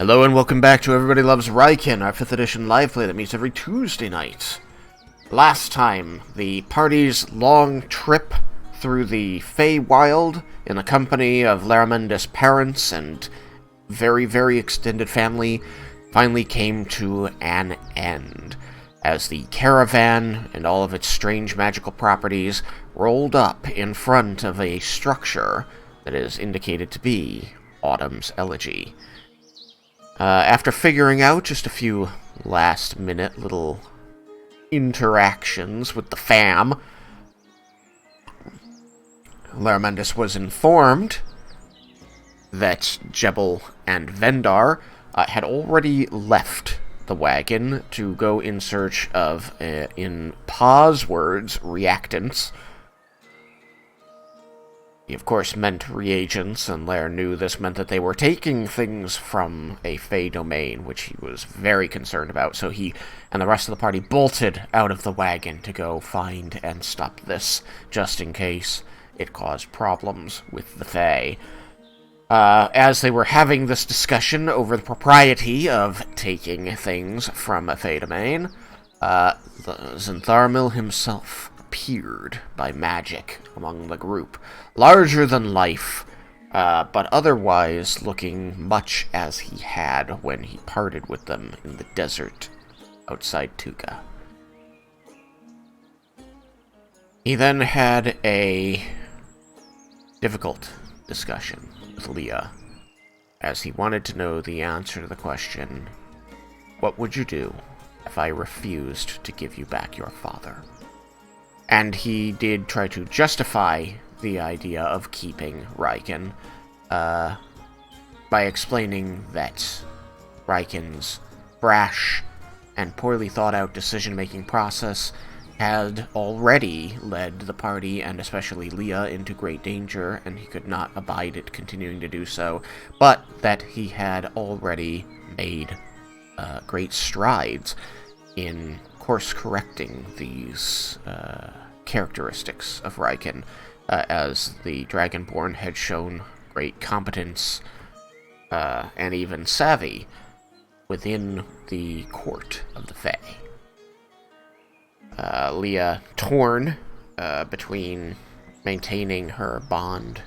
Hello and welcome back to Everybody Loves Raiken, our 5th edition live play that meets every Tuesday night. Last time, the party's long trip through the Feywild in the company of Laramanda's parents and very, very extended family finally came to an end, as the caravan and all of its strange magical properties rolled up in front of a structure that is indicated to be Autumn's Elegy. After figuring out just a few last-minute little interactions with the fam, Laramandus was informed that Jebel and Vendar had already left the wagon to go in search of, in Pa's words, reactants. He, of course, meant reagents, and Lair knew this meant that they were taking things from a Fey domain, which he was very concerned about, so he and the rest of the party bolted out of the wagon to go find and stop this, just in case it caused problems with the Fey. As they were having this discussion over the propriety of taking things from a Fey domain, Zentharmil himself appeared by magic among the group, larger than life, but otherwise looking much as he had when he parted with them in the desert outside Tuga. He then had a difficult discussion with Leah, as he wanted to know the answer to the question, "What would you do if I refused to give you back your father?" And he did try to justify the idea of keeping Raiken by explaining that Raiken's brash and poorly thought-out decision-making process had already led the party, and especially Leah, into great danger, and he could not abide it continuing to do so, but that he had already made great strides in course-correcting these characteristics of Raiken, as the Dragonborn had shown great competence and even savvy within the court of the Fae. Leah, torn between maintaining her bond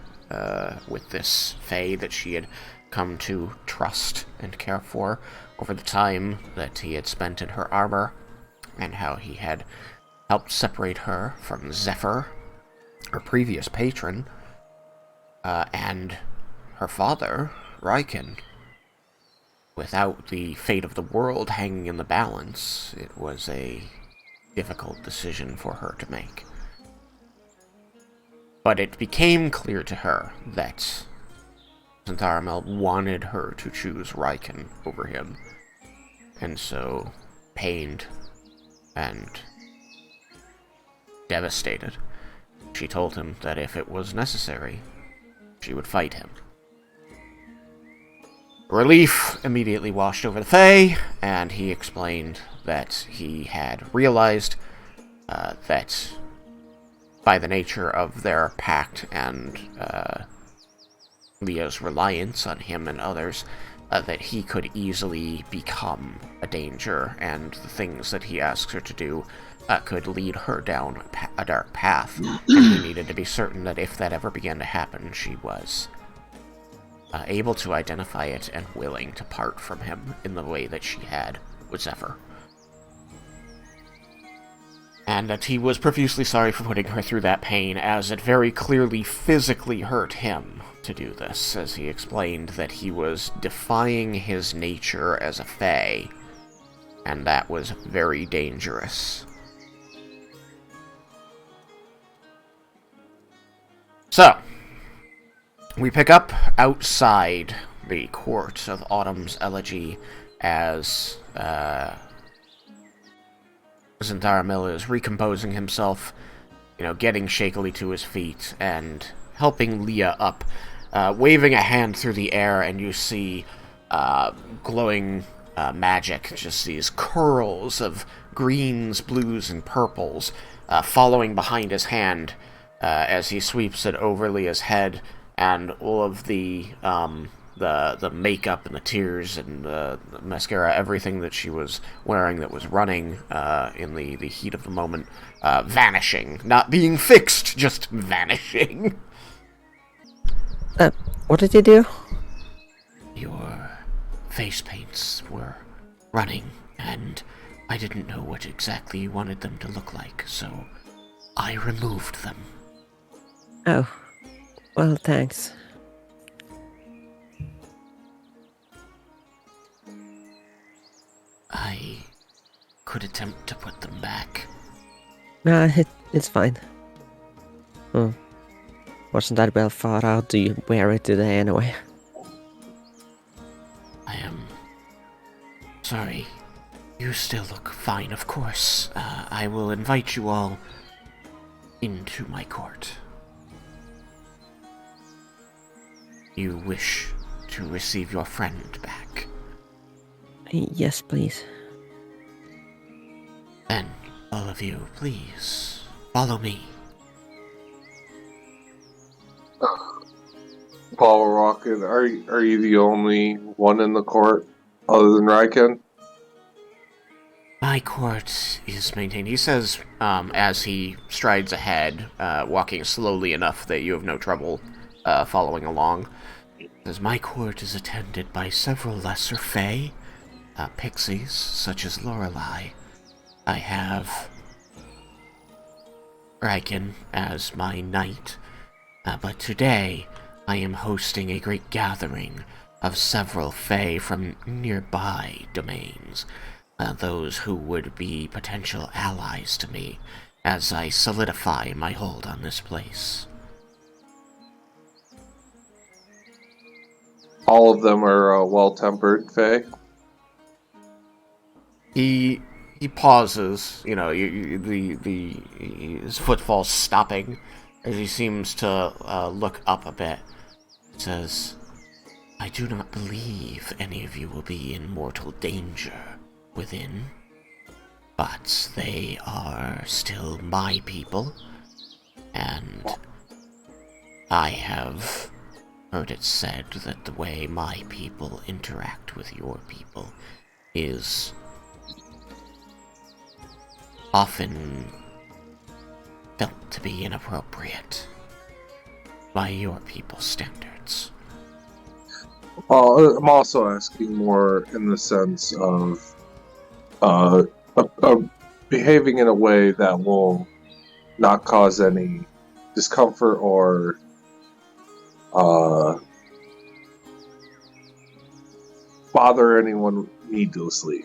with this Fae that she had come to trust and care for over the time that he had spent in her armor, and how he had helped separate her from Zephyr, her previous patron, and her father, Raiken. Without the fate of the world hanging in the balance, it was a difficult decision for her to make. But it became clear to her that Zentharmil wanted her to choose Raiken over him, and so, pained and devastated, she told him that if it was necessary, she would fight him. Relief immediately washed over the Fae, and he explained that he had realized that by the nature of their pact and Leah's reliance on him and others, that he could easily become a danger, and the things that he asks her to do could lead her down a dark path, and he needed to be certain that if that ever began to happen, she was able to identify it and willing to part from him in the way that she had with Zephyr. And that he was profusely sorry for putting her through that pain, as it very clearly physically hurt him to do this, as he explained that he was defying his nature as a Fae, and that was very dangerous. So, we pick up outside the court of Autumn's Elegy as Zentharmil is recomposing himself, getting shakily to his feet and helping Leah up, waving a hand through the air, and you see glowing magic, just these curls of greens, blues, and purples following behind his hand as he sweeps it over Leah's head, and all of the the makeup and the tears and the mascara, everything that she was wearing that was running in the heat of the moment, vanishing. Not being fixed, just vanishing. What did you do? Your face paints were running, and I didn't know what exactly you wanted them to look like, so I removed them. Oh, well, thanks. I could attempt to put them back. Nah, it's fine. Wasn't that well thought out? Do you wear it today anyway? I am sorry. You still look fine, of course. I will invite you all into my court. You wish to receive your friend back? Yes, please. Then, all of you, please, follow me. Paul Raiken, are you the only one in the court other than Raiken? My court is maintained, he says, as he strides ahead, walking slowly enough that you have no trouble following along. He says, my court is attended by several lesser fae, pixies, such as Lorelei. I have Raiken as my knight, but today I am hosting a great gathering of several fae from nearby domains, those who would be potential allies to me as I solidify my hold on this place. All of them are well-tempered fae? He pauses, his footfalls stopping as he seems to look up a bit. He says, I do not believe any of you will be in mortal danger within, but they are still my people, and I have heard it said that the way my people interact with your people is often felt to be inappropriate by your people's standards. I'm also asking more in the sense of behaving in a way that will not cause any discomfort or bother anyone needlessly.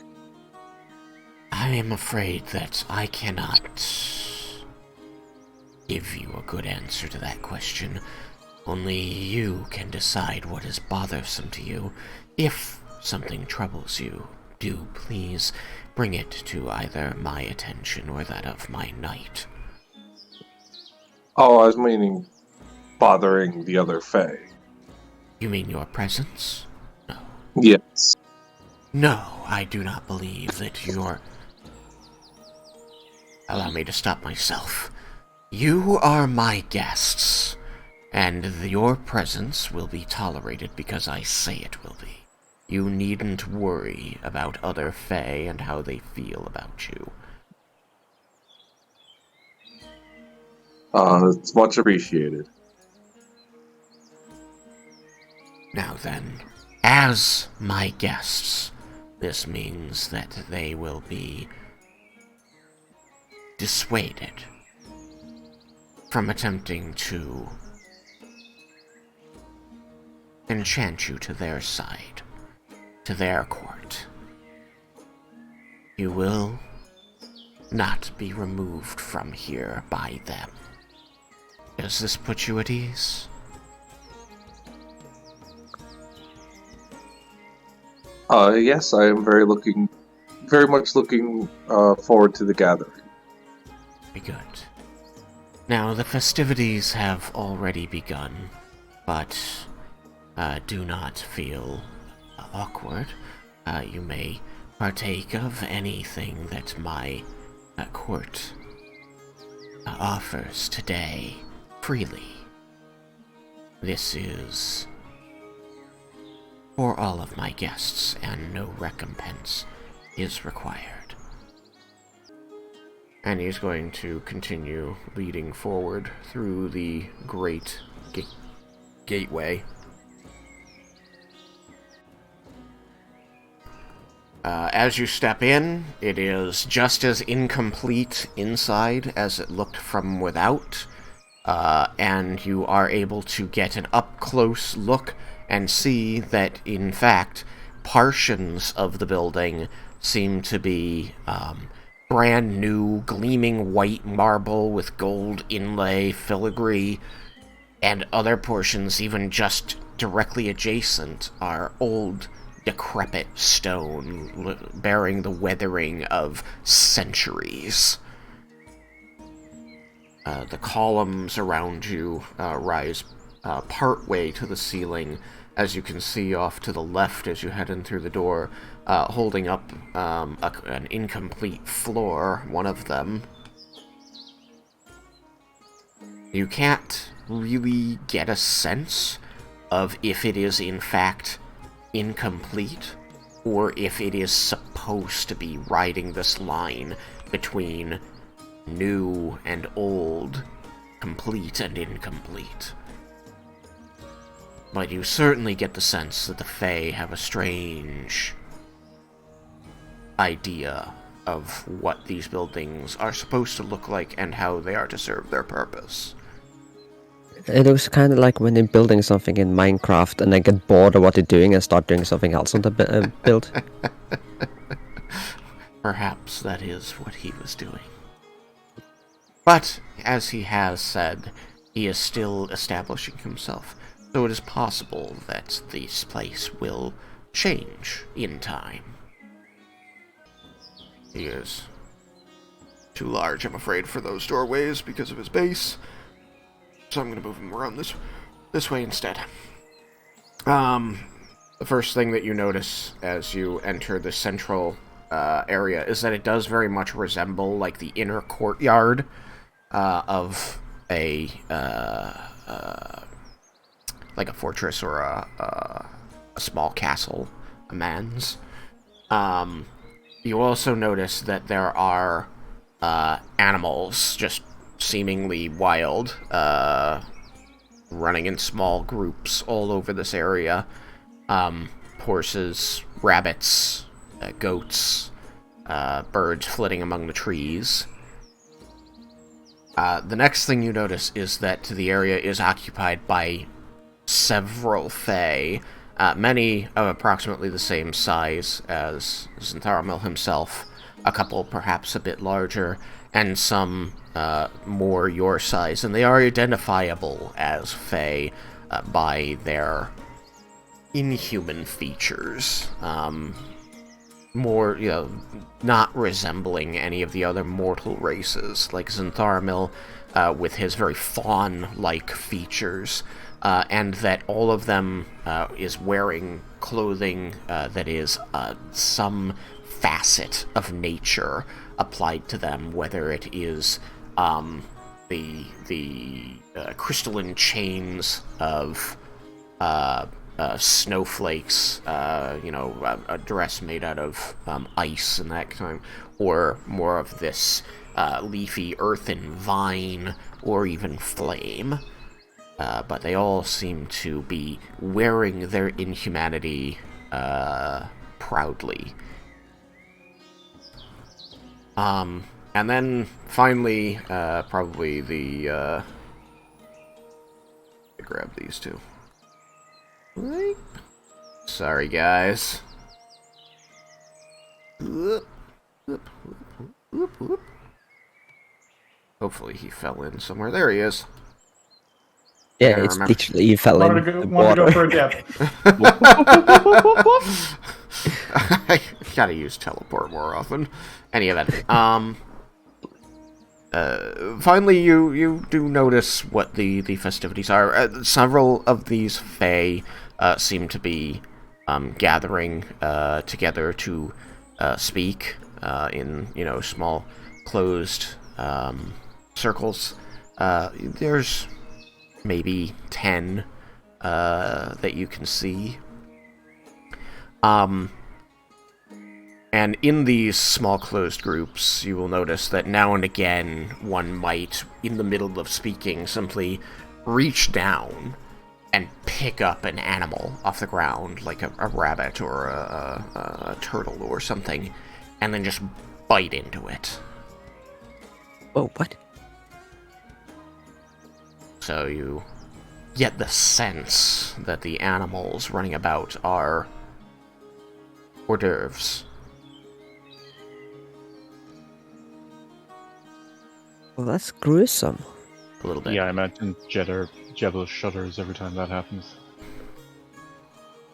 I am afraid that I cannot give you a good answer to that question. Only you can decide what is bothersome to you. If something troubles you, do please bring it to either my attention or that of my knight. Oh, I was meaning bothering the other fae. You mean your presence? No. Yes. No, I do not believe that your... Allow me to stop myself. You are my guests, and your presence will be tolerated because I say it will be. You needn't worry about other fae and how they feel about you. It's much appreciated. Now then, as my guests, this means that they will be dissuaded from attempting to enchant you to their side, to their court. You will not be removed from here by them. Does this put you at ease? Yes, I am very much looking forward to the gathering. Very good. Now, the festivities have already begun, but do not feel awkward. You may partake of anything that my court offers today freely. This is for all of my guests, and no recompense is required. And he's going to continue leading forward through the great gateway. As you step in, it is just as incomplete inside as it looked from without, and you are able to get an up-close look and see that, in fact, portions of the building seem to be brand new, gleaming white marble with gold inlay, filigree, and other portions, even just directly adjacent, are old, decrepit stone, bearing the weathering of centuries. The columns around you rise partway to the ceiling, as you can see off to the left as you head in through the door, holding up an incomplete floor, one of them. You can't really get a sense of if it is in fact incomplete, or if it is supposed to be riding this line between new and old, complete and incomplete. But you certainly get the sense that the Fae have a strange idea of what these buildings are supposed to look like and how they are to serve their purpose. It looks kind of like when they're building something in Minecraft and they get bored of what they're doing and start doing something else on the build. Perhaps that is what he was doing. But, as he has said, he is still establishing himself, so it is possible that this place will change in time. He is too large, I'm afraid, for those doorways because of his base. So I'm going to move him around this way instead. The first thing that you notice as you enter the central area is that it does very much resemble like the inner courtyard of a like a fortress or a small castle, a man's. You also notice that there are animals just seemingly wild, running in small groups all over this area. Horses, rabbits, goats, birds flitting among the trees. The next thing you notice is that the area is occupied by several Fae, many of approximately the same size as Zentharamil himself, a couple perhaps a bit larger, and some more your size, and they are identifiable as Fae by their inhuman features. More, not resembling any of the other mortal races, like Zentharamil with his very fawn-like features, and that all of them is wearing clothing that is some facet of nature applied to them, whether it is the crystalline chains of snowflakes, a dress made out of ice and that kind, or more of this leafy earthen vine, or even flame. But they all seem to be wearing their inhumanity proudly. And then, finally, probably the, grab these two. Sorry, guys. Hopefully he fell in somewhere. There he is. Yeah, it's literally you fell in the Want to water. go for a dip. I gotta use teleport more often. Any event. Finally, you do notice what the festivities are. Several of these Fae seem to be gathering together to speak in small closed circles. There's maybe 10 that you can see. And in these small closed groups, you will notice that now and again one might, in the middle of speaking, simply reach down and pick up an animal off the ground, like a rabbit or a turtle or something, and then just bite into it. Oh, what? So you get the sense that the animals running about are hors d'oeuvres. Well, that's gruesome. A little bit. Yeah, I imagine Jebel shudders every time that happens.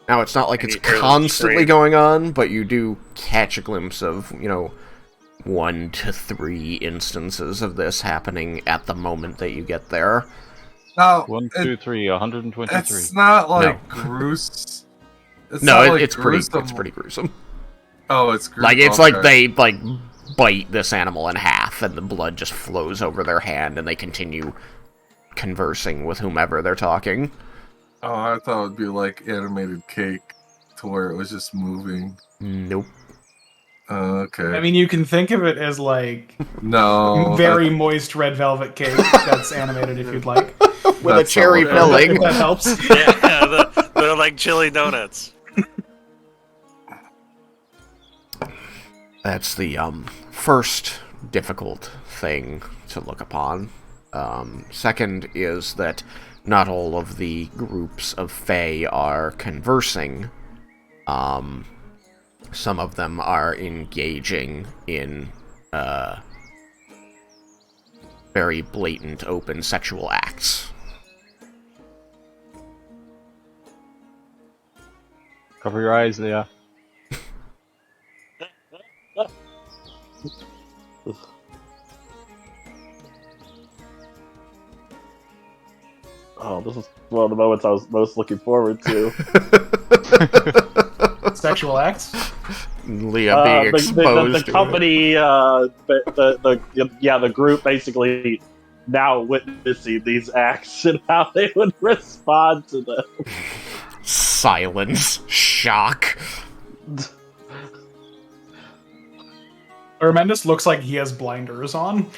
Now, it's not like And it's you hear them constantly scream. going on, but you do catch a glimpse of, 1 to 3 instances of this happening at the moment that you get there. Now, 1, 2, 3, 123. it's not like No. gruesome. It's pretty gruesome. Oh, it's gruesome. Like, it's like they, bite this animal in half, and the blood just flows over their hand, and they continue conversing with whomever they're talking. Oh, I thought it would be like animated cake, to where it was just moving. Nope. Okay. I mean, you can think of it as like no. very moist red velvet cake that's animated if you'd like. With a That's cherry not what- filling. If that helps. Yeah, they're like chili donuts. That's the first difficult thing to look upon. Second is that not all of the groups of Fae are conversing. Some of them are engaging in very blatant, open sexual acts. Cover your eyes, Leah. Oh, this is one of the moments I was most looking forward to. Sexual acts. Leah being exposed the to company, the group basically now witnessing these acts and how they would respond to them. it. Silence. Shock. Armendus looks like he has blinders on.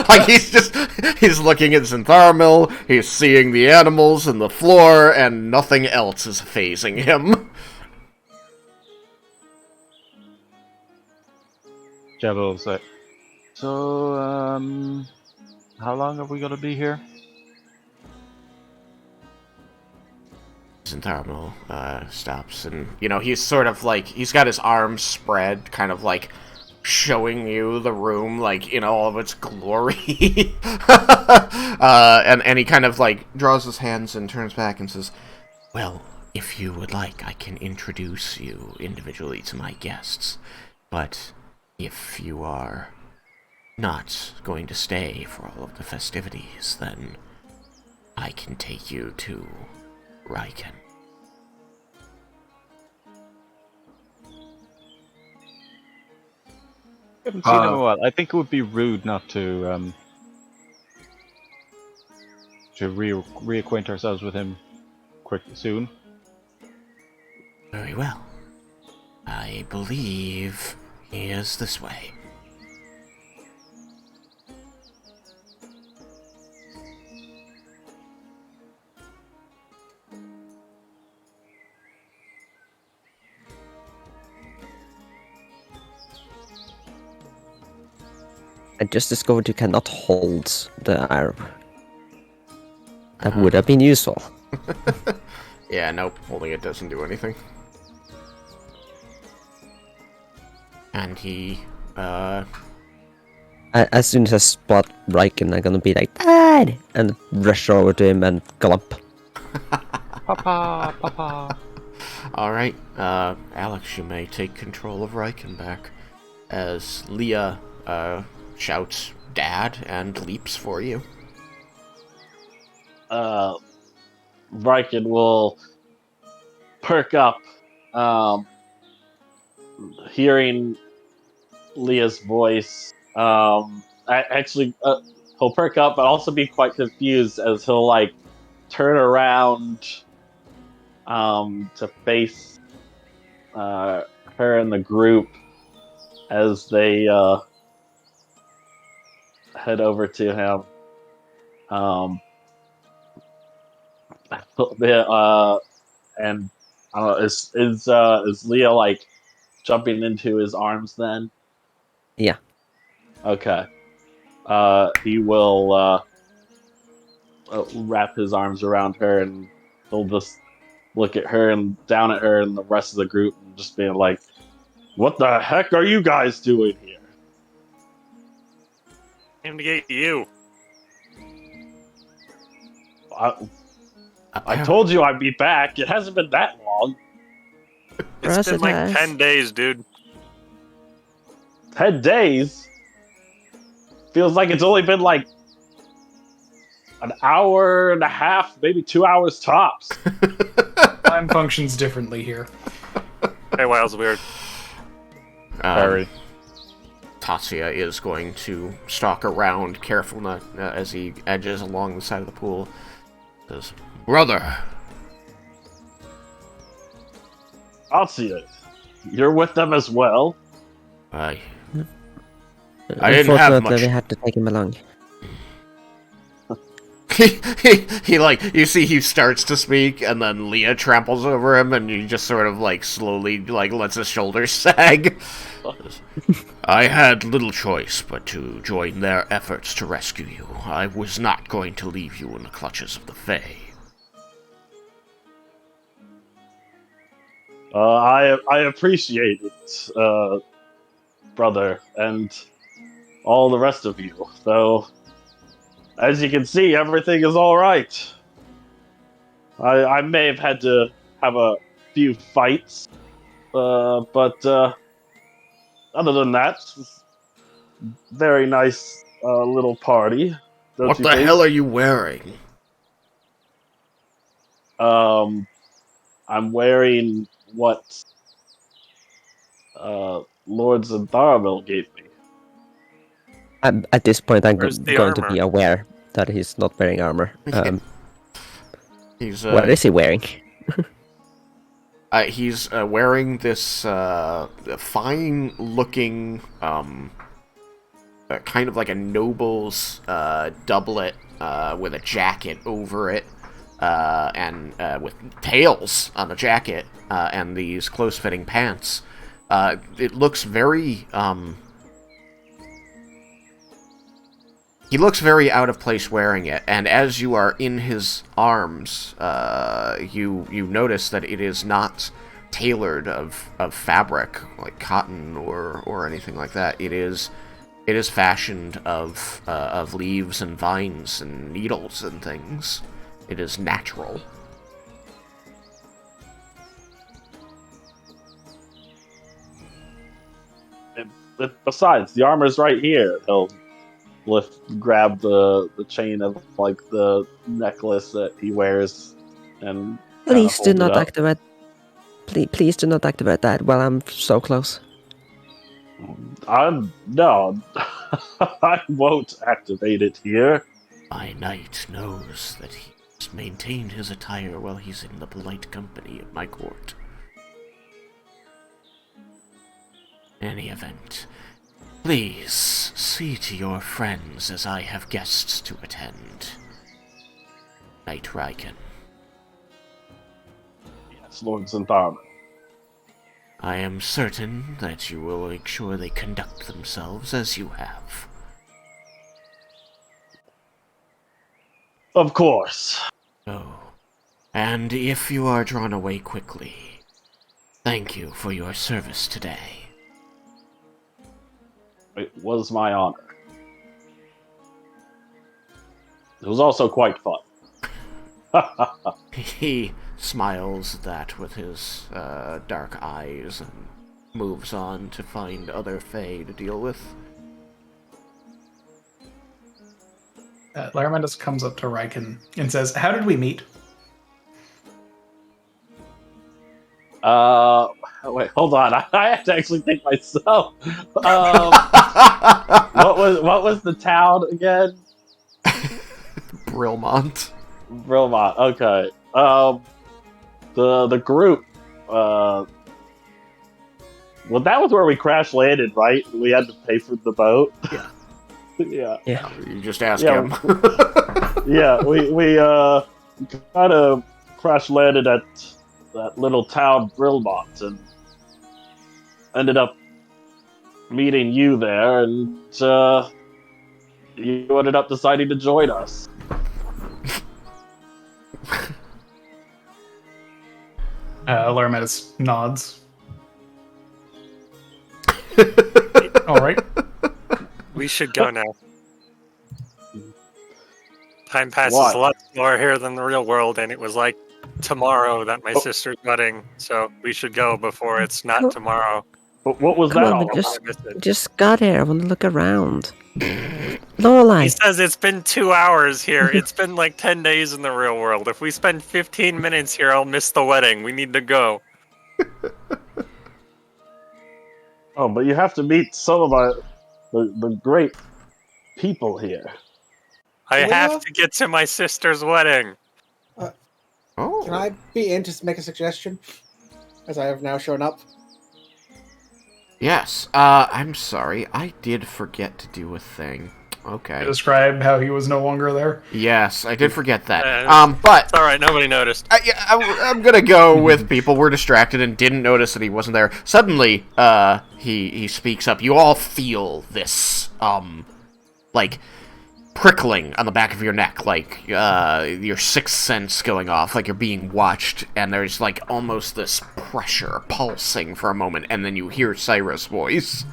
Like he's looking at Zentharmil, he's seeing the animals and the floor, and nothing else is phasing him. Jebel's like, so, how long are we gonna be here? Zentharmil stops, and he's sort of like, he's got his arms spread, kind of like showing you the room, like, in all of its glory. And he kind of like draws his hands and turns back and says, well, if you would like, I can introduce you individually to my guests, but if you are not going to stay for all of the festivities, then I can take you to Raiken. I haven't seen him in a while. I think it would be rude not to reacquaint ourselves with him soon. Very well. I believe he is this way. I just discovered you cannot hold the arrow. That would have been useful. Yeah, nope, holding it doesn't do anything. And he, As soon as I spot Raiken, I'm gonna be like, Dad! And rush over to him and glump. Papa. alright, Alex, you may take control of Raiken back, as Leah, shouts, Dad, and leaps for you. Raiken will perk up, hearing Leah's voice. He'll perk up, but also be quite confused as he'll turn around to face her and the group as they head over to him. And I don't know, is Leah like jumping into his arms then? Yeah. Okay. He will wrap his arms around her, and he'll just look at her and down at her and the rest of the group, and just being like, "What the heck are you guys doing here?" Came to get you. I told you I'd be back. It hasn't been that long. It's Yes, been it like has. 10 days, dude. 10 days? Feels like it's only been like an hour and a half, maybe 2 hours tops. Time functions differently here. Hey, Wild's weird. Very. Tatsuya is going to stalk around, careful not as he edges along the side of the pool. Says, "Brother." I'll see it. You're with them as well? I didn't have Unfortunately, much. we had to take him along. he like, you see he starts to speak and then Leah tramples over him and he just sort of like slowly like lets his shoulders sag. I had little choice but to join their efforts to rescue you. I was not going to leave you in the clutches of the Fae. I appreciate it, brother, and all the rest of you. Though, as you can see, everything is all right. I may have had to have a few fights, but other than that, very nice little party. Don't What you the think? hell are you wearing? I'm wearing what Lord Zantharamil gave me. At this point, I'm Where's the going to armor? be aware that he's not wearing armor. He's What is he wearing? he's wearing this fine-looking, kind of like a noble's doublet with a jacket over it, and with tails on the jacket, and these close-fitting pants. It looks very he looks very out of place wearing it, and as you are in his arms, you notice that it is not tailored of fabric like cotton or anything like that. It is fashioned of leaves and vines and needles and things. It is natural. Besides, the armor's right here. He'll grab the chain of like the necklace that he wears, and Please do hold it not up. activate. Please do not activate that while I'm so close. No, I won't activate it here. My knight knows that he has maintained his attire while he's in the polite company of my court. In any event, please see to your friends as I have guests to attend. Knight Raiken. Yes, Lord Zantharamil. I am certain that you will make sure they conduct themselves as you have. Of course. Oh, and if you are drawn away quickly, thank you for your service today. It was my honor. It was also quite fun. He smiles at that with his dark eyes and moves on to find other Fae to deal with. Laramentus comes up to Raiken and says, "How did we meet?" Wait, hold on. I have to actually think myself. What was the town again? Brilmont. Brilmont. Okay. The group Well, that was where we crash landed, right? We had to pay for the boat. Yeah. Yeah. Yeah. You just ask Yeah. him. Yeah, we kind of crash landed at that little town Brillmont and ended up meeting you there, and you ended up deciding to join us. Larametis nods. All right. We should go now. Time passes Why? a lot slower here than the real world, and it was like tomorrow that my Oh. sister's wedding, so we should go before it's not Oh. tomorrow. But what was Come that on, all but about? I missed it. just got here. I want to look around. He Lorelai. says it's been 2 hours here. It's been like 10 days in the real world. If we spend 15 minutes here, I'll miss the wedding. We need to go. Oh, but you have to meet some of the great people here. I Well- have to get to my sister's wedding. Oh. Can I be in to make a suggestion? As I have now shown up. Yes. I'm sorry. I did forget to do a thing. Okay. Describe how he was no longer there. Yes, I did forget that. Uh, But It's alright, nobody noticed. I'm gonna go with people were distracted and didn't notice that he wasn't there. Suddenly, he speaks up. You all feel this, like, prickling on the back of your neck, like, your sixth sense going off, like you're being watched, and there's, like, almost this pressure pulsing for a moment, and then you hear Cyrus' voice.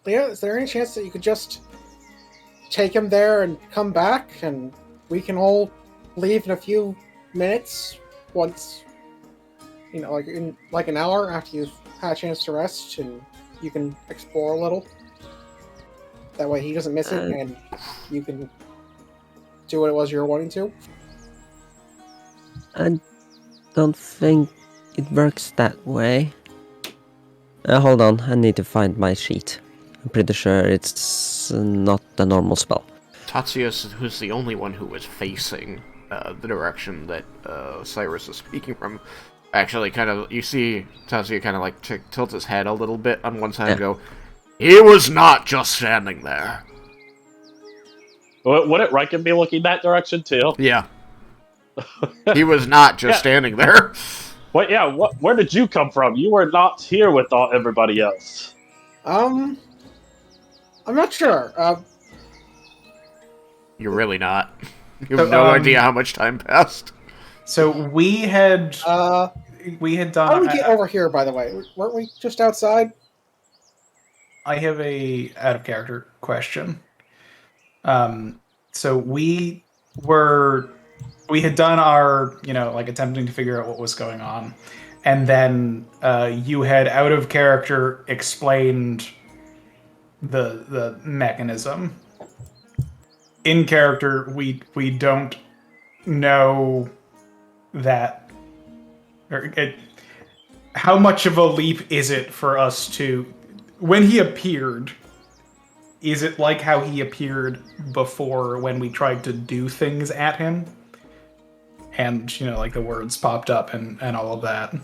Leah, is there any chance that you could just take him there and come back, and we can all leave in a few minutes once, like in like an hour after you've had a chance to rest, and you can explore a little. That way he doesn't miss it, and you can do what it was you were wanting to. I don't think it works that way. Hold on, I need to find my sheet. I'm pretty sure it's not the normal spell. Tatsius, who's the only one who was facing the direction that Cyrus is speaking from, actually kind of, you see Tatsuya kind of like tilt his head a little bit on one side and go, he was not just standing there. Wouldn't Raiken be looking that direction too? Yeah. He was not just standing there. Where did you come from? You were not here with everybody else. I'm not sure. You're really not. You have no idea how much time passed. So we had How done. did we get over here, by the way? Weren't we just outside? I have a out of character question. So we had done our, like attempting to figure out what was going on, and then you had out of character explained the mechanism. In character, we don't know that, how much of a leap is it for us to, when he appeared, is it like how he appeared before when we tried to do things at him? And, like the words popped up and all of that.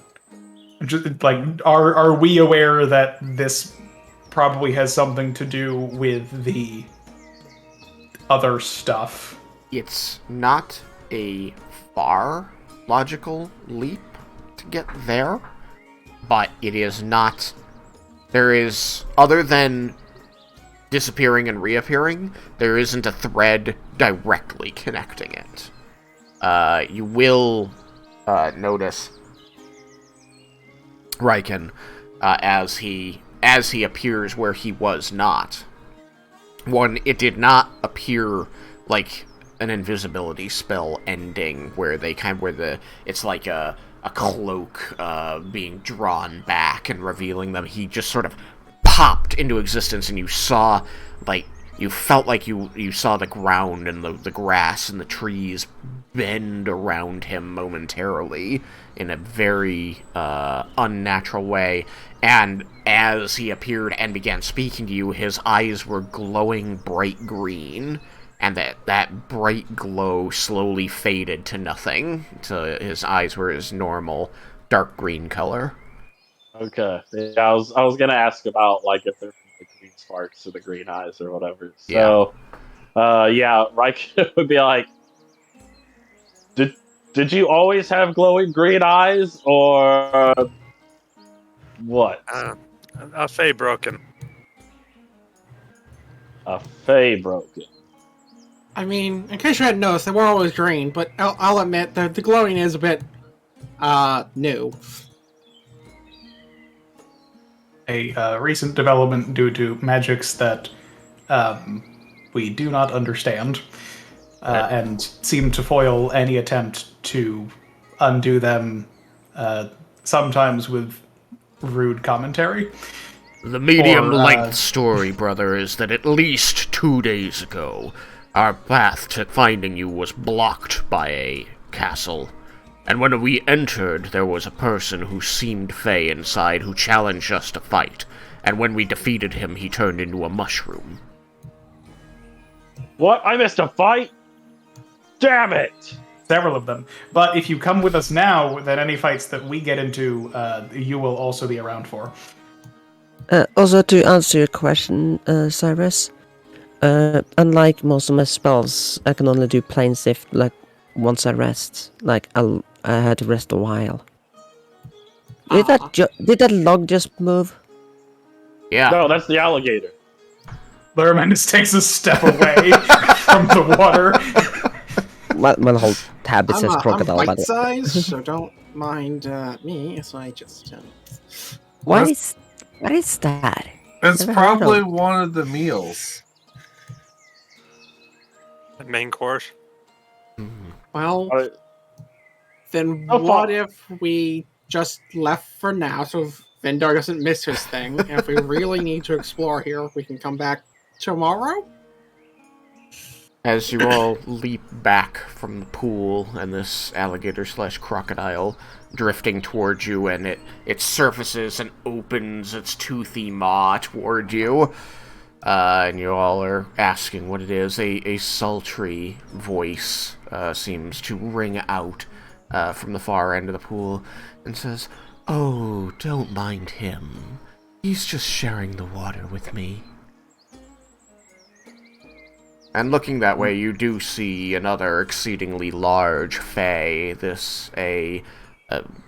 Just, like, are we aware that this probably has something to do with the other stuff? It's not a far logical leap to get there, but it is not. There is, other than disappearing and reappearing, there isn't a thread directly connecting it. You will notice Raiken as he appears where he was not. One, it did not appear like an invisibility spell ending where it's like a cloak being drawn back and revealing them. He just sort of popped into existence, and you saw, like, you felt like you saw the ground and the grass and the trees bend around him momentarily in a very unnatural way. And as he appeared and began speaking to you, his eyes were glowing bright green, and that bright glow slowly faded to nothing. So his eyes were his normal dark green color. Okay. Yeah, I was gonna ask about like if there's the green sparks or the green eyes or whatever. Yeah. So, yeah, Raiken would be like, did you always have glowing green eyes or what? A Fey broken. A Fey broken. I mean, in case you hadn't noticed, they were always green, but I'll admit that the glowing is a bit new. A recent development due to magics that we do not understand, and seem to foil any attempt to undo them, sometimes with rude commentary. The medium-length Or, story, brother, is that at least 2 days ago, our path to finding you was blocked by a castle. And when we entered, there was a person who seemed fey inside who challenged us to fight. And when we defeated him, he turned into a mushroom. What? I missed a fight? Damn it! Several of them. But if you come with us now, then any fights that we get into, you will also be around for. Also, to answer your question, Cyrus, unlike most of my spells, I can only do plain shift like once I rest. Like I had to rest a while. Did that log just move? Yeah. No, that's the alligator. Luramenus takes a step away from the water. My whole tab it says I'm crocodile. By bite the size, so don't mind me. So I just. What is that? It's Never heard probably of- one of the meals. The main course. Well, Alright. then Oh, what fuck. if we just left for now so Vendar doesn't miss his thing? And if we really need to explore here, we can come back tomorrow? As you all leap back from the pool and this alligator/crocodile drifting towards you, and it surfaces and opens its toothy maw toward you, and you all are asking what it is, a sultry voice seems to ring out from the far end of the pool and says, "Oh, don't mind him. He's just sharing the water with me." And looking that way, you do see another exceedingly large fae. This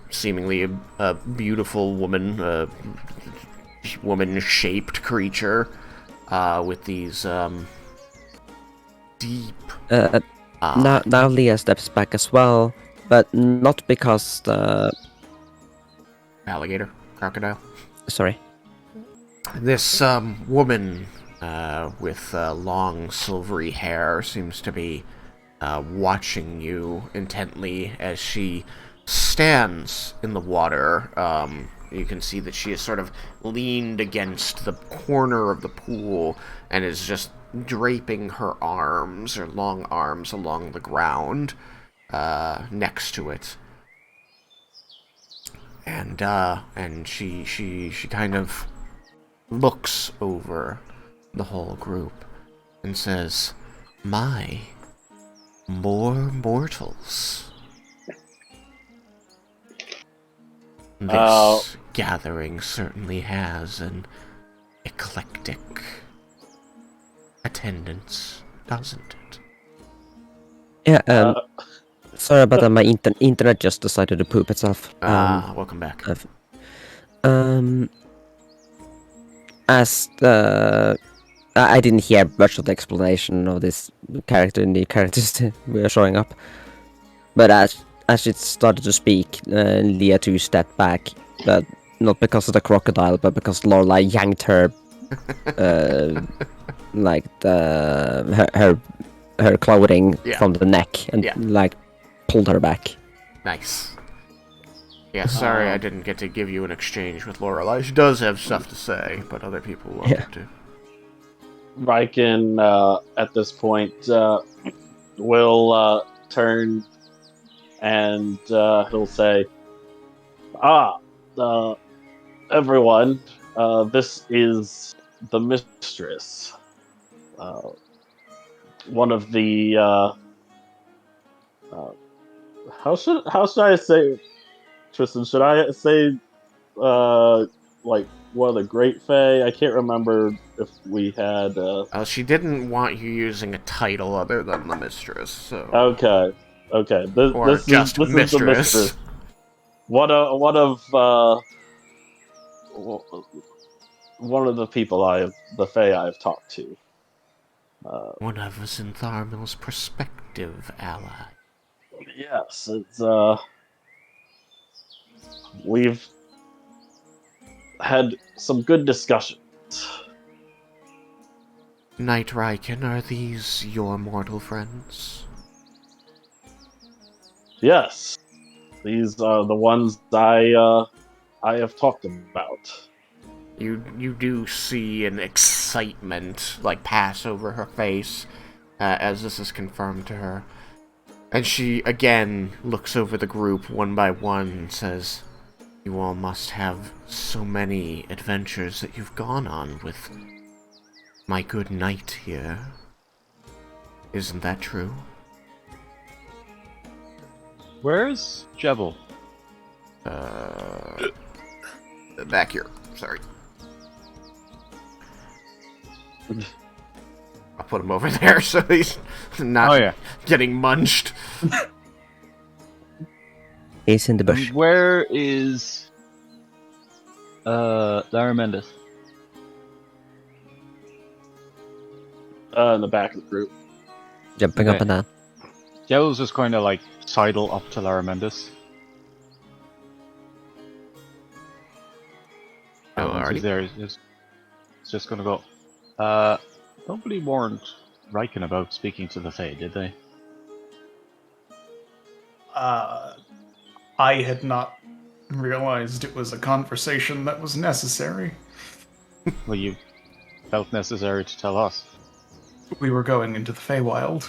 seemingly a beautiful woman, woman-shaped creature, with these deep. Now Leah steps back as well, but not because the Alligator, crocodile. sorry. This woman with long silvery hair seems to be watching you intently as she stands in the water. You can see that she is sort of leaned against the corner of the pool and is just draping her arms, her long arms, along the ground next to it. And she kind of looks over the whole group and says, "My, more mortals. This gathering certainly has an eclectic attendance, doesn't it?" Yeah. Sorry about that. My internet just decided to poop itself. Welcome back. As I didn't hear much of the explanation of this character and the characters that were showing up, but as it started to speak, Leah too stepped back, but not because of the crocodile, but because Lorelai yanked her, like her clothing from the neck and like pulled her back. Nice. Yeah, sorry I didn't get to give you an exchange with Lorelai. She does have stuff to say, but other people wanted to. Raiken, at this point, will turn and he'll say, everyone, this is the mistress. One of the, how should I say? Tristan, should I say, like, one of the Great Fae? I can't remember if we had, She didn't want you using a title other than the mistress, so... Okay. Or This just is the mistress. mistress. One of the people the Fae I've talked to. One of Zintharmil's prospective ally. Yes, it's we've had some good discussions. Knight Raiken, are these your mortal friends? Yes, these are the ones I have talked about. You do see an excitement like pass over her face as this is confirmed to her. And she again looks over the group one by one and says, "You all must have so many adventures that you've gone on with my good knight here. Isn't that true?" Where's Jebel? Back here. Sorry. I'll put him over there so he's not getting munched. He's in the bush. Where is Lara Mendes? In the back of the group. Jumping up Okay. and down. Jebel's just going to like sidle up to Lara Mendes. Oh, Once already? he's there, he's just going to go. Nobody warned Raiken about speaking to the Fae, did they? I had not realized it was a conversation that was necessary. Well, you felt necessary to tell us. We were going into the Feywild.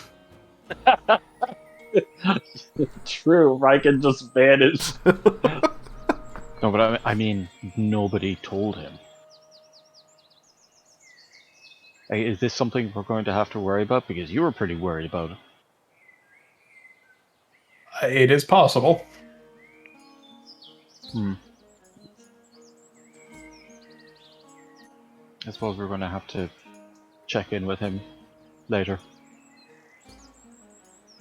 True, Raiken just vanished. No, but I mean, nobody told him. Hey, is this something we're going to have to worry about? Because you were pretty worried about it. It is possible. I suppose we're going to have to check in with him later.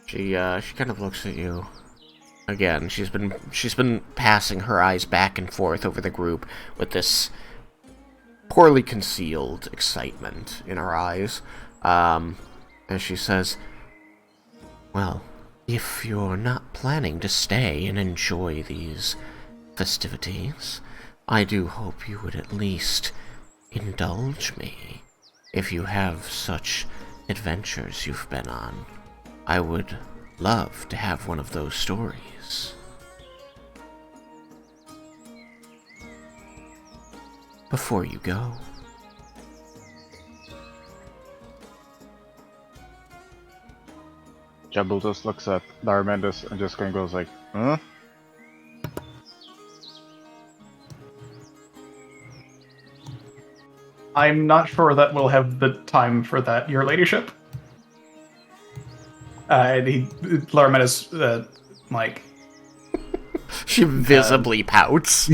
She kind of looks at you. Again, she's been passing her eyes back and forth over the group with this poorly concealed excitement in her eyes. And she says, "Well, if you're not planning to stay and enjoy these festivities, I do hope you would at least indulge me. If you have such adventures you've been on, I would love to have one of those stories." Before you go. Jebel just looks at Lara Mendes and just kind of goes like, huh? I'm not sure that we'll have the time for that, your ladyship. Larman is, like... She visibly pouts.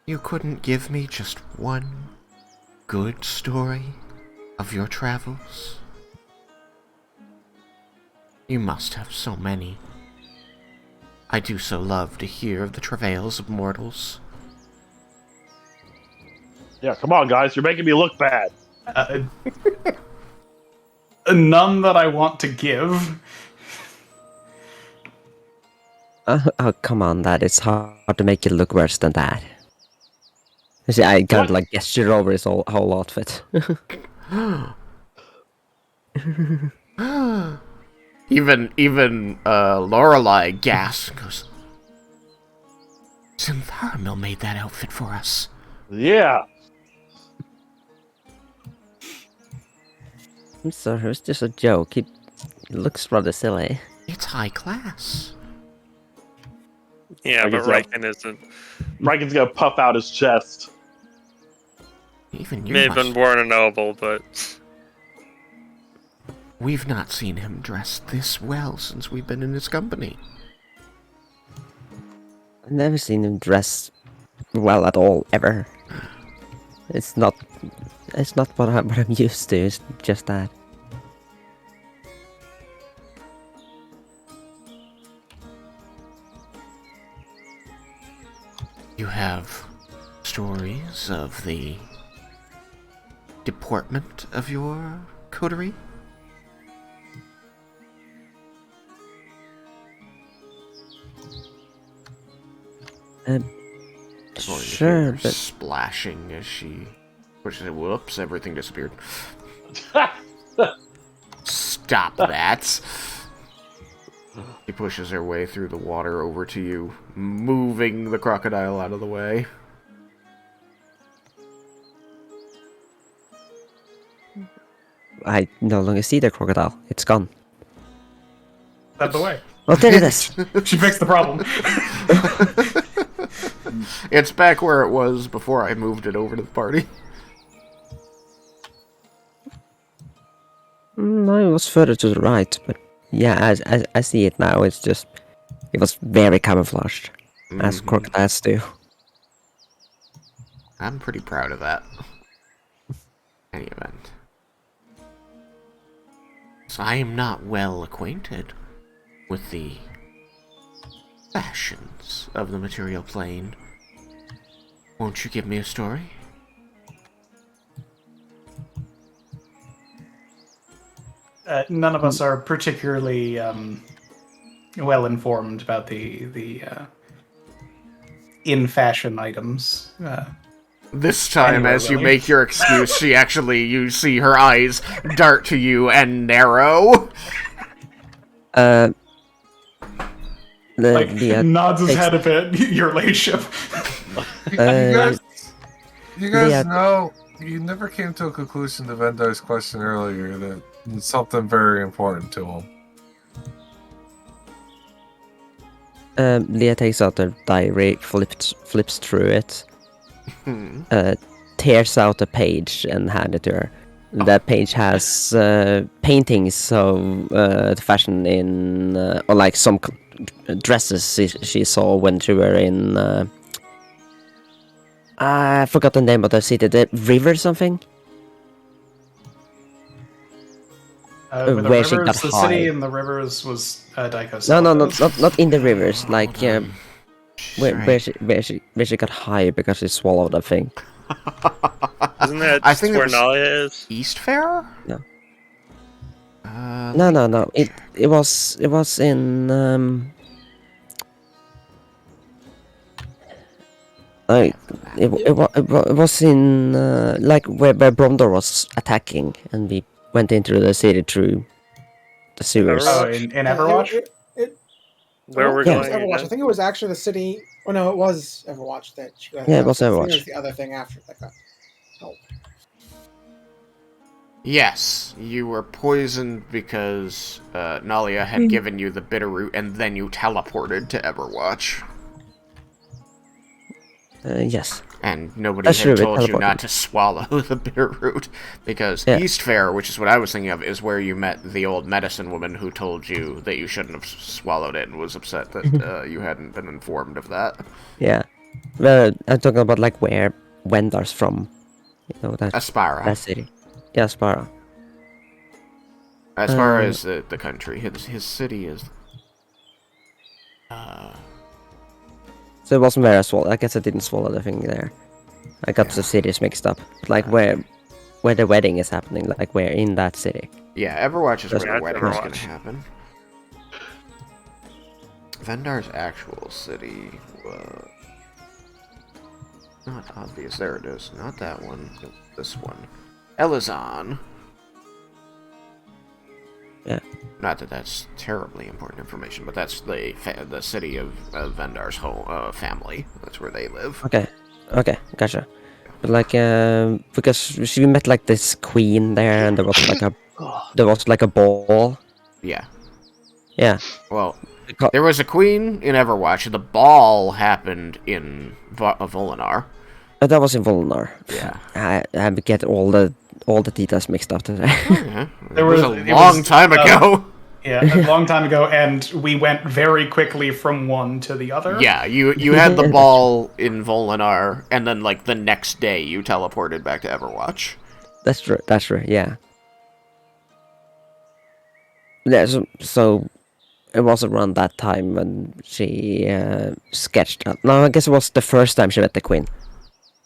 You couldn't give me just one good story of your travels? You must have so many. I do so love to hear of the travails of mortals. Yeah, come on, guys, you're making me look bad. None that I want to give. Oh, come on, Dad. It's hard to make it look worse than that. You see, I kind of like gesture over his whole outfit. Even Lorelei gasps and goes, "Zintharmil made that outfit for us." Yeah. I'm sorry, it's just a joke. It looks rather silly. It's high class. Yeah, but Raiken isn't. Raiken's gonna puff out his chest. Even you May have been born a noble, but We've not seen him dressed this well since we've been in his company. I've never seen him dress well at all, ever. It's not what I'm used to, it's just that. You have stories of the deportment of your coterie? Sure, but Splashing as she pushes it. Whoops, everything disappeared. Stop that. She pushes her way through the water over to you, moving the crocodile out of the way. I no longer see the crocodile. It's gone. Out of the way. Oh, there it is. She fixed the problem. It's back where it was before I moved it over to the party. No, it was further to the right, but yeah, as I see it now, it was very camouflaged, as crocodiles do. I'm pretty proud of that. Any event. So I am not well acquainted with the fashions of the material plane. Won't you give me a story? None of us are particularly well informed about the in fashion items. This time, Anyway, as you Lily. make your excuse, you see her eyes dart to you and narrow. Nods his head a bit. Your ladyship. You guys Yeah. know you never came to a conclusion to Vendar's question earlier that it's something very important to him. Leah takes out the diary, flips through it, tears out a page and hands it to her. That page has paintings of the fashion in, or like some dresses she saw when she were in. I forgot the name of the city. The river something. The Where she rivers, got the high. city in the rivers was Daiko. No, not in the rivers. Like She's where right. she got high because she swallowed a thing. Isn't that I think it where was- Nalia is? East Fair? No. No. No. It was in like it was in like where Bromdor was attacking, and we went into the city through the sewers. Overwatch? Oh, in Everwatch? Where we're Yeah. It was going Overwatch. I again? think it was actually the city. Oh no, it was Overwatch that she got. Yeah, it was I think Overwatch. It was the other thing after that got help. Yes, you were poisoned because Nalia had given you the bitter root, and then you teleported to Everwatch. Yes. And nobody That's had true, it told you teleported. not to swallow the bitter root, because Yeah. East Fair, which is what I was thinking of, is where you met the old medicine woman who told you that you shouldn't have swallowed it and was upset that you hadn't been informed of that. Yeah. Well, I'm talking about like where Wendar's from. You know that Aspara. city. Yeah, Spara. As far as the country, his city is... So it wasn't where I swallowed. I guess I didn't swallow the thing there. I got the cities mixed up. But like where the wedding is happening, like where in that city. Yeah, Everwatch is where Yeah, the it's wedding is going to Overwatch. happen. Vendar's actual city was... Not obvious. There it is. Not that one. This one. Elizon. Yeah. Not that that's terribly important information, but that's the city of Vendar's whole family. That's where they live. Okay, gotcha. But like, because we met like this queen there, and there was like a ball. Yeah. Yeah. Well, Because- there was a queen in Everwatch. The ball happened in Volinar. That was in Volnar. Yeah. I get all the details mixed up today. Yeah. There It was was- a it long was, time ago. Yeah, a long time ago, and we went very quickly from one to the other. Yeah, you had the ball in Volinar, and then, like, the next day you teleported back to Everwatch. That's true. That's true. Yeah. Yeah. So it was around that time when she sketched out. No, I guess it was the first time she met the Queen,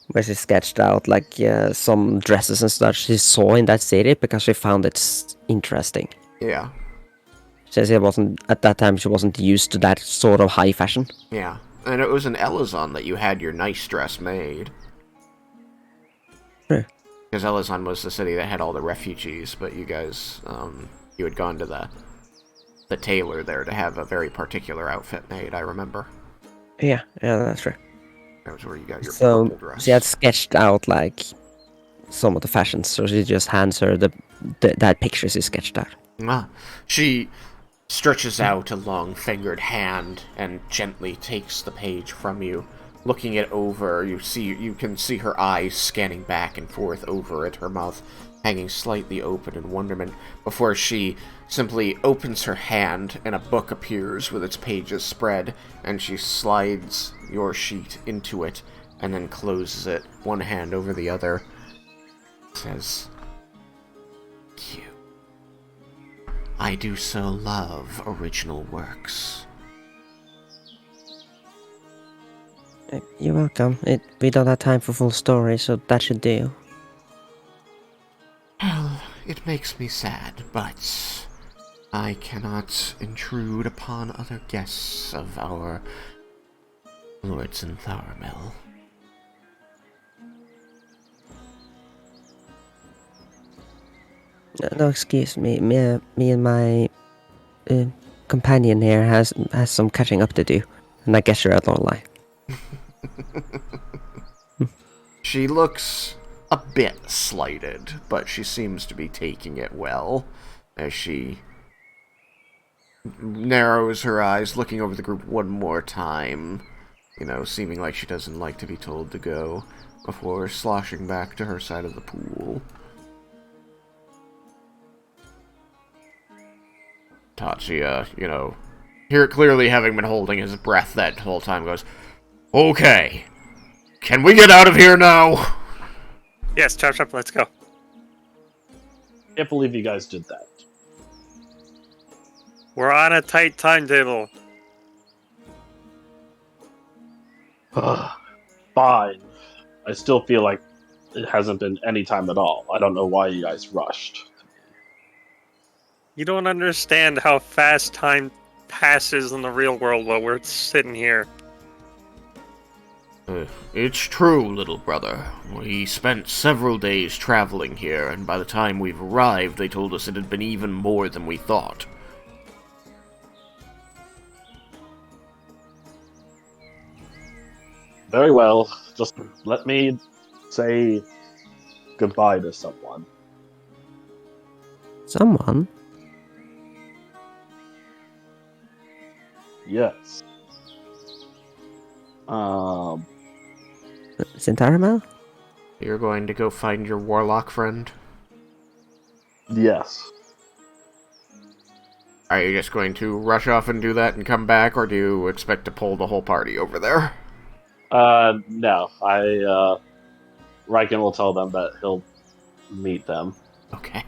where she sketched out like some dresses and stuff she saw in that city because she found it interesting. Yeah. Since it wasn't at that time, she wasn't used to that sort of high fashion. Yeah. And it was in Elazon that you had your nice dress made. Sure. Because Elazon was the city that had all the refugees, but you guys, you had gone to the tailor there to have a very particular outfit made, I remember. Yeah, that's true. That was where you got your So purple dress. she had sketched out like some of the fashions, so she just hands her that picture she sketched out. She stretches out a long-fingered hand and gently takes the page from you. Looking it over, you can see her eyes scanning back and forth over it, her mouth hanging slightly open in wonderment, before she simply opens her hand and a book appears with its pages spread, and she slides your sheet into it and then closes it, one hand over the other. Says, "Cute. I do so love original works." You're welcome. We don't have time for full story, so that should do. Well, it makes me sad, but I cannot intrude upon other guests of our lords in Tharamil. No, excuse me. Me and my companion here has some catching up to do, and I guess you're at Lorelei. She looks a bit slighted, but she seems to be taking it well, as she narrows her eyes, looking over the group one more time, seeming like she doesn't like to be told to go, before sloshing back to her side of the pool. Tatsuya, here clearly having been holding his breath that whole time, goes, "Okay, can we get out of here now?" Yes, chop chop, let's go. Can't believe you guys did that. We're on a tight timetable. Fine. I still feel like it hasn't been any time at all. I don't know why you guys rushed. You don't understand how fast time passes in the real world while we're sitting here. It's true, little brother. We spent several days traveling here, and by the time we've arrived, they told us it had been even more than we thought. Very well. Just let me say goodbye to someone. Someone? Yes. Sintaramel? You're going to go find your warlock friend? Yes. Are you just going to rush off and do that and come back, or do you expect to pull the whole party over there? No. Raiken will tell them that he'll meet them. Okay.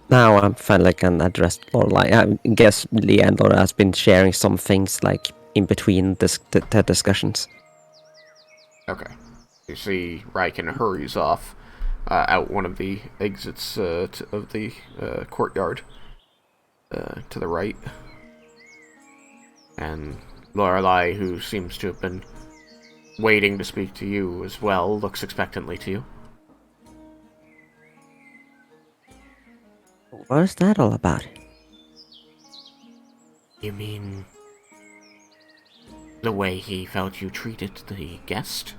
Now I'm finally can address Lorelai. I guess Leah and Laura has been sharing some things like in between the discussions. Okay. You see Raiken hurries off out one of the exits of the courtyard to the right. And Lorelai, who seems to have been waiting to speak to you as well, looks expectantly to you. What is that all about? You mean the way he felt you treated the guest?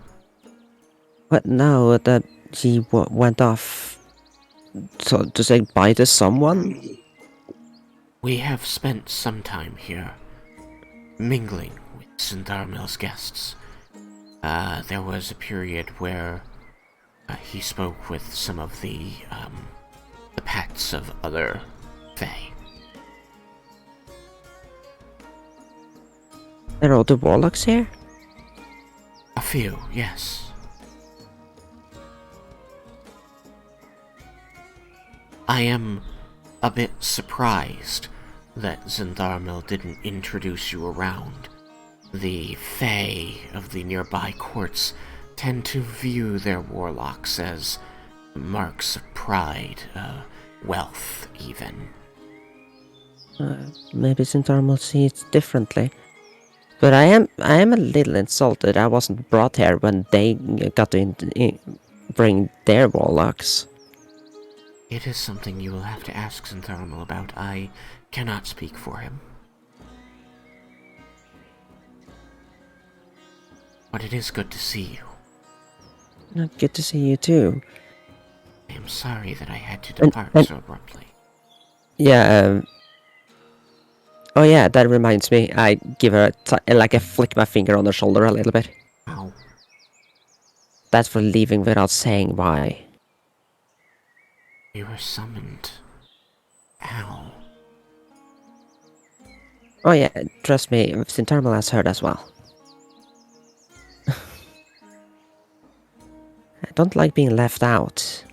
What? No, that he went off to say bye to someone? We have spent some time here, mingling with Sintharmel's guests. There was a period where he spoke with some of the the pets of other Fae. Are all the warlocks here? A few, yes. I am a bit surprised that Zentharmil didn't introduce you around. The Fae of the nearby courts tend to view their warlocks as marks of pride, wealth, even. Maybe Sintarmal sees it differently. But I am a little insulted I wasn't brought here when they got to bring their warlocks. It is something you will have to ask Zentharmil about. I cannot speak for him. But it is good to see you. Good to see you too. I am sorry that I had to depart so abruptly. Yeah, oh yeah, that reminds me. I give her I flick my finger on her shoulder a little bit. Ow. That's for leaving without saying why. We were summoned. Ow. Oh yeah, trust me, Sintarmal has heard as well. I don't like being left out.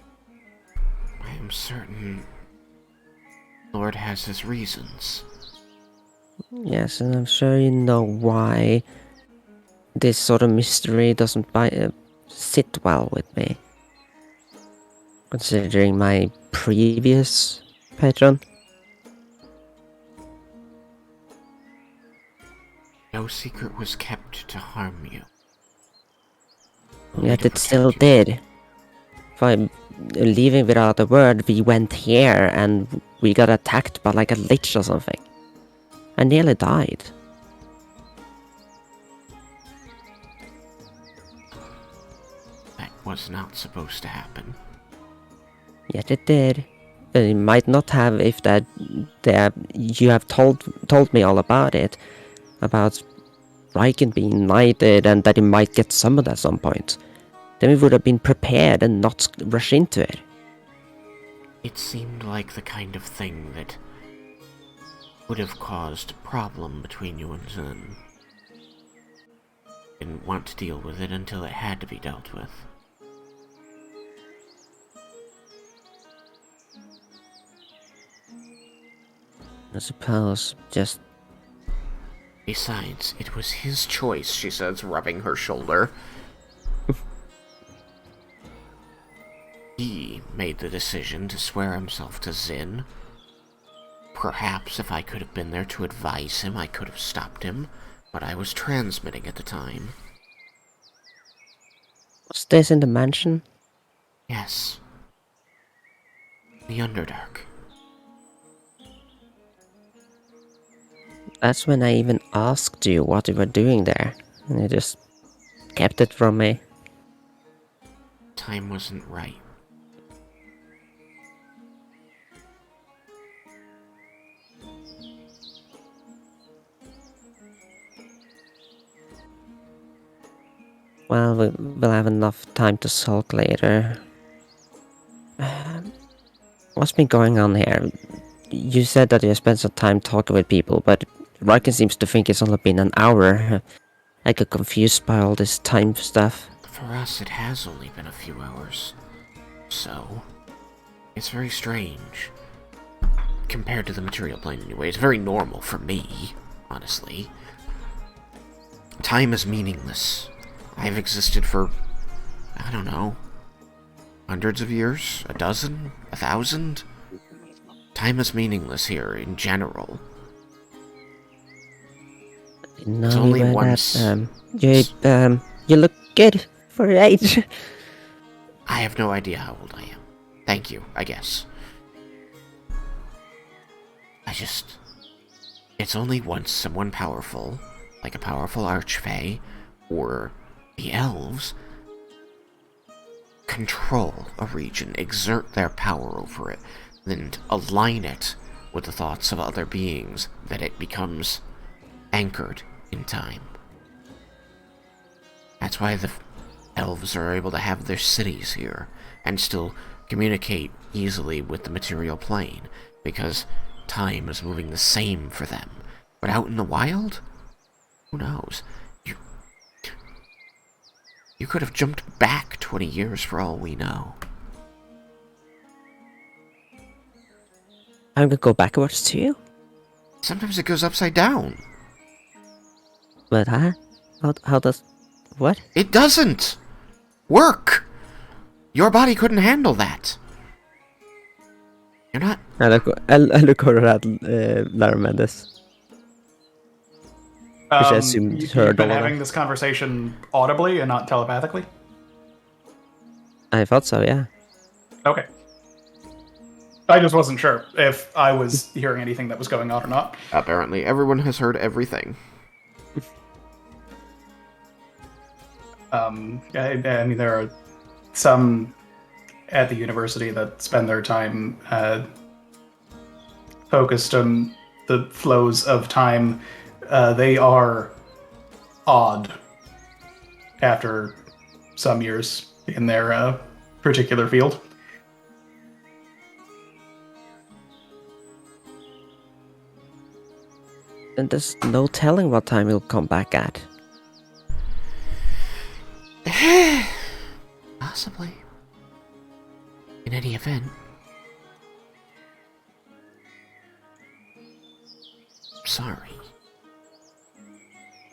I am certain Lord has his reasons. Yes, and I'm sure you know why this sort of mystery doesn't sit well with me. Considering my previous patron. No secret was kept to harm you. Yet it still did. By leaving without a word, we went here and we got attacked by like a lich or something. I nearly died. That was not supposed to happen. Yet it did. It might not have if that you have told me all about it. About Raiken being knighted and that he might get summoned at some point. Then we would have been prepared and not rush into it. It seemed like the kind of thing that would have caused a problem between you and Zen. Didn't want to deal with it until it had to be dealt with. I suppose, just... Besides, it was his choice, she says, rubbing her shoulder. He made the decision to swear himself to Zin. Perhaps if I could have been there to advise him, I could have stopped him, but I was transmitting at the time. Was this in the mansion? Yes. The Underdark. That's when I even asked you what you were doing there, and you just kept it from me. Time wasn't right. Well, we'll have enough time to sulk later. What's been going on here? You said that you spent some time talking with people, but Raiken seems to think it's only been an hour. I get confused by all this time stuff. For us, it has only been a few hours. So, it's very strange. Compared to the material plane anyway, it's very normal for me, honestly. Time is meaningless. I've existed for, I don't know, hundreds of years? A dozen? 1,000? Time is meaningless here in general. No, It's only once. You look good for your age. I have no idea how old I am. Thank you, I guess. It's only once someone powerful, like a powerful archfey, or the elves, control a region, exert their power over it, and align it with the thoughts of other beings, that it becomes anchored in time. That's why the elves are able to have their cities here, and still communicate easily with the material plane, because time is moving the same for them. But out in the wild? Who knows? You could have jumped back 20 years for all we know. I'm gonna go backwards too? Sometimes it goes upside down. But how does... What? It doesn't work! Your body couldn't handle that. You're not... I look over at Laramandas. Which I assumed You've heard been all of having that. this conversation audibly and not telepathically? I thought so, yeah. Okay. I just wasn't sure if I was hearing anything that was going on or not. Apparently, everyone has heard everything. I mean, there are some at the university that spend their time focused on the flows of time. They are odd after some years in their particular field. And there's no telling what time he'll come back at. Possibly. In any event. Sorry.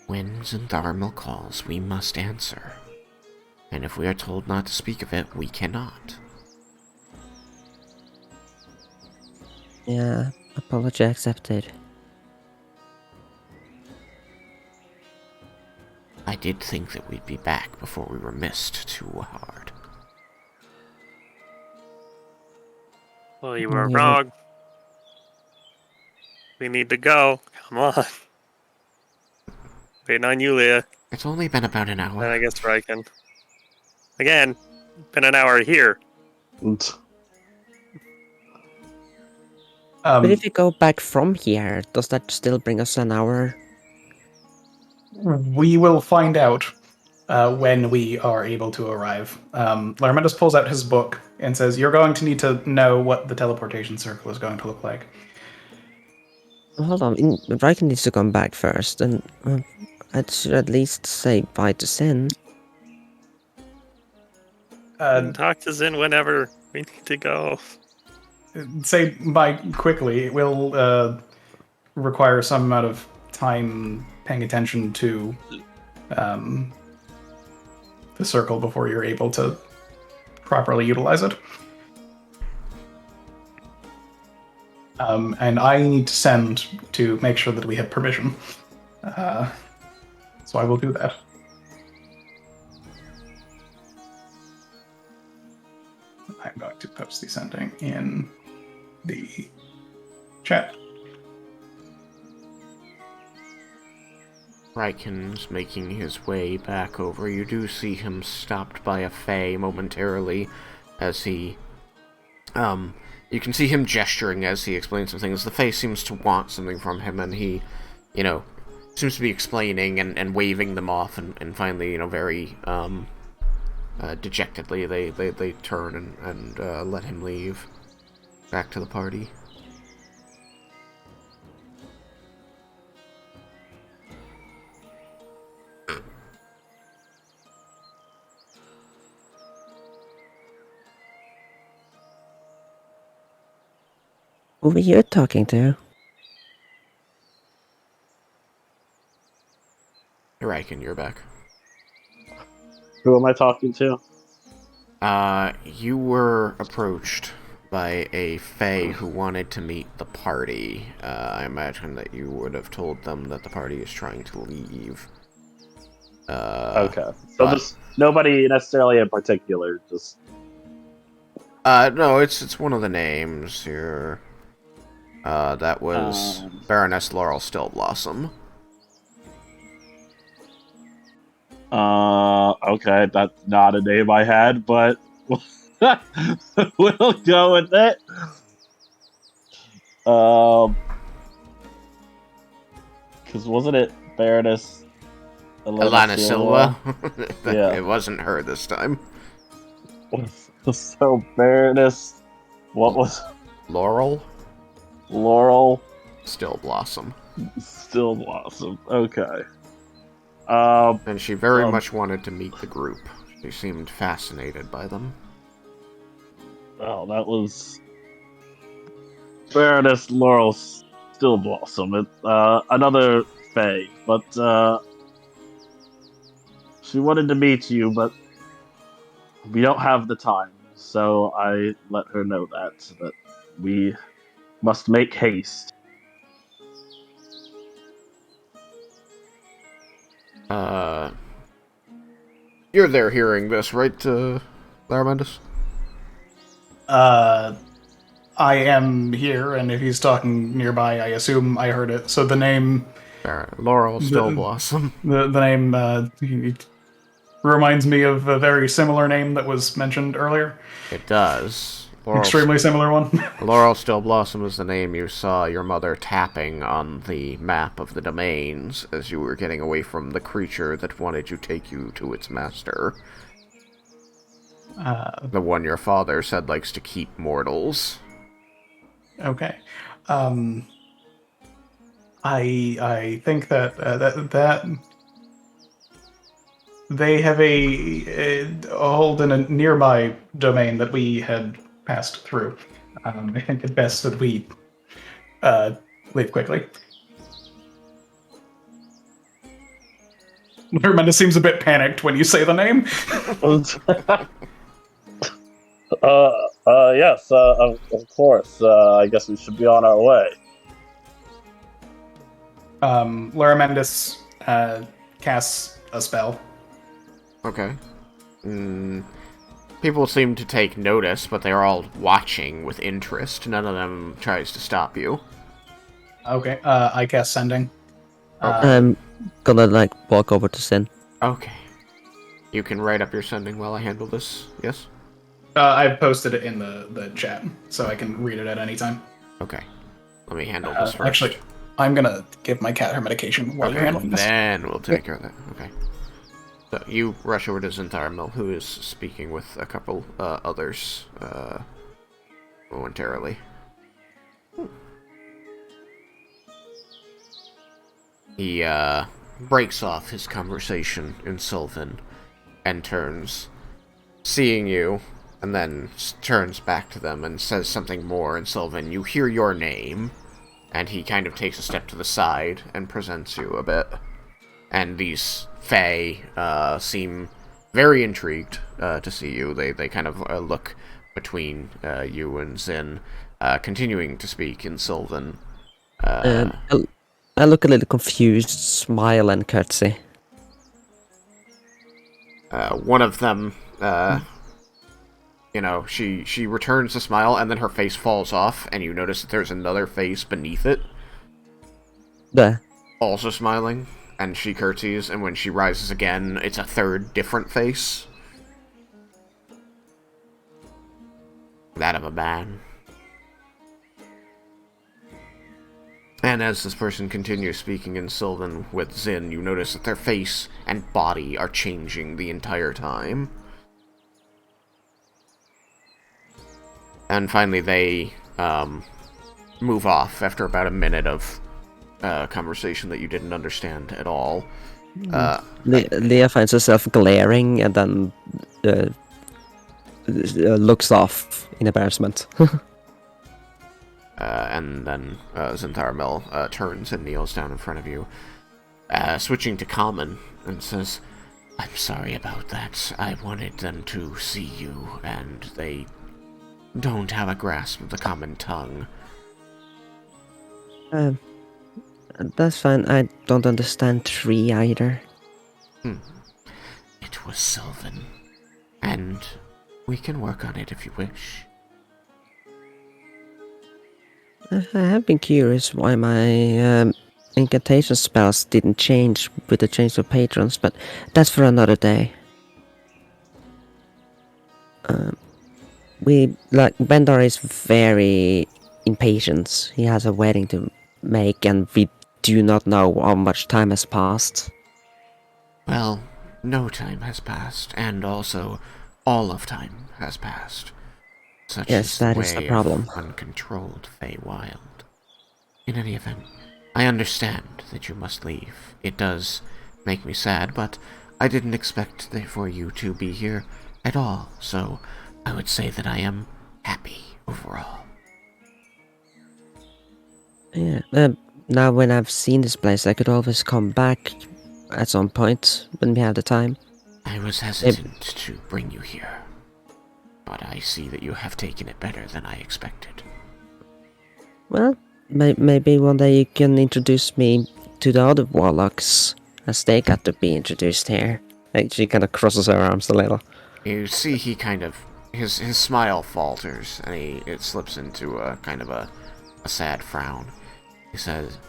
When Zentharmal calls, we must answer. And if we are told not to speak of it, we cannot. Yeah, apology accepted. I did think that we'd be back before we were missed too hard. Well, you were Yeah. wrong. We need to go. Come on. Waiting on you, Leah. It's only been about an And hour. I guess Raiken. Again, been an hour here. But if you go back from here, does that still bring us an hour? We will find out when we are able to arrive. Larmendus pulls out his book and says, "You're going to need to know what the teleportation circle is going to look like." Hold on, Raiken needs to come back first, and I should at least say bye to Sin. Talk to Zin whenever. We need to go. Say bye quickly. It will require some amount of time paying attention to the circle before you're able to properly utilize it. And I need to send to make sure that we have permission. So I will do that. I'm going to post the sending in the chat. Raiken's making his way back over. You do see him stopped by a Fae momentarily as he... you can see him gesturing as he explains some things. The Fae seems to want something from him, and he, seems to be explaining and waving them off, and finally, very, dejectedly, they turn and let him leave back to the party. Who were you talking to? Raiken, you're back. Who am I talking to? You were approached by a Fae who wanted to meet the party. I imagine that you would have told them that the party is trying to leave. Okay. So but- there's nobody necessarily in particular, just... No, it's one of the names here. That was Baroness Laurel Stillblossom. Okay, that's not a name I had, but we'll go with it. Because wasn't it Baroness Alana Silva? Yeah. It wasn't her this time. So Baroness, what was Laurel, Laurel still Blossom. Still Blossom? Okay. And she very Um, much wanted to meet the group. She seemed fascinated by them. well, that was Baroness Laurel Still Blossom. It, another Fae, but she wanted to meet you, but we don't have the time. So I let her know that we must make haste. You're there hearing this, right, Laramentus? I am here, and if he's talking nearby, I assume I heard it. So the name, Laurel Still Blossom. the name, reminds me of a very similar name that was mentioned earlier. It does. Extremely similar one. Laurel Still Blossom is the name you saw your mother tapping on the map of the domains as you were getting away from the creature that wanted to take you to its master. The one your father said likes to keep mortals. Okay. I think that they have a hold in a nearby domain that we had passed through. I think it best that we leave quickly. Hermenda seems a bit panicked when you say the name. Yes, of course. I guess we should be on our way. Laramendis casts a spell. Okay. People seem to take notice, but they're all watching with interest. None of them tries to stop you. Okay, I cast Sending. I'm gonna walk over to Sin. Okay. You can write up your sending while I handle this, yes? I've posted it in the chat, so I can read it at any time. Okay. Let me handle this first. Actually, I'm gonna give my cat her medication while you're handling this. Then we'll take care of that. Okay. So you rush over to Zentharmil, who is speaking with a couple others momentarily. He breaks off his conversation in Sylvan and turns, seeing you, and then turns back to them and says something more in Sylvan. You hear your name, and he kind of takes a step to the side and presents you a bit. And these Fae seem very intrigued to see you. They kind of look between you and Zin, continuing to speak in Sylvan. I look a little confused, smile and curtsy. One of them, she returns the smile, and then her face falls off, and you notice that there's another face beneath it. There. Also smiling, and she curtsies, and when she rises again, it's a third different face. That of a man. And as this person continues speaking in Sylvan with Zin, you notice that their face and body are changing the entire time. And finally they move off after about a minute of conversation that you didn't understand at all. Leah finds herself glaring and then looks off in embarrassment. And then Zentharmil turns and kneels down in front of you, switching to common, and says, "I'm sorry about that. I wanted them to see you, and they don't have a grasp of the common tongue." That's fine. I don't understand tree either. It was Sylvan, and we can work on it if you wish. I have been curious why my incantation spells didn't change with the change of patrons, but that's for another day. Vendar is very impatient. He has a wedding to make, and we do not know how much time has passed. Well, no time has passed, and also all of time has passed. Such Yes, is that the is the way problem. of uncontrolled Feywild. In any event, I understand that you must leave. It does make me sad, but I didn't expect for you to be here at all, so I would say that I am happy overall. Yeah. Now when I've seen this place, I could always come back at some point when we have the time. I was hesitant to bring you here, but I see that you have taken it better than I expected. Well, maybe one day you can introduce me to the other warlocks, as they got to be introduced here. Like, she kind of crosses her arms a little. You see he kind of, his smile falters, and it slips into a kind of a sad frown. He says,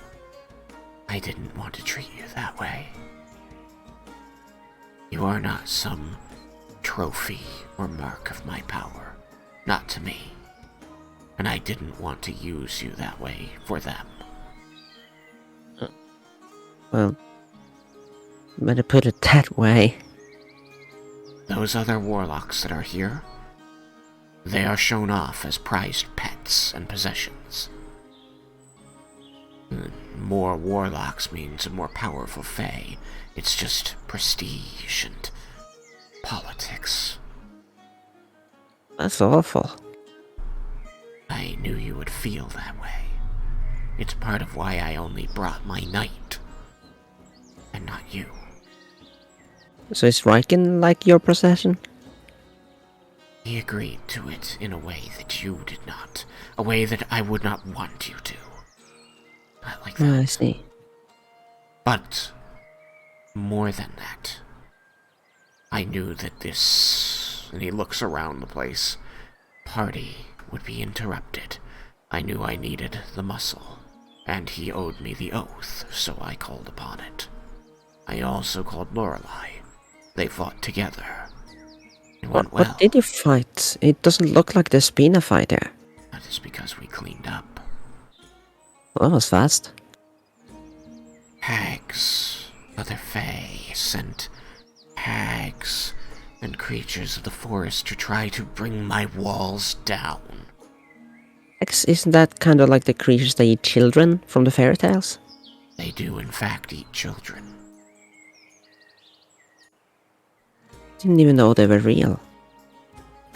I didn't want to treat you that way. You are not some trophy or mark of my power. Not to me. And I didn't want to use you that way for them. Well, better put it that way. Those other warlocks that are here, they are shown off as prized pets and possessions. More warlocks means a more powerful Fae. It's just prestige and politics. That's awful. I knew you would feel that way. It's part of why I only brought my knight, and not you. So is Raiken like your possession? He agreed to it in a way that you did not. A way that I would not want you to. Not like that. Oh, I see. But, more than that, I knew that this, and he looks around the place, party would be interrupted. I knew I needed the muscle, and he owed me the oath, so I called upon it. I also called Lorelei. They fought together. It went well. What did you fight? It doesn't look like there's been a fight there. That is because we cleaned up. Well, that was fast. Hags, other Fae, sent hags and creatures of the forest to try to bring my walls down. Isn't that kind of like the creatures that eat children from the fairy tales? They do in fact eat children. Didn't even know they were real.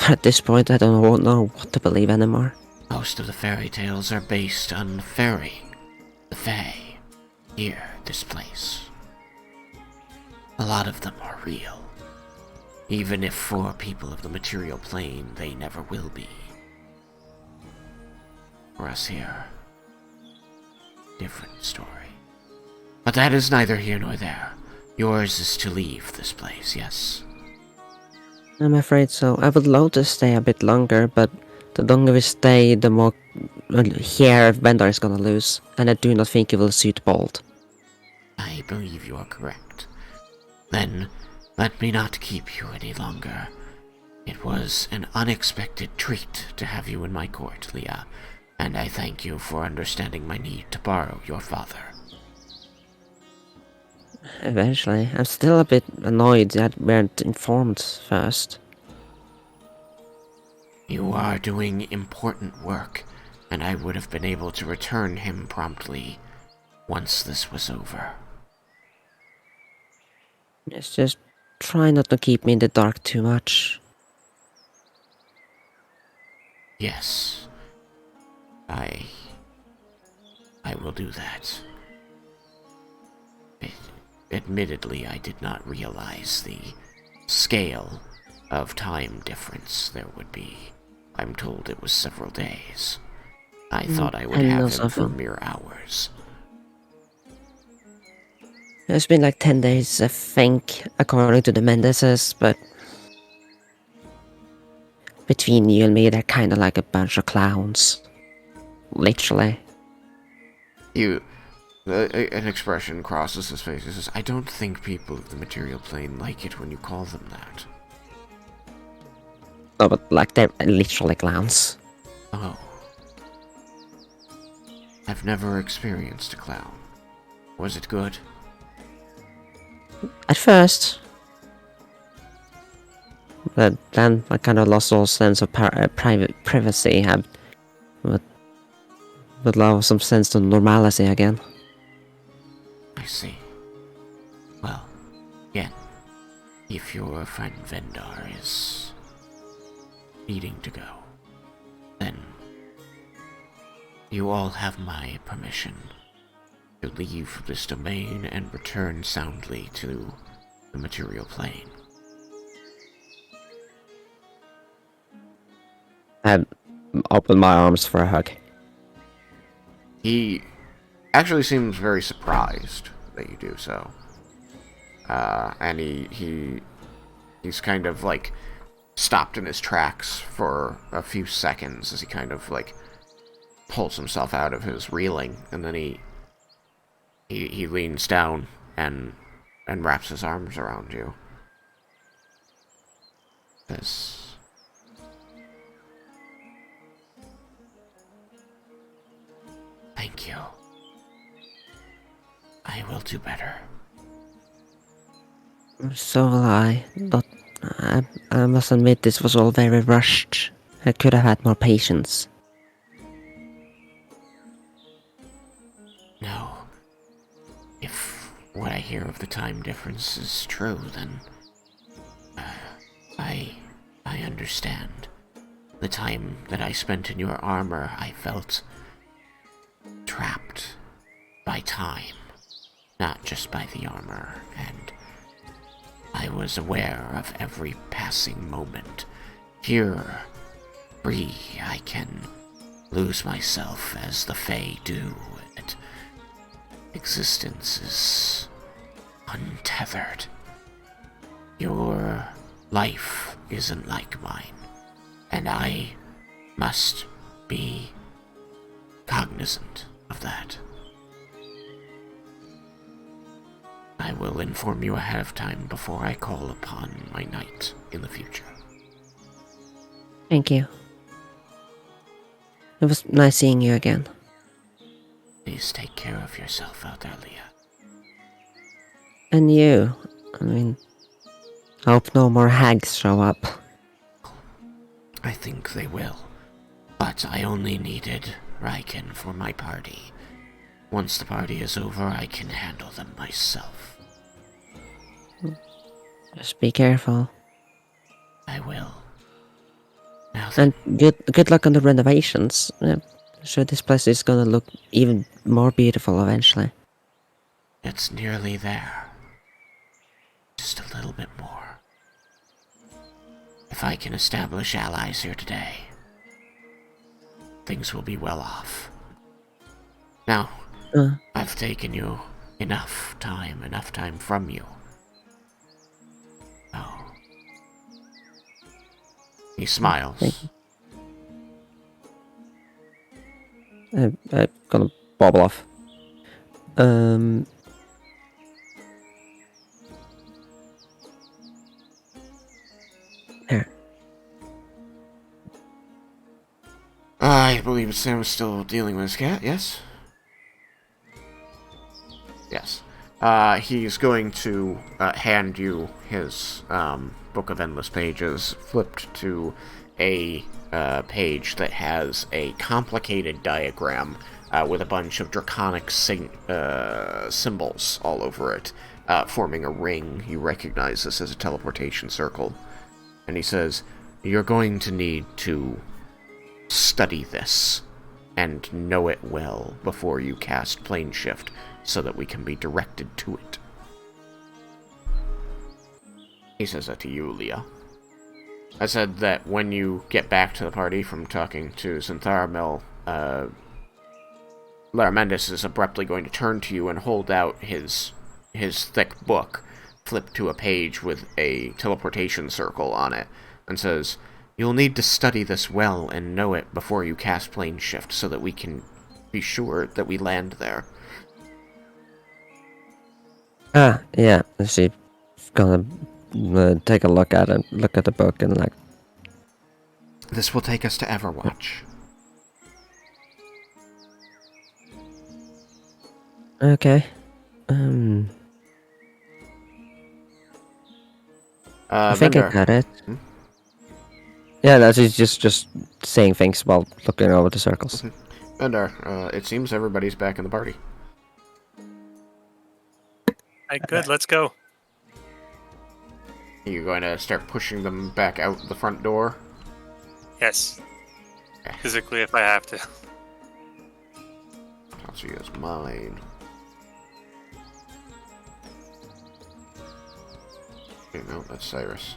At this point, I don't know what to believe anymore. Most of the fairy tales are based on the fairy, the Fae, here, this place. A lot of them are real. Even if for people of the material plane, they never will be. For us here, different story. But that is neither here nor there. Yours is to leave this place, yes? I'm afraid so. I would love to stay a bit longer, but the longer we stay, the more hair Vendar is gonna lose, and I do not think it will suit Bold. I believe you are correct. Then, let me not keep you any longer. It was an unexpected treat to have you in my court, Leah, and I thank you for understanding my need to borrow your father. Eventually, I'm still a bit annoyed that we weren't informed first. You are doing important work, and I would have been able to return him promptly once this was over. It's just try not to keep me in the dark too much. Yes, I will do that. Admittedly, I did not realize the scale of time difference there would be. I'm told it was several days. I thought I would have him for mere hours. It's been like 10 days, I think, according to the Mendeses, but between you and me, they're kind of like a bunch of clowns. Literally. An expression crosses his face. He says, I don't think people of the material plane like it when you call them that. No, but like they're literally clowns. Oh. I've never experienced a clown. Was it good? At first. But then I kind of lost all sense of private privacy. I would allow some sense of normality again. I see. Well, again, if your friend Vendar is needing to go, then you all have my permission to leave this domain and return soundly to the material plane. I open my arms for a hug. He actually seems very surprised that you do so. And he's kind of like stopped in his tracks for a few seconds as he kind of like pulls himself out of his reeling, and then he leans down and wraps his arms around you. Thank you. I will do better. So will I, but I must admit this was all very rushed. I could have had more patience. No. If what I hear of the time difference is true, then I understand. The time that I spent in your armor, I felt trapped by time, not just by the armor, and I was aware of every passing moment. Here, free, I can lose myself as the Fae do, and existence is untethered. Your life isn't like mine, and I must be cognizant of that. I will inform you ahead of time before I call upon my knight in the future. Thank you. It was nice seeing you again. Please take care of yourself out there, Leah. And you. I mean, I hope no more hags show up. I think they will, but I only needed Raiken for my party. Once the party is over, I can handle them myself. Just be careful. I will. Now And good luck on the renovations. I'm sure this place is gonna look even more beautiful eventually. it's nearly there. Just a little bit more. If I can establish allies here today, things will be well off. Now, I've taken you enough time from you. Oh. He smiles. I'm gonna bobble off. There. I believe Sam is still dealing with his cat, yes? Yes. He's going to hand you his Book of Endless Pages, flipped to a page that has a complicated diagram with a bunch of draconic symbols all over it, forming a ring. You recognize this as a teleportation circle. And he says, you're going to need to study this and know it well before you cast plane shift, so that we can be directed to it. He says that to you, Leah. I said that when you get back to the party from talking to Xantharamil, Laramentis is abruptly going to turn to you and hold out his thick book, flipped to a page with a teleportation circle on it, and says, you'll need to study this well and know it before you cast plane shift, so that we can be sure that we land there. Yeah. She's gonna take a look at it, look at the book, and like. This will take us to Everwatch. Okay. I think I Vendar. got it. Yeah, that's just saying things while looking over the circles. Vendar, it seems everybody's back in the party. Alright, good, let's go. Are you going to start pushing them back out the front door? Yes. Physically, if I have to. Tatsuya is mine. Okay, no, that's Cyrus.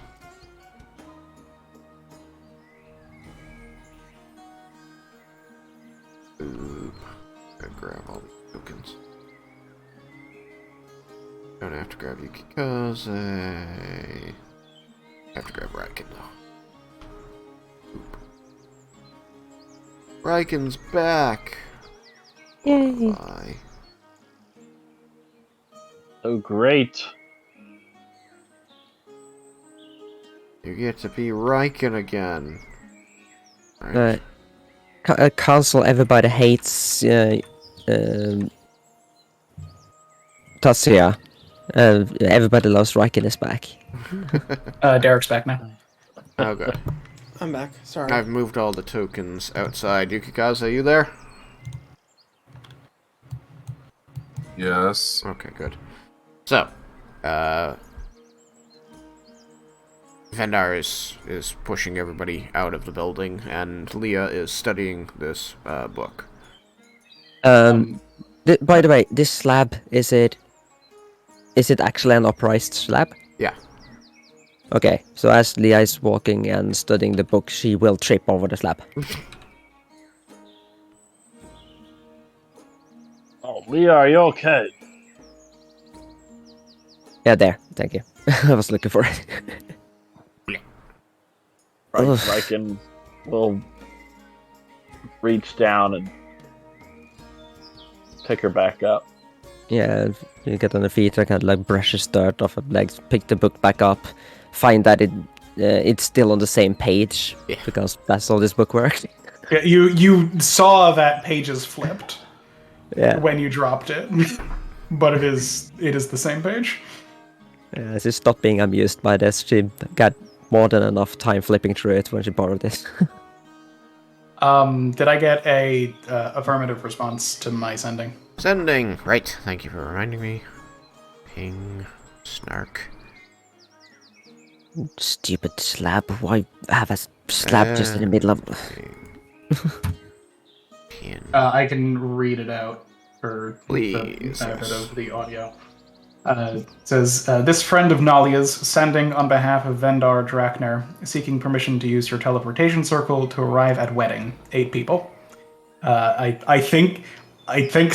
Ooh, gotta grab all the tokens. Don't have to grab Yukikaze. Have to grab Raiken though. Oop. Raiken's back. Yay! Bye. Oh, great. You get to be Raiken again. Right. Council, everybody hates Tatsuya. Everybody loves Raiken is back. Derek's back now. Okay. I'm back. Sorry. I've moved all the tokens outside. Yukikaze, are you there? Yes. Okay, good. So, Vendar is pushing everybody out of the building, and Leah is studying this book. By the way, this slab, is it actually an upraised slab? Yeah. Okay, so as Leah is walking and studying the book, she will trip over the slab. Oh, Leah, are you okay? Yeah, there. Thank you. I was looking for it. Ugh. Raiken will reach down and pick her back up. Yeah, you get on the feet, I kind of like brushes dirt off her legs, pick the book back up, find that it's still on the same page, Yeah. because that's how this book works. Yeah, you saw that pages flipped Yeah. when you dropped it, but it is the same page. She stopped being amused by this. She got more than enough time flipping through it when she borrowed this. Did I get a affirmative response to my sending? Sending! Right, thank you for reminding me. Ping. Snark. Stupid slab. Why have a slab just in the middle of... Pin. I can read it out for Please, the benefit yes. of the audio. It says, this friend of Nalia's sending on behalf of Vendar Drakner, seeking permission to use your teleportation circle to arrive at wedding. 8 people. I think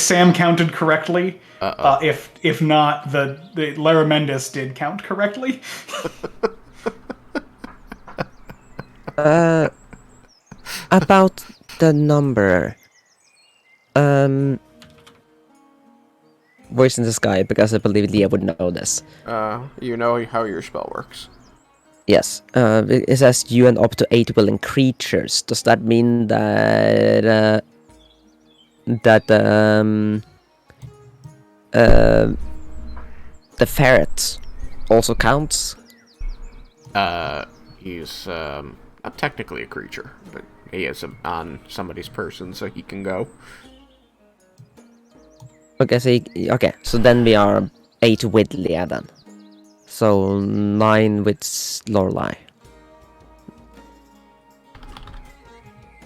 Sam counted correctly. If not, the Lara Mendes did count correctly. About the number. Voice in the sky, because I believe Leah would know this. You know how your spell works. Yes. It says you and up to 8 willing creatures. Does that mean that the ferret also counts? He's not technically a creature, but he is on somebody's person, so he can go. Okay, so then we are 8 with Leah then. So 9 with Lorelei.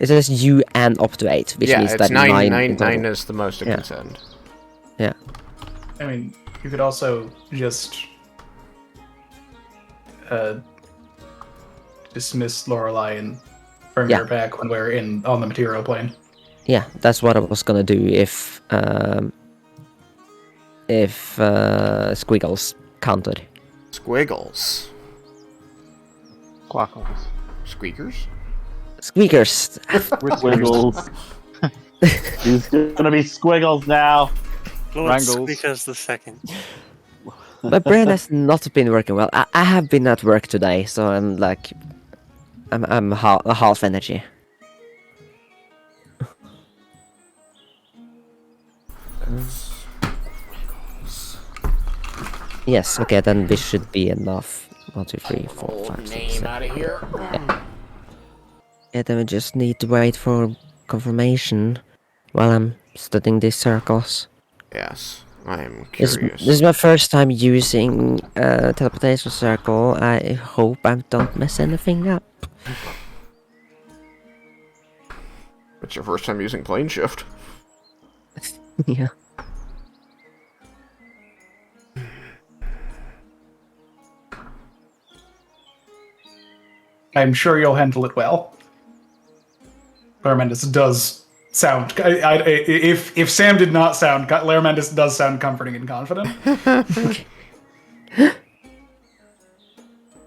It says you and up to 8, which Yeah, means it's that 9 in total. 9 is the most it can send. Yeah. I mean, you could also just dismiss Lorelei and bring her back when we're on the material plane. Yeah, that's what I was gonna do if Squiggles counted. Squiggles. Quackles. Squeakers? Squeakers! Squiggles. He's gonna be Squiggles now. Lord Wrangles. Squeakers the second. My brain has not been working well. I have been at work today, so I'm like... I'm half energy. Yes, okay, then this should be enough. 1, 2, 3, 4, 5, 6, 7. Name out of here. Yeah, then we just need to wait for confirmation while I'm studying these circles. Yes, I am This curious. is my first time using teleportation circle. I hope I don't mess anything up. It's your first time using plane shift. Yeah. I'm sure you'll handle it well. Larmendus does sound. If Sam did not sound, Larmendus does sound comforting and confident.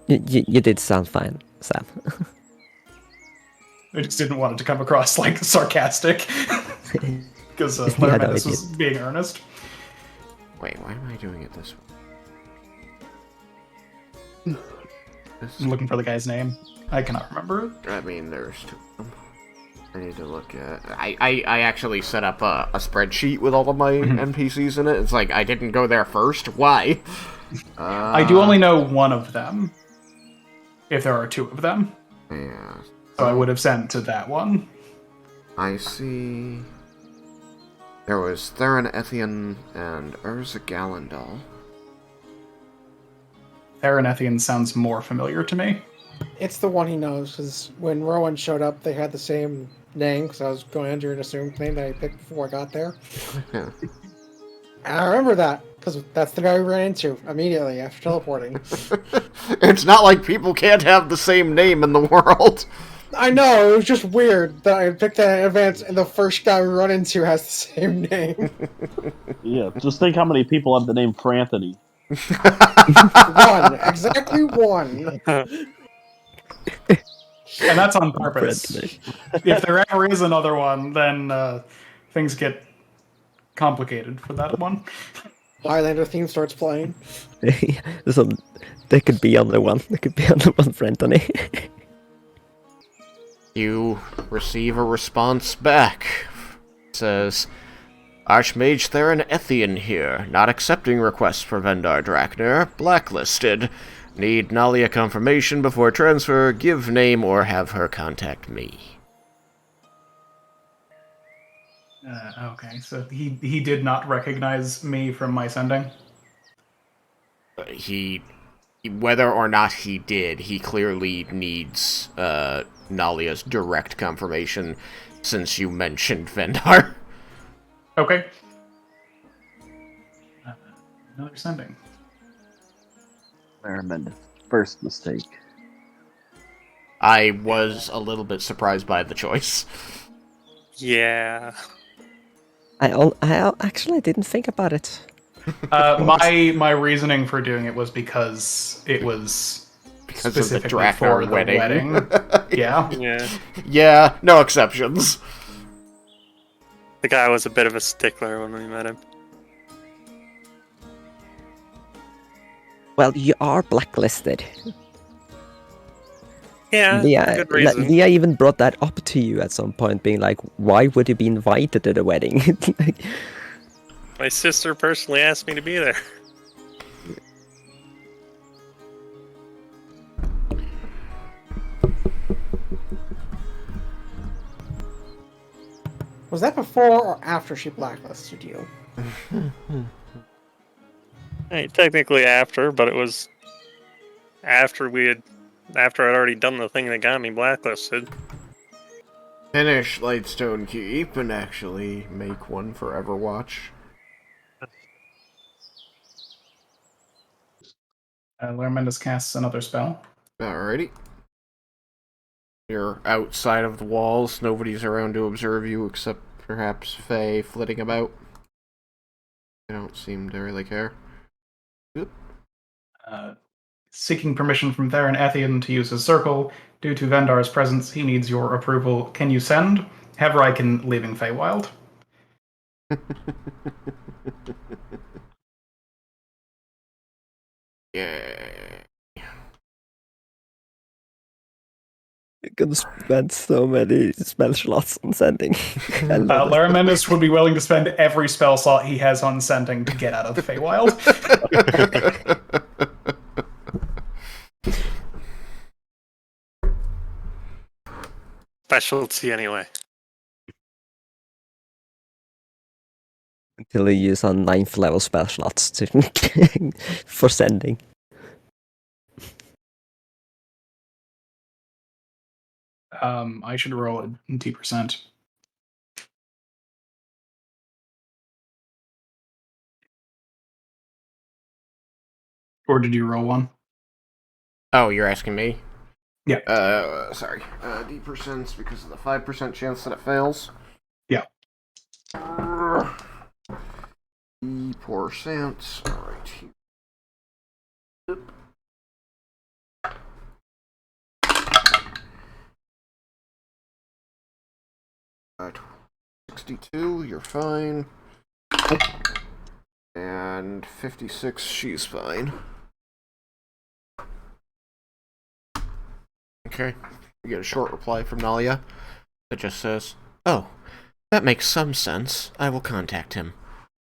You did sound fine, Sam. I just didn't want it to come across like sarcastic, because Yeah, no, Larmendus it was being earnest. Wait, why am I doing it this way? I'm looking for the guy's name. I cannot remember it. I mean, there's two of them. I need to look at... I actually set up a spreadsheet with all of my NPCs in it. It's like, I didn't go there first. Why? I do only know one of them. If there are two of them. Yeah. So I would have sent to that one. I see... There was Theron Ethian and Urza Gallandal. Theranethian sounds more familiar to me. It's the one he knows, because when Rowan showed up, they had the same name, because I was going under an assumed name that I picked before I got there. And I remember that, because that's the guy we ran into immediately after teleporting. It's not like people can't have the same name in the world. I know, it was just weird that I picked that in advance, and the first guy we run into has the same name. Yeah, just think how many people have the name Franthony. One. Exactly one. And that's on purpose. If there ever is another one, then things get complicated for that one. Highlander theme starts playing. So there could be only one. There could be only one friend, Tony. You receive a response back. It says, Archmage Theron Ethian here, not accepting requests for Vendar Draknir, blacklisted. Need Nalia confirmation before transfer, give name or have her contact me. Okay, so he did not recognize me from my sending? Whether or not he did, he clearly needs Nalia's direct confirmation since you mentioned Vendar. Okay. Another sending. Tremendous. First mistake. I was a little bit surprised by the choice. Yeah. I actually didn't think about it. My reasoning for doing it was because it was Because of the specifically Draknir for the wedding. Yeah. Yeah. Yeah, no exceptions. The guy was a bit of a stickler when we met him. Well, you are blacklisted. Yeah, good reason. Leah even brought that up to you at some point, being like, why would you be invited to the wedding? My sister personally asked me to be there. Was that before or after she blacklisted you? Hey, technically after, but it was after I'd already done the thing that got me blacklisted. Finish Lightstone Keep and actually make one for Everwatch. Larmendus casts another spell. Alrighty. You're outside of the walls. Nobody's around to observe you except perhaps Faye flitting about. They don't seem to really care. Good. Seeking permission from Theron Ethian to use his circle. Due to Vendar's presence, he needs your approval. Can you send? Have Raiken leaving Feywild. Yeah. You're gonna spend so many spell slots on sending. Laramenus would be willing to spend every spell slot he has on sending to get out of the Feywild. specialty anyway. Until you use on 9th level spell slots to for sending. I should roll a D%. Or did you roll one? Oh, you're asking me? Yeah. Sorry. D% because of the 5% chance that it fails. Yeah. D%. Alright. Uh, 62, you're fine. And 56, she's fine. Okay. We get a short reply from Nalia that just says, "Oh, that makes some sense. I will contact him.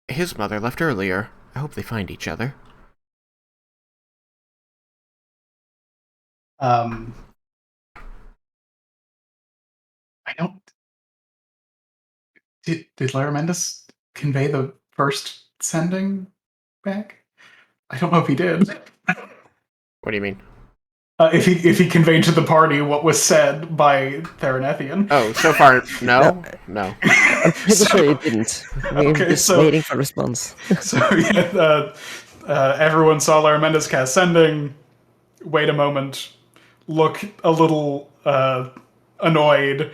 His mother left earlier. I hope they find each other." I don't. Did Lara Mendes convey the first sending back? I don't know if he did. What do you mean? If he conveyed to the party what was said by Theranethian. Oh, so far, no? No. I'm pretty sure you didn't. We're Okay, just so- waiting for a response. So yeah, everyone saw Lara Mendes cast sending. Wait a moment. Look a little annoyed.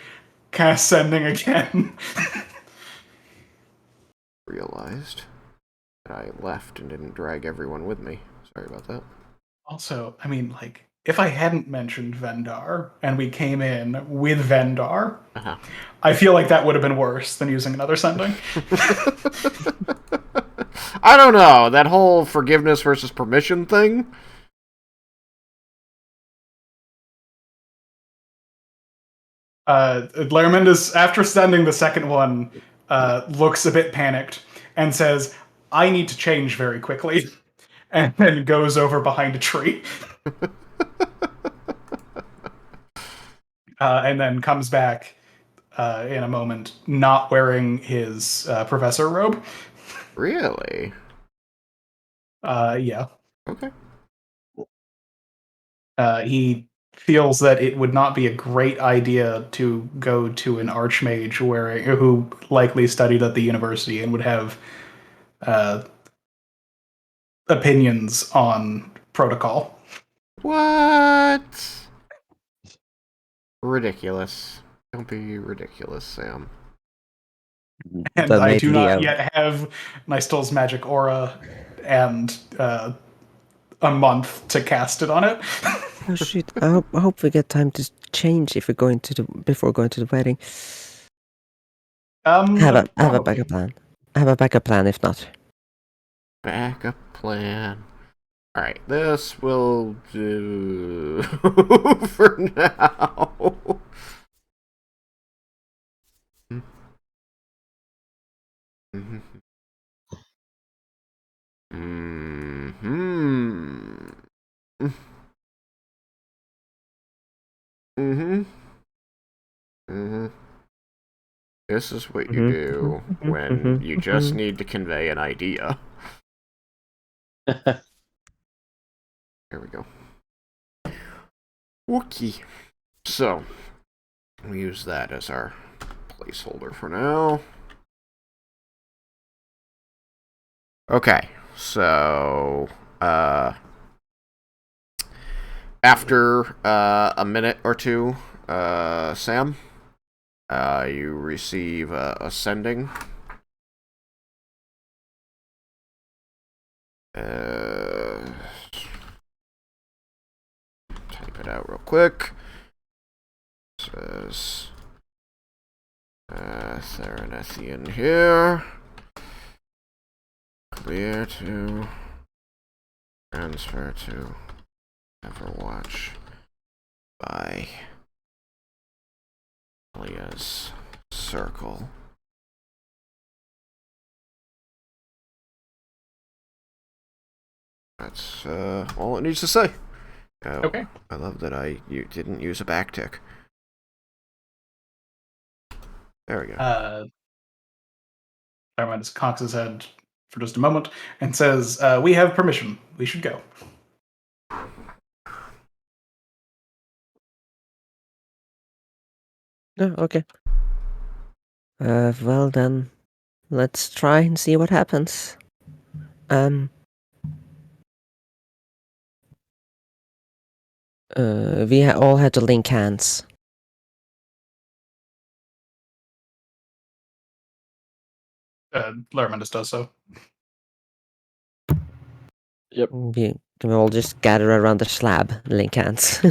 Cast sending again. Realized that I left and didn't drag everyone with me. Sorry about that. Also, I mean, like, if I hadn't mentioned Vendar and we came in with Vendar, Uh-huh. I feel like that would have been worse than using another sending. I don't know. That whole forgiveness versus permission thing. Lara Mendes, after sending the second one, looks a bit panicked and says, "I need to change very quickly," and then goes over behind a tree. And then comes back in a moment, not wearing his professor robe. Really? Yeah. Okay. He feels that it would not be a great idea to go to an archmage who likely studied at the university and would have opinions on protocol. What? Ridiculous. Don't be ridiculous, Sam. And That I made do not Leo. yet have Nystul's magic aura and a month to cast it on it. Oh shoot! I hope we get time to change if we're going to before going to the wedding. I have a Probably. backup plan. I have a backup plan if not. Backup plan. Alright, this will do for now. Mm-hmm. Mm-hmm. Mm-hmm. Mm-hmm. This is what you do when you just need to convey an idea. There we go. Okay. So, we use that as our placeholder for now. Okay, so, after a minute or two, Sam, you receive a sending. Type it out real quick. It says Theranethian here. Clear to transfer to Everwatch by Alia's circle. That's all it needs to say. Okay. I love that you didn't use a backtick. There we go. Nevermind, just cocks his head for just a moment and says, "We have permission. We should go." Oh, okay. Well then, let's try and see what happens. We all had to link hands. Larmandus does so. Yep. We can all just gather around the slab, link hands.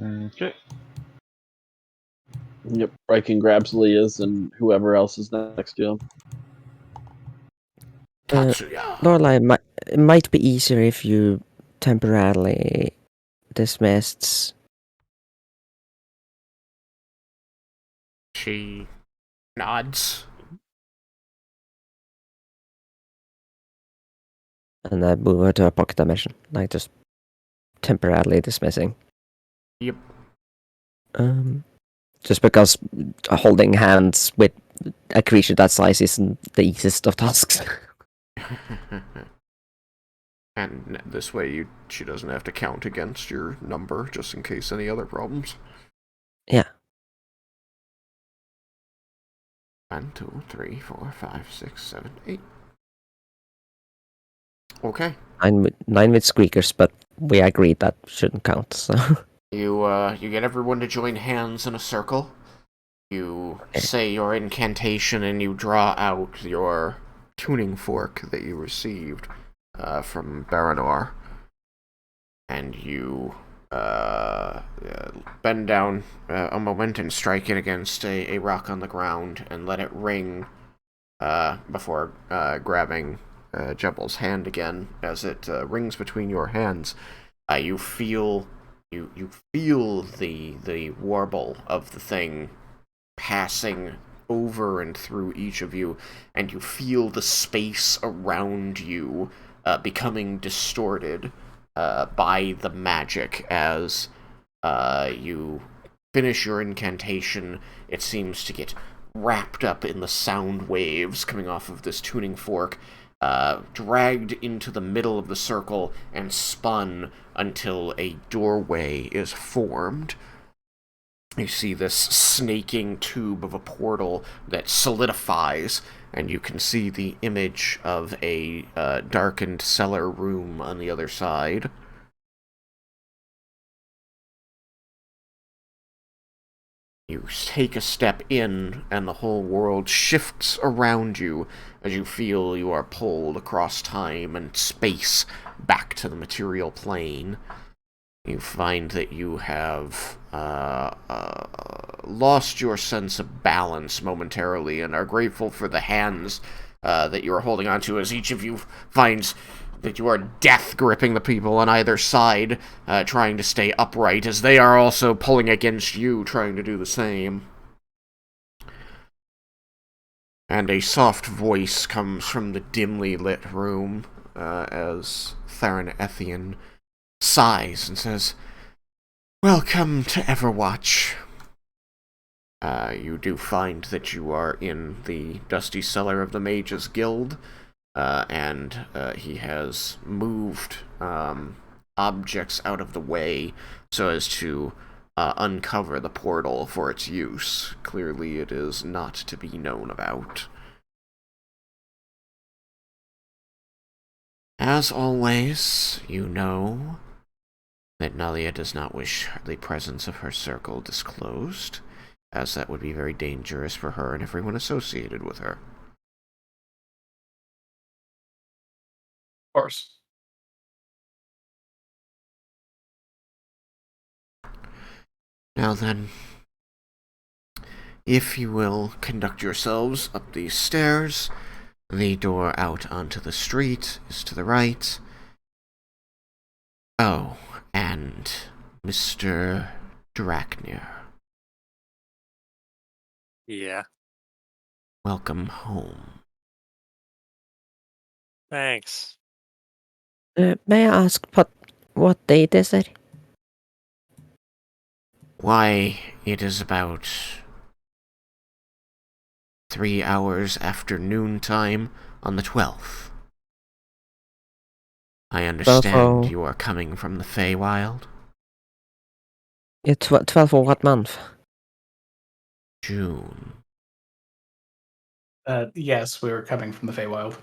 Okay. Yep. Raiken grabs Leah's and whoever else is next to him. Tatsuya. Lorelai, it might be easier if you temporarily dismissed. She nods. And then move her to a pocket dimension. Like just temporarily dismissing. Yep. Just because holding hands with a creature that size isn't the easiest of tasks. And this way she doesn't have to count against your number, just in case any other problems. Yeah. 1, 2, 3, 4, 5, 6, 7, 8. Okay. 9 with squeakers, but we agreed that shouldn't count, so... You get everyone to join hands in a circle. You say your incantation and you draw out your tuning fork that you received from Baranor. And you bend down a moment and strike it against a rock on the ground and let it ring before grabbing Jebel's hand again. As it rings between your hands, you feel the warble of the thing passing over and through each of you, and you feel the space around you becoming distorted by the magic. As you finish your incantation, it seems to get wrapped up in the sound waves coming off of this tuning fork, dragged into the middle of the circle and spun until a doorway is formed. You see this snaking tube of a portal that solidifies, and you can see the image of a darkened cellar room on the other side. You take a step in, and the whole world shifts around you as you feel you are pulled across time and space back to the material plane. You find that you have lost your sense of balance momentarily and are grateful for the hands that you are holding onto, as each of you finds that you are death gripping the people on either side, trying to stay upright, as they are also pulling against you, trying to do the same. And a soft voice comes from the dimly lit room as Theron Ethian sighs and says, "Welcome to Everwatch." You do find that you are in the dusty cellar of the Mages Guild, and he has moved objects out of the way so as to uncover the portal for its use. Clearly it is not to be known about. As always, you know that Nalia does not wish the presence of her circle disclosed, as that would be very dangerous for her and everyone associated with her. Of course. Now then, if you will conduct yourselves up these stairs, the door out onto the street is to the right. Oh, and Mr. Draknir, Yeah. welcome home. Thanks. May I ask what date is it? Why, it is about 3 hours after noontime on the 12th. I understand you are coming from the Feywild. Yeah, 12 of what month? June. Yes, we were coming from the Feywild.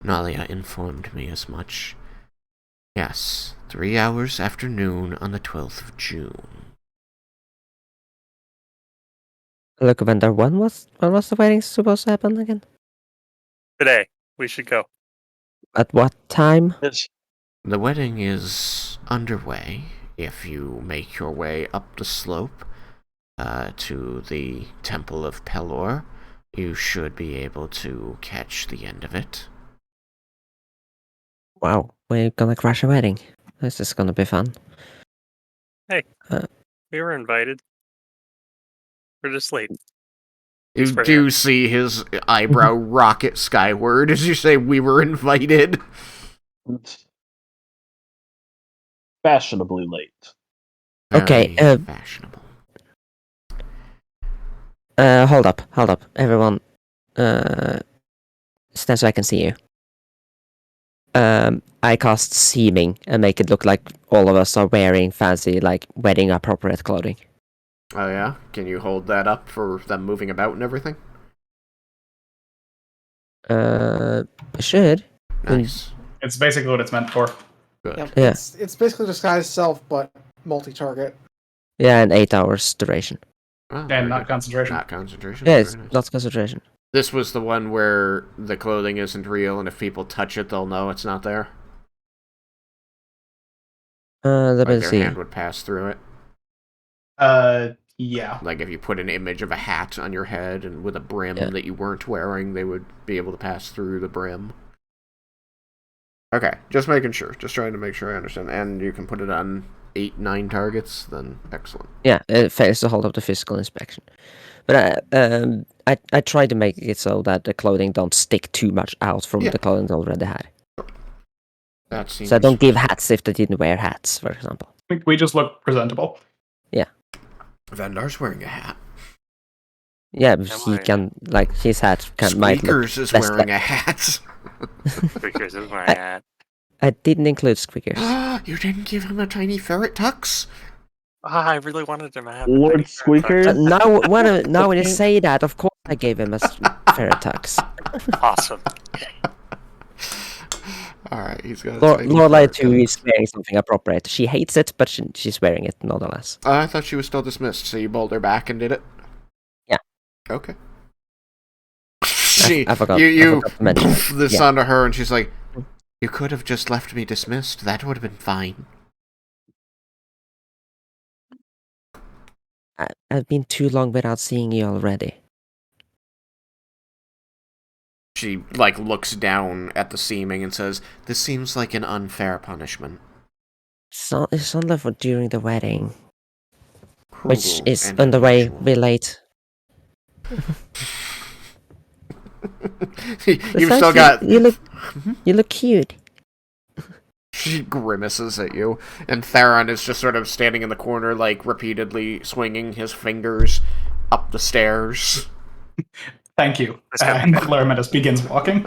Nalia informed me as much. Yes, 3 hours after noon on the 12th of June. Look, Vendar, when was the wedding supposed to happen again? Today, we should go. At what time? Yes. The wedding is underway. If you make your way up the slope to the Temple of Pelor, you should be able to catch the end of it. Wow, we're gonna crash a wedding. This is gonna be fun. We were invited. We're just late. You We're do here. see his eyebrow rocket skyward as you say we were invited. Fashionably late. Okay, Very fashionable. hold up, everyone. Stand so I can see you. I cast seeming and make it look like all of us are wearing fancy, like, wedding appropriate clothing. Oh yeah? Can you hold that up for them moving about and everything? Should. Nice. It's basically what it's meant for. Good. Yep, Yeah. it's basically disguise self, but multi-target. Yeah, and 8 hours duration. Oh, very And not good. concentration. Not concentration. Yeah, Very it's nice. not concentration. This was the one where the clothing isn't real, and if people touch it, they'll know it's not there. Let Like me their see. hand would pass through it. Yeah. Like if you put an image of a hat on your head and with a brim Yeah. that you weren't wearing, they would be able to pass through the brim. Okay, just making sure. Just trying to make sure I understand. And you can put it on 8, 9 targets, then excellent. Yeah, it fails to hold up the physical inspection. But I tried to make it so that the clothing don't stick too much out from Yeah. the clothing they already had. That seems... So I don't give hats if they didn't wear hats, for example. We just look presentable. Vendar's wearing a hat. Yeah, but Am he I- can, like, his hat might look... Squeakers is less wearing a hat. Because of my hat. I didn't include squeakers. You didn't give him a tiny ferret tux? I really wanted him to have Lord tiny Squeakers? ferret Now when you say that, of course I gave him a ferret tux. tux. Awesome. Alright, he's got a tiny Lorelai ferret too tux. is wearing something appropriate. She hates it, but she's wearing it nonetheless. I thought she was still dismissed, so you bowled her back and did it? Yeah. Okay. I forgot. You I forgot to mention poof that. this Yeah. onto her, and she's like, "You could have just left me dismissed. That would have been fine." I've been too long without seeing you already. She, like, looks down at the seaming and says, "This seems like an unfair punishment." It's only for during the wedding, which Cruel is and underway unusual. way late. You've still got... You look cute. She grimaces at you, and Theron is just sort of standing in the corner, like, repeatedly swinging his fingers up the stairs. Thank you. This guy- And Larametus begins walking.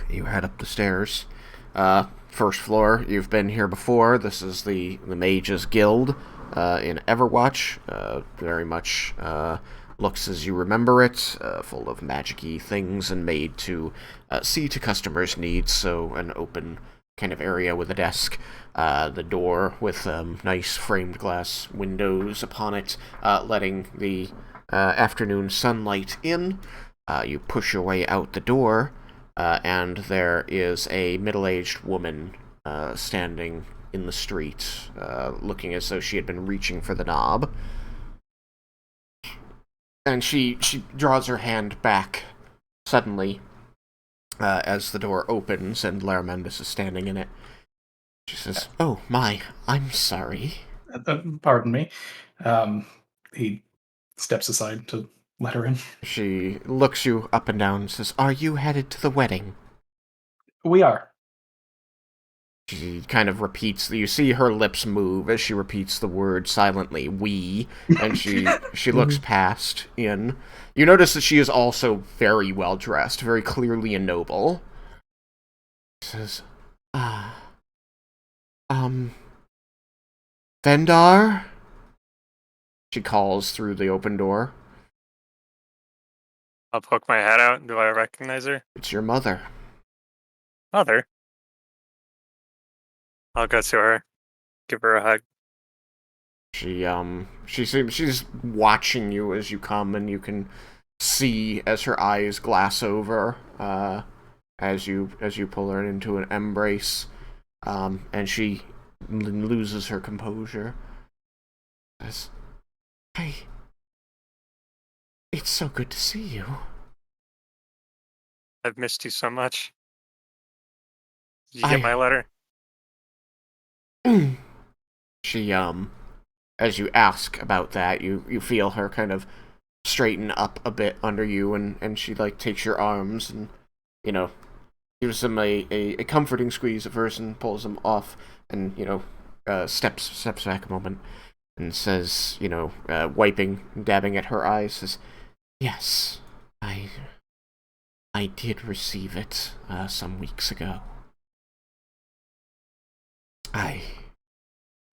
You head up the stairs. First floor, you've been here before. This is the Mages Guild in Everwatch. Very much looks as you remember it, full of magic-y things and made to see to customers' needs, so an open kind of area with a desk. The door with nice framed glass windows upon it, letting the afternoon sunlight in. You push your way out the door, and there is a middle-aged woman standing in the street, looking as though she had been reaching for the knob. And she draws her hand back suddenly as the door opens and Laramendus is standing in it. She says, "Oh my, I'm sorry." Pardon me. He steps aside to let her in. She looks you up and down and says, "Are you headed to the wedding?" We are. She kind of repeats. You see her lips move as she repeats the word silently, "we," and she looks past Ian. You notice that she is also very well dressed, very clearly a noble. She says, Vendar? She calls through the open door. I'll poke my head out. Do I recognize her? It's your mother. Mother. I'll go to her. Give her a hug. She's watching you as you come, and you can see as her eyes glass over, as you pull her into an embrace, and she loses her composure. Says, "Hey, it's so good to see you." I've missed you so much. Did you get my letter? She, as you ask about that, you feel her kind of straighten up a bit under you, and she, like, takes your arms and, gives them a comforting squeeze at first and pulls them off and, steps back a moment and says, wiping, dabbing at her eyes, says, "Yes, I did receive it, some weeks ago.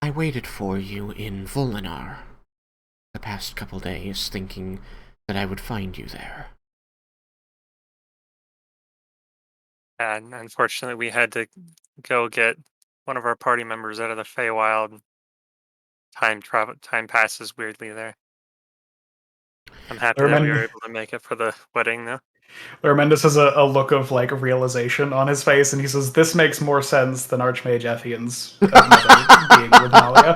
I waited for you in Volinar the past couple days, thinking that I would find you there." And unfortunately, we had to go get one of our party members out of the Feywild. Time passes weirdly there. I'm happy that we were able to make it for the wedding, though. Lurmendus has a look of, like, realization on his face, and he says, "This makes more sense than Archmage Ethian's mother being with Malia."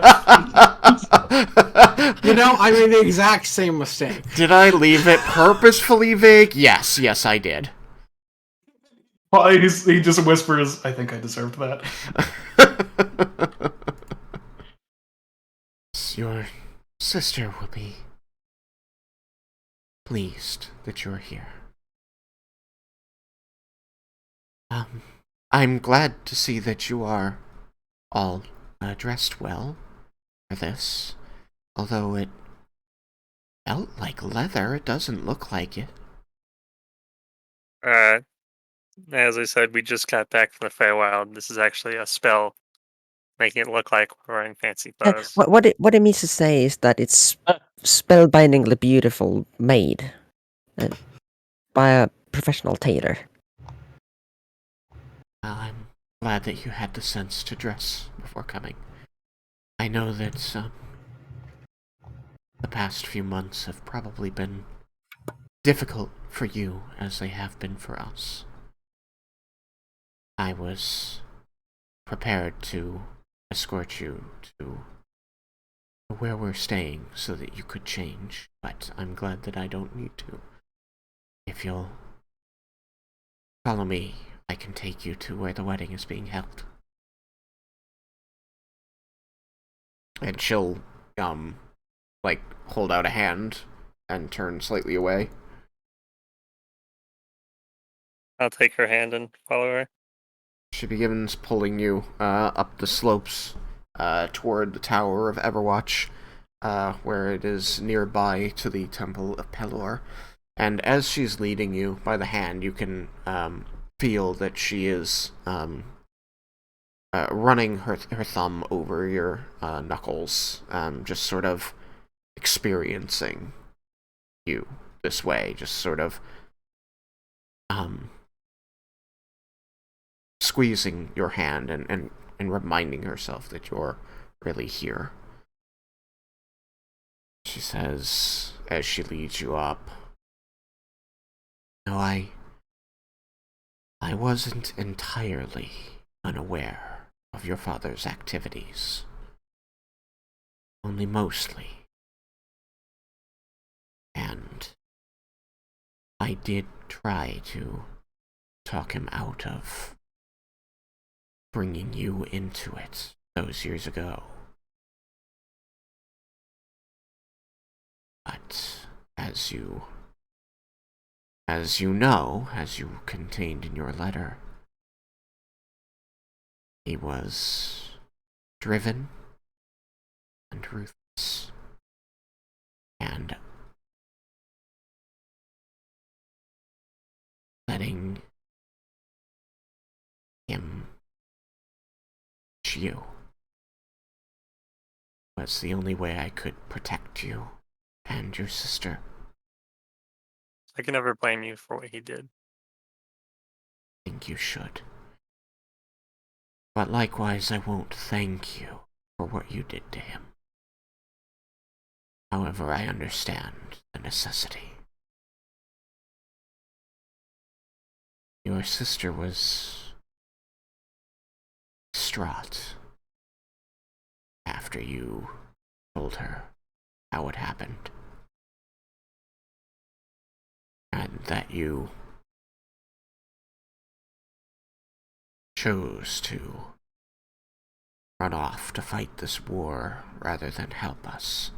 I made the exact same mistake. Did I leave it purposefully vague? Yes, I did. Well, he just whispers, "I think I deserved that." Your sister will be pleased that you're here. I'm glad to see that you are all dressed well for this. Although it felt like leather, it doesn't look like it. As I said, we just got back from the Feywild. This is actually a spell making it look like we're wearing fancy clothes. What it means to say is that it's spellbindingly beautiful, made by a professional tailor. Well, I'm glad that you had the sense to dress before coming. I know that the past few months have probably been difficult for you as they have been for us. I was prepared to escort you to where we're staying so that you could change, but I'm glad that I don't need to. If you'll follow me, I can take you to where the wedding is being held." And she'll, hold out a hand and turn slightly away. I'll take her hand and follow her. She begins pulling you up the slopes toward the Tower of Everwatch, where it is nearby to the Temple of Pelor. And as she's leading you by the hand, you can feel that she is running her thumb over your knuckles, just sort of experiencing you this way, just sort of squeezing your hand and reminding herself that you're really here. She says, as she leads you up, "No, I wasn't entirely unaware of your father's activities. Only mostly. And I did try to talk him out of bringing you into it those years ago. But as you know, as you contained in your letter, He was driven and ruthless, and letting him touch you was the only way I could protect you and your sister. I can never blame you for what he did. I think you should. But likewise, I won't thank you for what you did to him. However, I understand the necessity. Your sister was distraught after you told her how it happened. And that you chose to run off to fight this war rather than help us.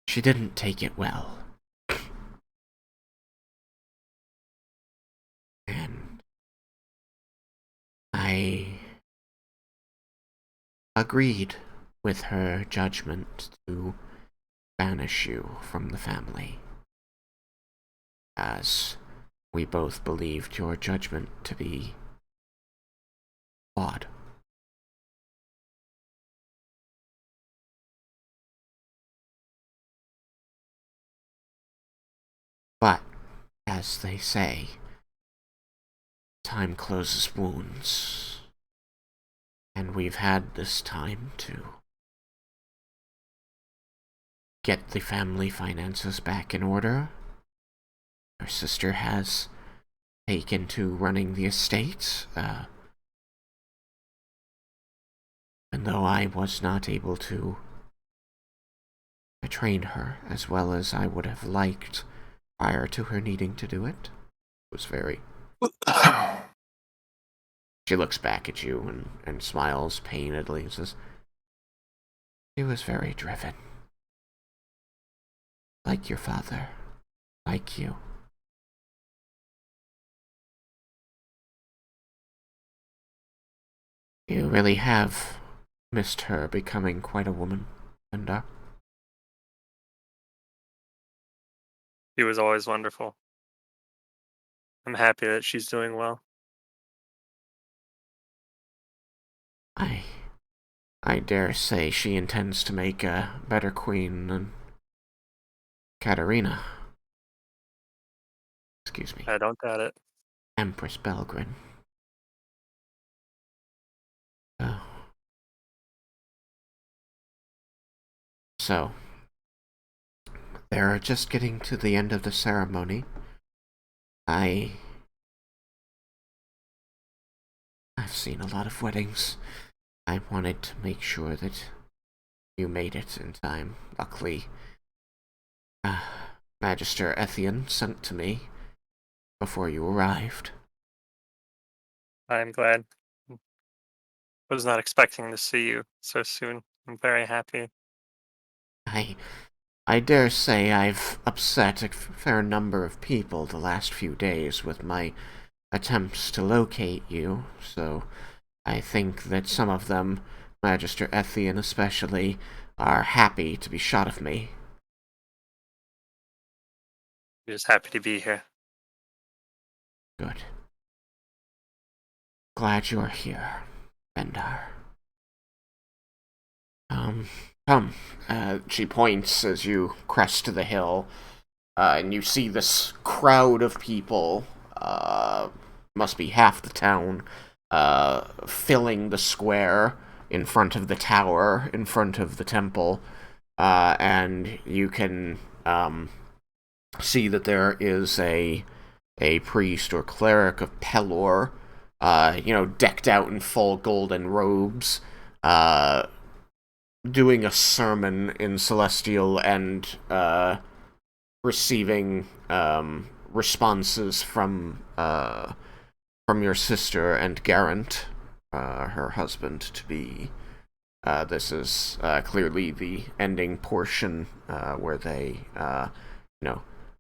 She didn't take it well. And I agreed with her judgment to banish you from the family, as we both believed your judgment to be flawed. But, as they say, time closes wounds, and we've had this time to get the family finances back in order. Our sister has taken to running the estate, and though I was not able to train her as well as I would have liked prior to her needing to do it, was very... She looks back at you and smiles painedly and says, "She was very driven. Like your father. Like you." You really have missed her becoming quite a woman, Vendar. He was always wonderful. I'm happy that she's doing well. I dare say she intends to make a better queen than Katarina. Excuse me. I don't doubt it. Empress Belgrin. Oh. So, they're just getting to the end of the ceremony. I've seen a lot of weddings. I wanted to make sure that you made it in time. Luckily, Magister Ethian sent to me before you arrived. I'm glad. Was not expecting to see you so soon. I'm very happy. I dare say I've upset a fair number of people the last few days with my attempts to locate you, so I think that some of them, Magister Ethian especially, are happy to be shot of me. I'm just happy to be here. Good. Glad you're here, Vendar. Come. She points as you crest the hill, and you see this crowd of people, must be half the town, filling the square in front of the tower, in front of the temple, and you can, see that there is a priest or cleric of Pelor, decked out in full golden robes, doing a sermon in Celestial and receiving responses from your sister and Garant, her husband to be. This is clearly the ending portion where they,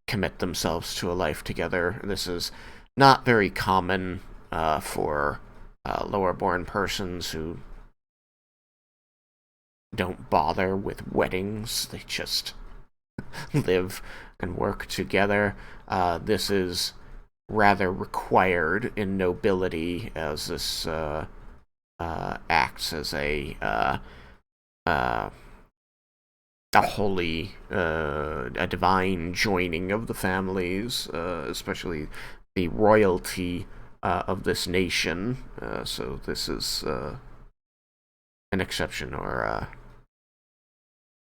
commit themselves to a life together. This is not very common for lower-born persons who don't bother with weddings. They just live and work together. This is rather required in nobility, as this acts as a holy, a divine joining of the families, especially the royalty of this nation. So this is an exception, or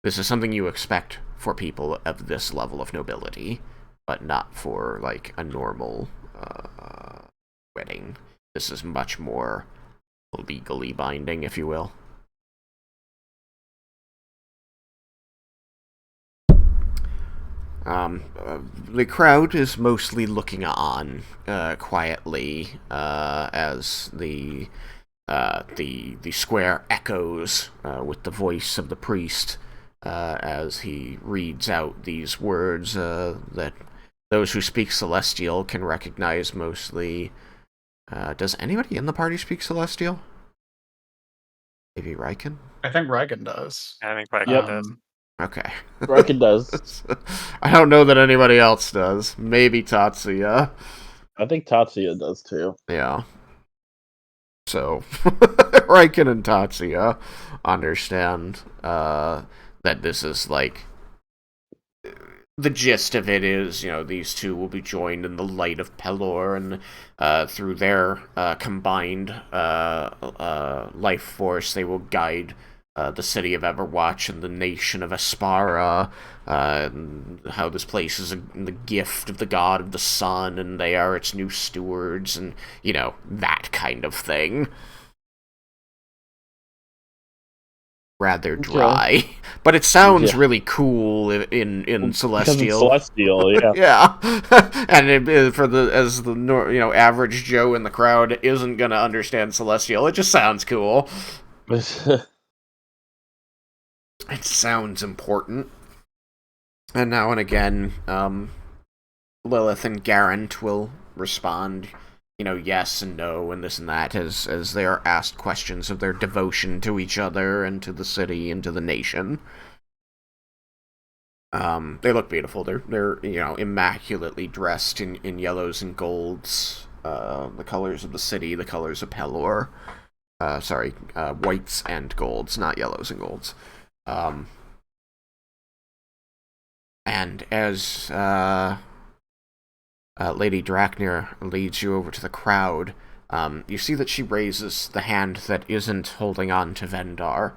this is something you expect for people of this level of nobility, but not for, like, a normal wedding. This is much more legally binding, if you will. The crowd is mostly looking on quietly as the square echoes with the voice of the priest as he reads out these words that those who speak Celestial can recognize mostly. Does anybody in the party speak Celestial? Maybe Raiken? I think Raiken does. I think Raiken Yep. does. Okay. Raiken does. I don't know that anybody else does. Maybe Tatsuya. I think Tatsuya does too. Yeah. So, Raiken and Tatsuya understand that this is, like, the gist of it is, these two will be joined in the light of Pelor, and through their combined life force, they will guide the city of Everwatch and the nation of Aspara, and how this place is the gift of the god of the sun, and they are its new stewards, and, that kind of thing. Rather dry, but it sounds really cool in Celestial. Celestial, yeah. Yeah, and as the average Joe in the crowd isn't gonna understand Celestial, it just sounds cool. It sounds important. And now and again, Lilith and Garant will respond, yes and no and this and that, as they are asked questions of their devotion to each other and to the city and to the nation. They look beautiful. They're immaculately dressed in yellows and golds, the colors of the city, the colors of Pelor. Whites and golds, not yellows and golds. And as Lady Draknir leads you over to the crowd, you see that she raises the hand that isn't holding on to Vendar,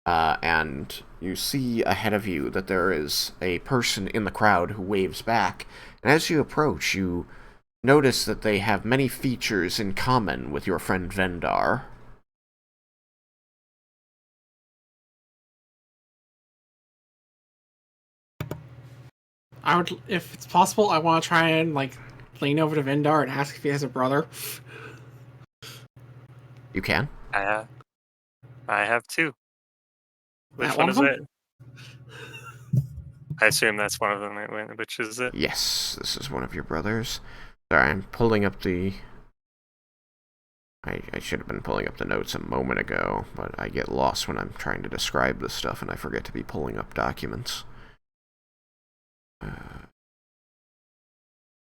and you see ahead of you that there is a person in the crowd who waves back, and as you approach, you notice that they have many features in common with your friend Vendar. If it's possible, I want to try and lean over to Vendar and ask if he has a brother. You can. I have two. Which That one one is of it? I assume that's one of them. Which is it? Yes, this is one of your brothers. Sorry, I'm pulling up the... I should have been pulling up the notes a moment ago, but I get lost when I'm trying to describe this stuff and I forget to be pulling up documents.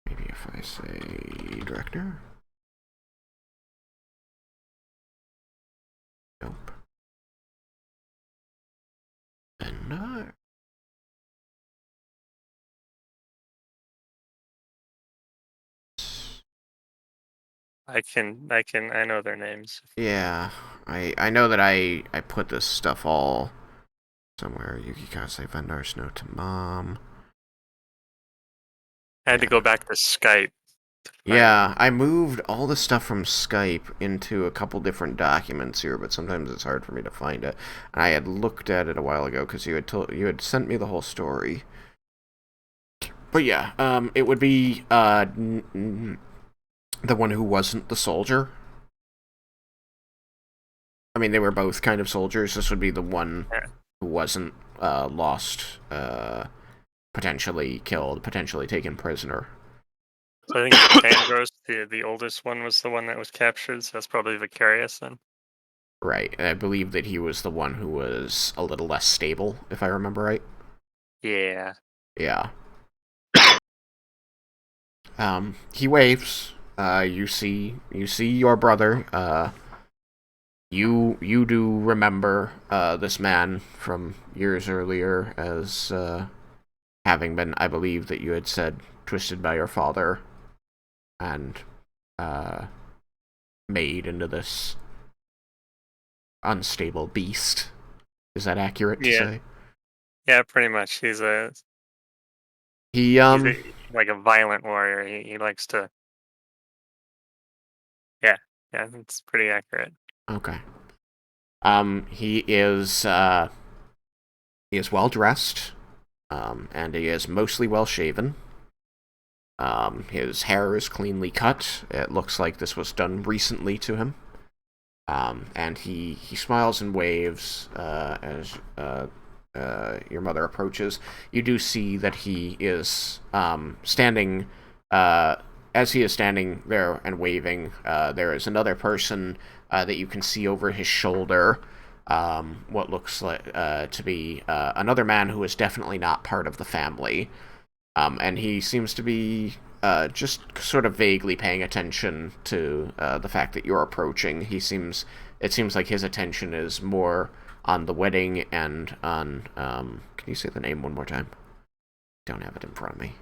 Maybe if I say director? Nope. Vendar? I know their names. Yeah, I know that I put this stuff all somewhere. Yukikase Vendar's note to mom. I had to go back to Skype. Yeah, I moved all the stuff from Skype into a couple different documents here, but sometimes it's hard for me to find it. And I had looked at it a while ago because you had sent me the whole story. But yeah, it would be the one who wasn't the soldier. I mean, they were both kind of soldiers. This would be the one who wasn't lost, potentially killed, potentially taken prisoner. So I think Tangros, the oldest one, was the one that was captured, so that's probably Vicarious then. Right. I believe that he was the one who was a little less stable, if I remember right. Yeah. Yeah. He waves. You see your brother. You do remember this man from years earlier as having been, I believe that you had said, twisted by your father and made into this unstable beast. Is that accurate to say? Yeah, pretty much. He's He like a violent warrior. He likes to. Yeah, it's pretty accurate. Okay. He is well dressed, and he is mostly well shaven. His hair is cleanly cut. It looks like this was done recently to him. And he smiles and waves as your mother approaches. You do see that he is standing. As he is standing there and waving, there is another person that you can see over his shoulder. What looks like to be another man who is definitely not part of the family. And he seems to be just sort of vaguely paying attention to the fact that you're approaching. It seems like his attention is more on the wedding and on, can you say the name one more time? Don't have it in front of me.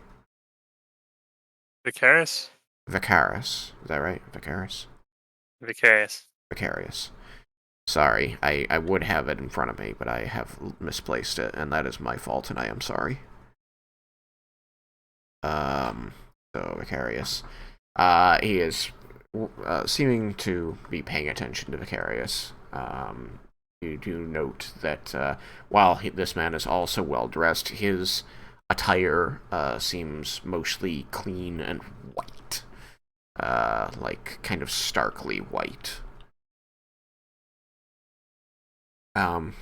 Vicarious? Vicaris. Is that right? Vicaris? Vicarious. Vicarious. Sorry, I would have it in front of me, but I have misplaced it, and that is my fault, and I am sorry. So Vicarious. He is seeming to be paying attention to Vicarious. You do note that while this man is also well dressed, his attire seems mostly clean and white, like kind of starkly white. And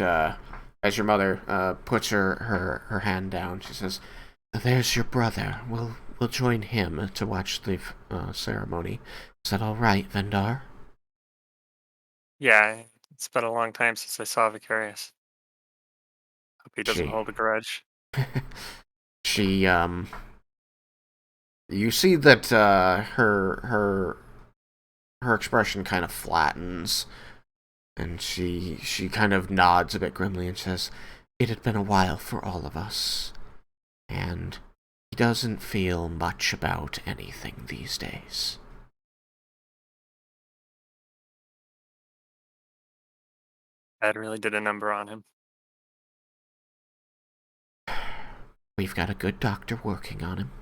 as your mother puts her hand down, she says, "There's your brother. We'll join him to watch the ceremony. Is that all right, Vendar?" Yeah, it's been a long time since I saw Vicarious. Hope he doesn't She, hold a grudge. she, you see that her expression kind of flattens, and she kind of nods a bit grimly and says, "It had been a while for all of us, and he doesn't feel much about anything these days." Dad really did a number on him. We've got a good doctor working on him,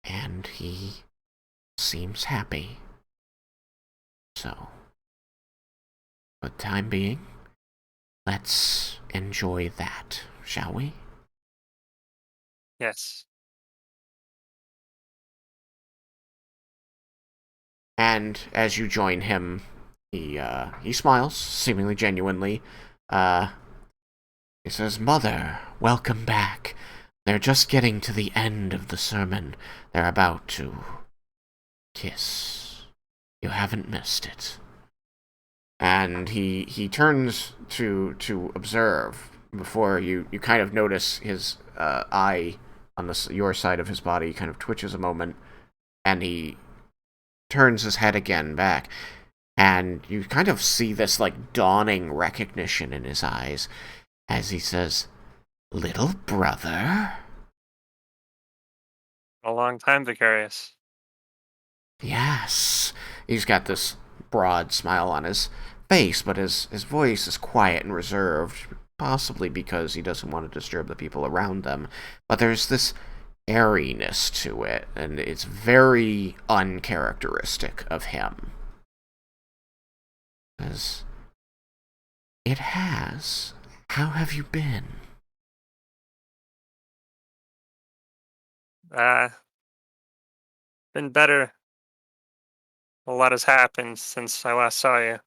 and he seems happy. So, for the time being, let's enjoy that, shall we? Yes. And as you join him, he smiles, seemingly genuinely. He says, "Mother, welcome back. They're just getting to the end of the sermon. They're about to kiss. You haven't missed it." And he turns to observe before you kind of notice his eye on your side of his body kind of twitches a moment, and he turns his head again back, and you kind of see this like dawning recognition in his eyes as he says, "Little brother?" A long time, Vicarious. Yes. He's got this broad smile on his face, but his voice is quiet and reserved, possibly because he doesn't want to disturb the people around them. But there's this airiness to it, and it's very uncharacteristic of him. As it has. How have you been? Been better. A lot has happened since I last saw you.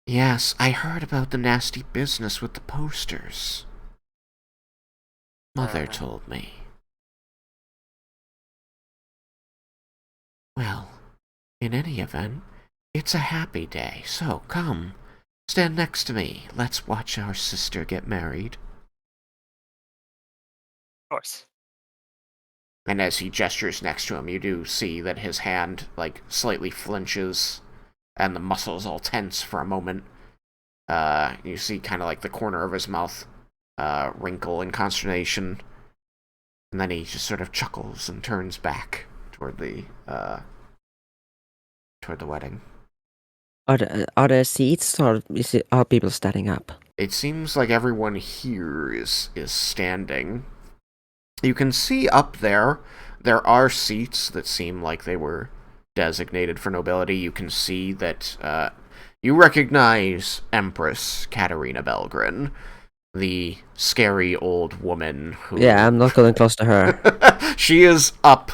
Yes, I heard about the nasty business with the posters. Mother told me. Well, in any event, it's a happy day, so come. Stand next to me. Let's watch our sister get married. Of course. And as he gestures next to him, you do see that his hand, slightly flinches, and the muscles all tense for a moment. You see kind of the corner of his mouth wrinkle in consternation. And then he just sort of chuckles and turns back toward the wedding. Are there seats, or are people standing up? It seems like everyone here is standing. You can see up there are seats that seem like they were designated for nobility. You can see that you recognize Empress Katerina Belgrin, the scary old woman who... Yeah, I'm not going close to her. She is up.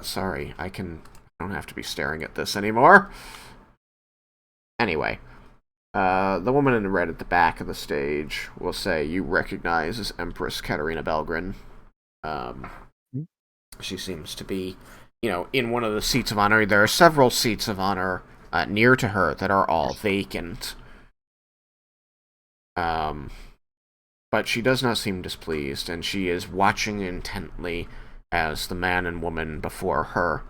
Sorry, I don't have to be staring at this anymore. Anyway, the woman in red at the back of the stage will say you recognize as Empress Katerina Belgrin. She seems to be, in one of the seats of honor. There are several seats of honor near to her that are all vacant. But she does not seem displeased, and she is watching intently as the man and woman before her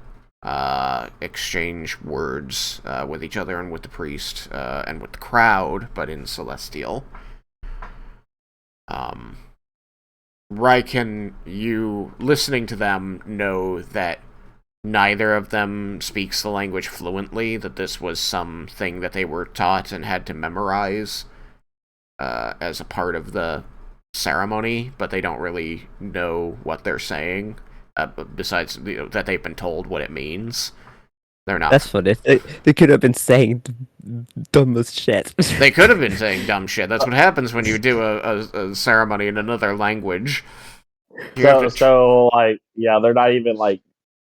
exchange words with each other and with the priest and with the crowd, but in Celestial. Raiken, you, listening to them, know that neither of them speaks the language fluently, that this was something that they were taught and had to memorize as a part of the ceremony, but they don't really know what they're saying, besides that they've been told what it means. They're not. That's funny. They could have been saying dumbest shit. They could have been saying dumb shit. That's what happens when you do a ceremony in another language. Yeah, they're not even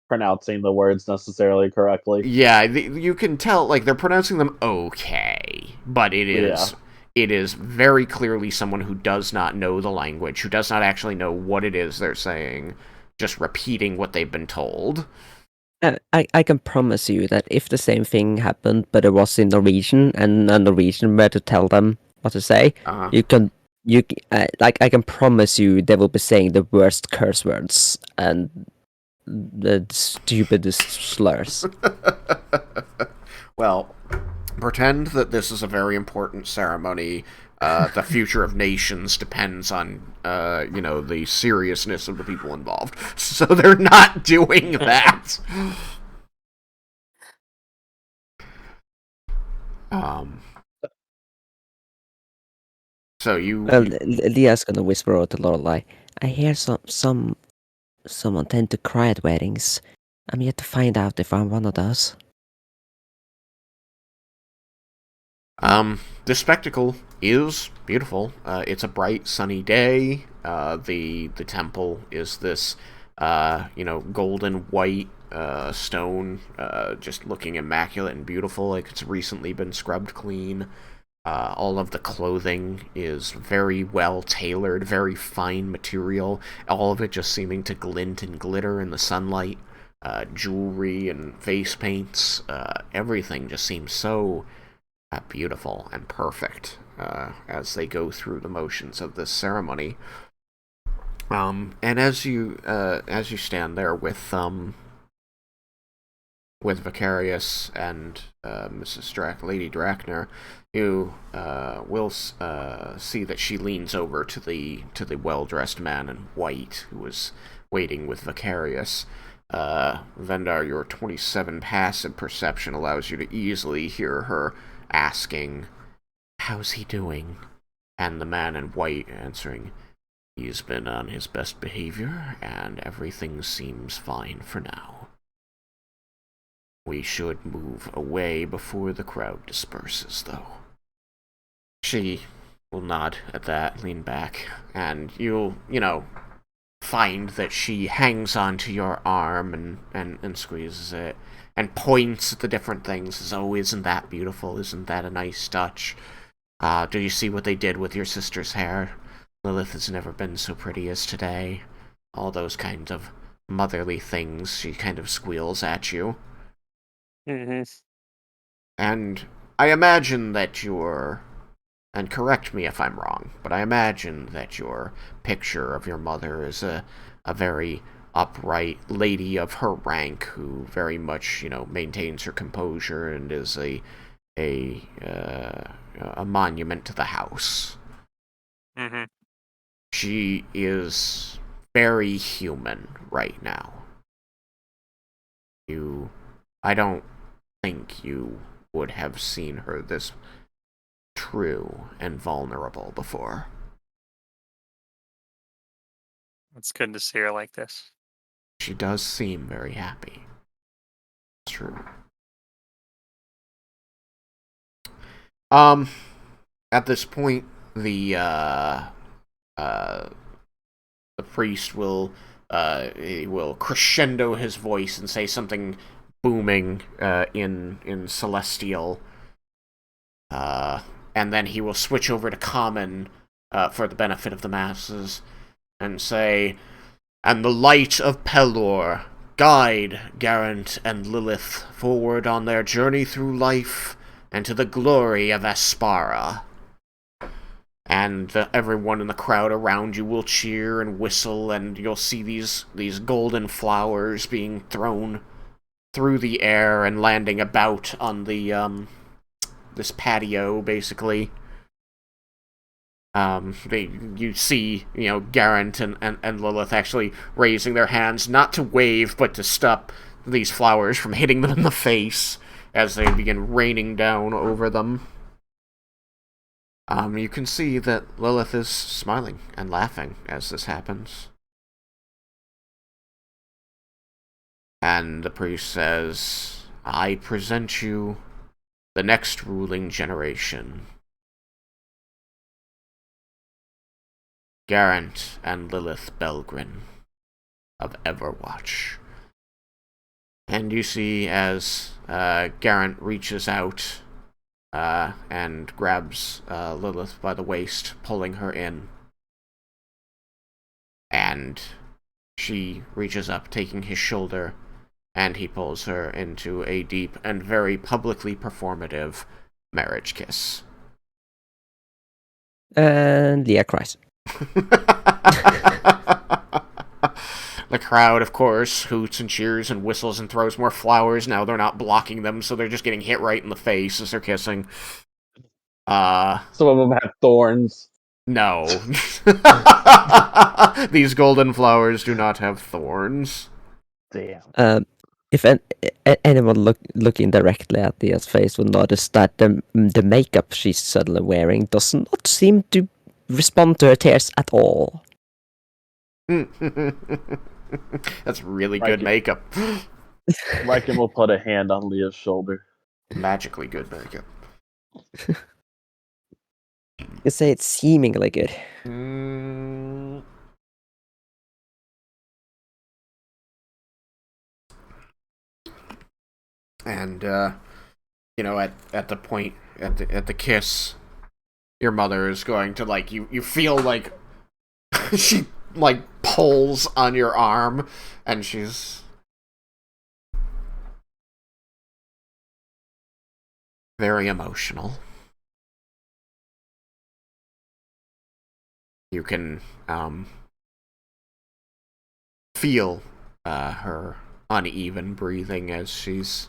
pronouncing the words necessarily correctly. Yeah, you can tell they're pronouncing them okay, but it is very clearly someone who does not know the language, who does not actually know what it is they're saying, just repeating what they've been told. And I can promise you that if the same thing happened, but it was in Norwegian, and a Norwegian were to tell them what to say, I can promise you they will be saying the worst curse words and the stupidest slurs. Well, pretend that this is a very important ceremony. The future of nations depends on, the seriousness of the people involved. So they're not doing that. So you... Well, Leah's gonna whisper out to Lorelai, I hear someone tend to cry at weddings. I'm yet to find out if I'm one of those. The spectacle is beautiful. It's a bright, sunny day. The temple is this, golden white stone, just looking immaculate and beautiful, like it's recently been scrubbed clean. All of the clothing is very well tailored, very fine material. All of it just seeming to glint and glitter in the sunlight. Jewelry and face paints. Everything just seems so beautiful and perfect as they go through the motions of this ceremony. And as you stand there with Vicarious and Lady Drakner, you will see that she leans over to the well-dressed man in white who is waiting with Vicarious. Vendar, your 27 passive perception allows you to easily hear her asking, "How's he doing?" And the man in white answering, "He's been on his best behavior, and everything seems fine for now. We should move away before the crowd disperses, though." She will nod at that, lean back, and you'll, find that she hangs onto your arm and squeezes it, and points at the different things, says, "Oh, isn't that beautiful? Isn't that a nice touch? Do you see what they did with your sister's hair? Lilith has never been so pretty as today." All those kinds of motherly things she kind of squeals at you. Mm-hmm. And I imagine that and correct me if I'm wrong, but I imagine that your picture of your mother is a very upright lady of her rank who very much, maintains her composure and is a monument to the house. Mm-hmm. She is very human right now. I don't think you would have seen her this true and vulnerable before. It's good to see her like this. She does seem very happy. It's true. At this point, the priest he will crescendo his voice and say something booming in celestial, and then he will switch over to common for the benefit of the masses and say, "And the light of Pelor guide Garant and Lilith forward on their journey through life and to the glory of Aspara." And everyone in the crowd around you will cheer and whistle, and you'll see these golden flowers being thrown through the air and landing about on the this patio, basically. You see, Garant and Lilith actually raising their hands, not to wave, but to stop these flowers from hitting them in the face as they begin raining down over them. You can see that Lilith is smiling and laughing as this happens. And the priest says, "I present you the next ruling generation. Garant and Lilith Belgrin of Everwatch." And you see as Garant reaches out and grabs Lilith by the waist, pulling her in. And she reaches up, taking his shoulder, and he pulls her into a deep and very publicly performative marriage kiss. And Leah cries. The crowd, of course, hoots and cheers and whistles and throws more flowers. Now they're not blocking them, so they're just getting hit right in the face as they're kissing. Some of them have thorns. No. These golden flowers do not have thorns. Damn. If anyone looking directly at Leah's face will notice that the makeup she's suddenly wearing does not seem to respond to her tears at all. That's really good makeup. Raiken will put a hand on Leah's shoulder. Magically good makeup. You say it's seemingly good. And at the point at the kiss, your mother is going to you feel like she pulls on your arm, and she's very emotional. You can feel her uneven breathing as she's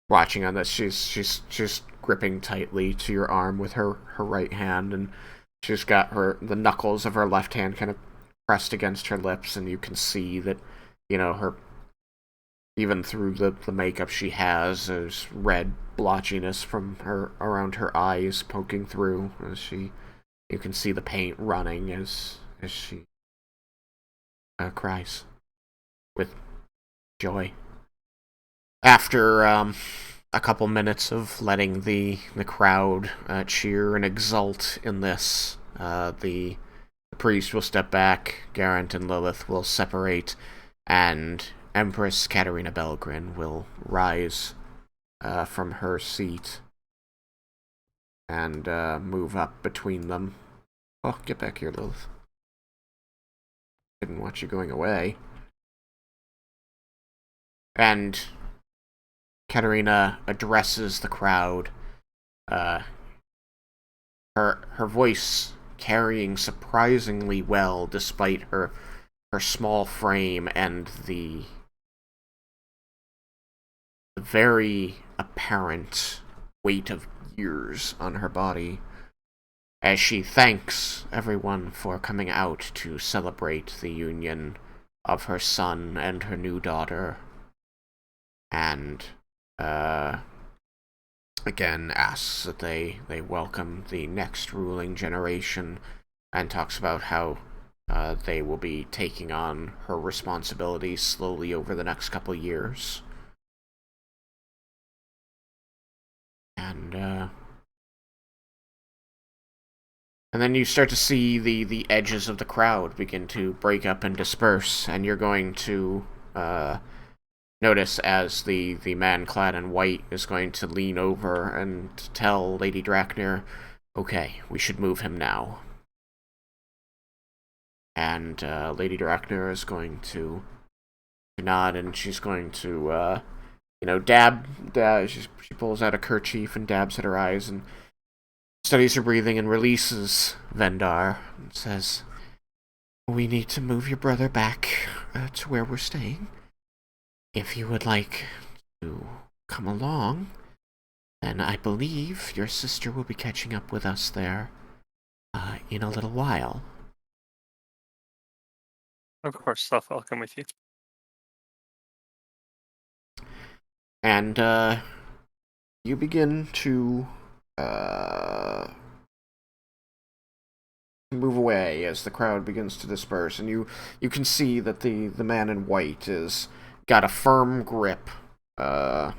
watching on this. She's gripping tightly to your arm with her right hand, and she's got the knuckles of her left hand kind of pressed against her lips, and you can see that her, even through the makeup she has, there's red blotchiness from her around her eyes poking through as you can see the paint running as she cries with joy. After a couple minutes of letting the crowd cheer and exult in this, the priest will step back, Garant and Lilith will separate, and Empress Katerina Belgrin will rise from her seat and move up between them. Oh, get back here, Lilith. Didn't want you going away. And Katerina addresses the crowd, her voice carrying surprisingly well despite her small frame and the very apparent weight of years on her body, as she thanks everyone for coming out to celebrate the union of her son and her new daughter, and again asks that they welcome the next ruling generation, and talks about how they will be taking on her responsibilities slowly over the next couple years. And then you start to see the edges of the crowd begin to break up and disperse, and you're going to notice as the man clad in white is going to lean over and tell Lady Draknir, okay, we should move him now. And Lady Draknir is going to nod, and she's going to, dab. She pulls out a kerchief and dabs at her eyes and studies her breathing and releases Vendar and says, we need to move your brother back to where we're staying. If you would like to come along, then I believe your sister will be catching up with us there in a little while. Of course, I'll come with you. And you begin to move away as the crowd begins to disperse, and you can see that the man in white is got a firm grip on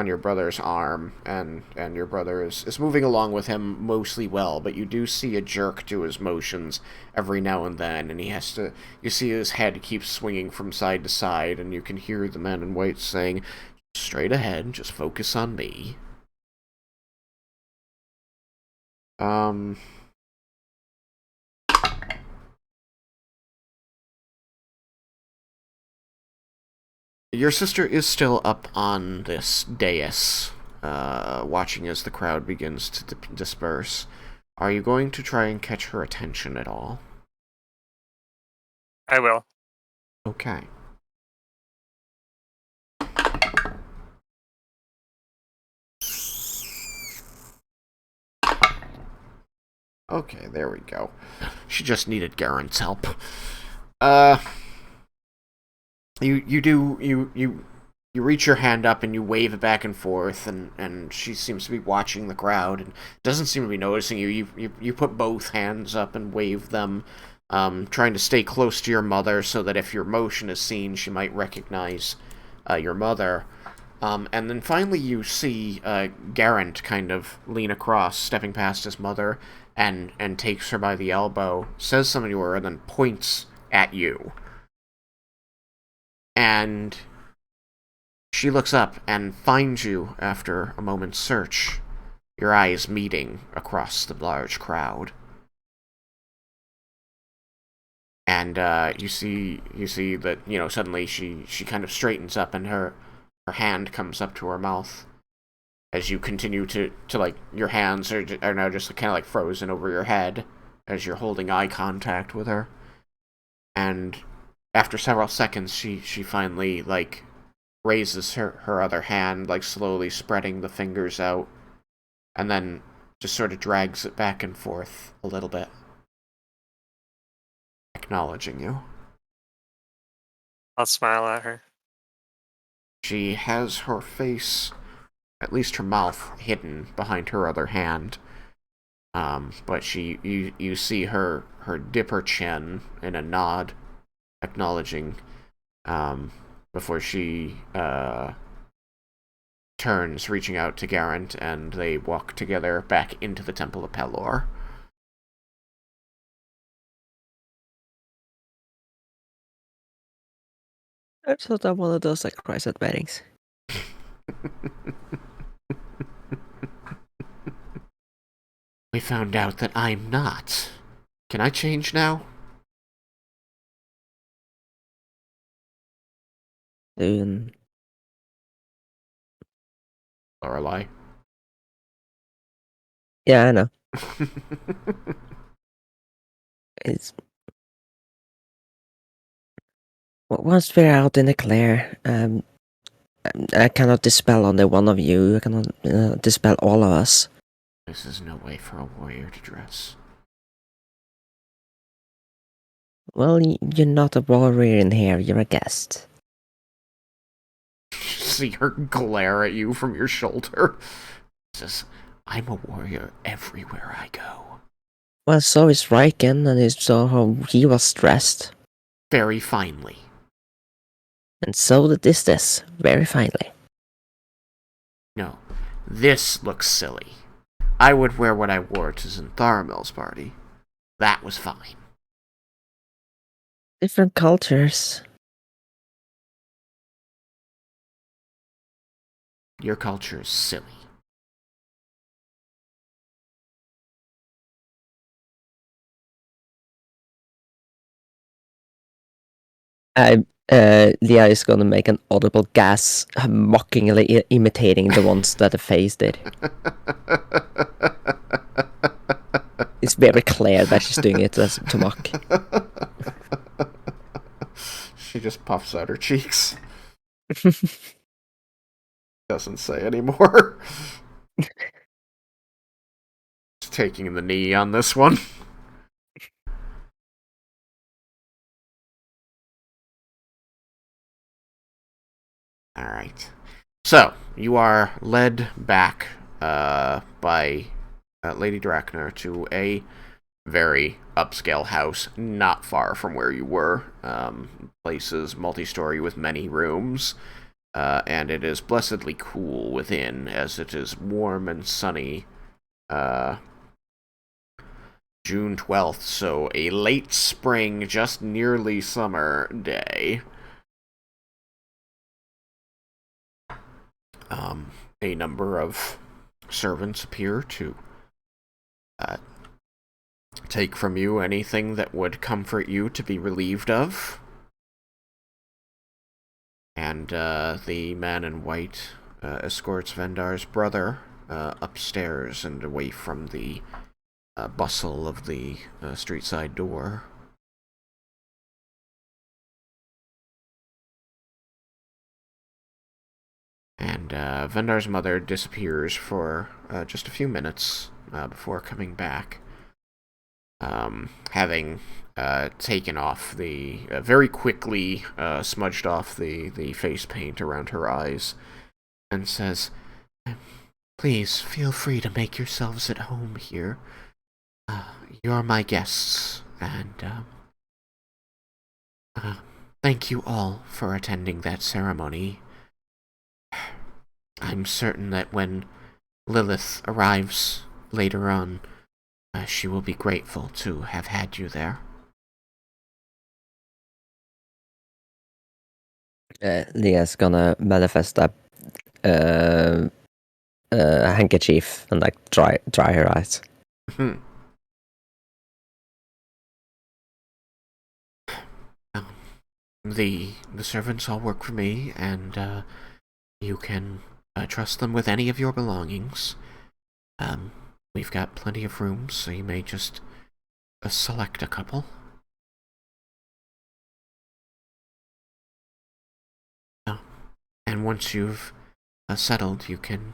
your brother's arm, and your brother is moving along with him mostly well, but you do see a jerk to his motions every now and then, and you see his head keeps swinging from side to side, and you can hear the man in white saying, straight ahead, just focus on me. Your sister is still up on this dais, watching as the crowd begins to disperse. Are you going to try and catch her attention at all? I will. Okay. Okay, there we go. She just needed Garen's help. You reach your hand up and you wave it back and forth, and she seems to be watching the crowd and doesn't seem to be noticing you. You put both hands up and wave them, trying to stay close to your mother so that if your motion is seen, she might recognize your mother. And then finally you see Garant kind of lean across, stepping past his mother, and takes her by the elbow, says something to her, and then points at you. And she looks up and finds you after a moment's search, your eyes meeting across the large crowd. And you see that, suddenly she kind of straightens up, and her hand comes up to her mouth as you continue to like, your hands are now just kind of like frozen over your head as you're holding eye contact with her. And after several seconds, she finally, like, raises her other hand, like, slowly spreading the fingers out, and then just sort of drags it back and forth a little bit, acknowledging you. I'll smile at her. She has her face, at least her mouth, hidden behind her other hand. But you see her dip her chin in a nod, acknowledging, before she turns, reaching out to Garant, and they walk together back into the Temple of Pelor. I thought I'm one of those that cries at weddings. We found out that I'm not. Can I change now? Soon. Lorelei. Yeah, I know. It's once we're out in the clear, I cannot dispel only one of you. I cannot dispel all of us. This is no way for a warrior to dress. Well, you're not a warrior in here. You're a guest. See her glare at you from your shoulder. Says, I'm a warrior everywhere I go. Well, so is Raiken, and you saw how he was dressed. Very finely. And so did this, very finely. No, this looks silly. I would wear what I wore to Zentharamil's party. That was fine. Different cultures. Your culture is silly. Leah is gonna make an audible gasp, mockingly imitating the ones that the face did. It's very clear that she's doing it to mock. She just puffs out her cheeks. Doesn't say anymore. Just taking the knee on this one. Alright. So, you are led back by Lady Drakner to a very upscale house, not far from where you were. Place is multi-story with many rooms, and it is blessedly cool within, as it is warm and sunny. June 12th, so a late spring, just nearly summer day. A number of servants appear to take from you anything that would comfort you to be relieved of. And the man in white escorts Vendar's brother upstairs and away from the bustle of the street side door. And Vendar's mother disappears for just a few minutes before coming back, having taken off the very quickly smudged off the face paint around her eyes, and says, "Please feel free to make yourselves at home here. You're my guests, and thank you all for attending that ceremony. I'm certain that when Lilith arrives later on, she will be grateful to have had you there." Leah's gonna manifest a handkerchief and like dry her eyes. The servants all work for me, and you can trust them with any of your belongings. We've got plenty of rooms, so you may just select a couple. And once you've settled, you can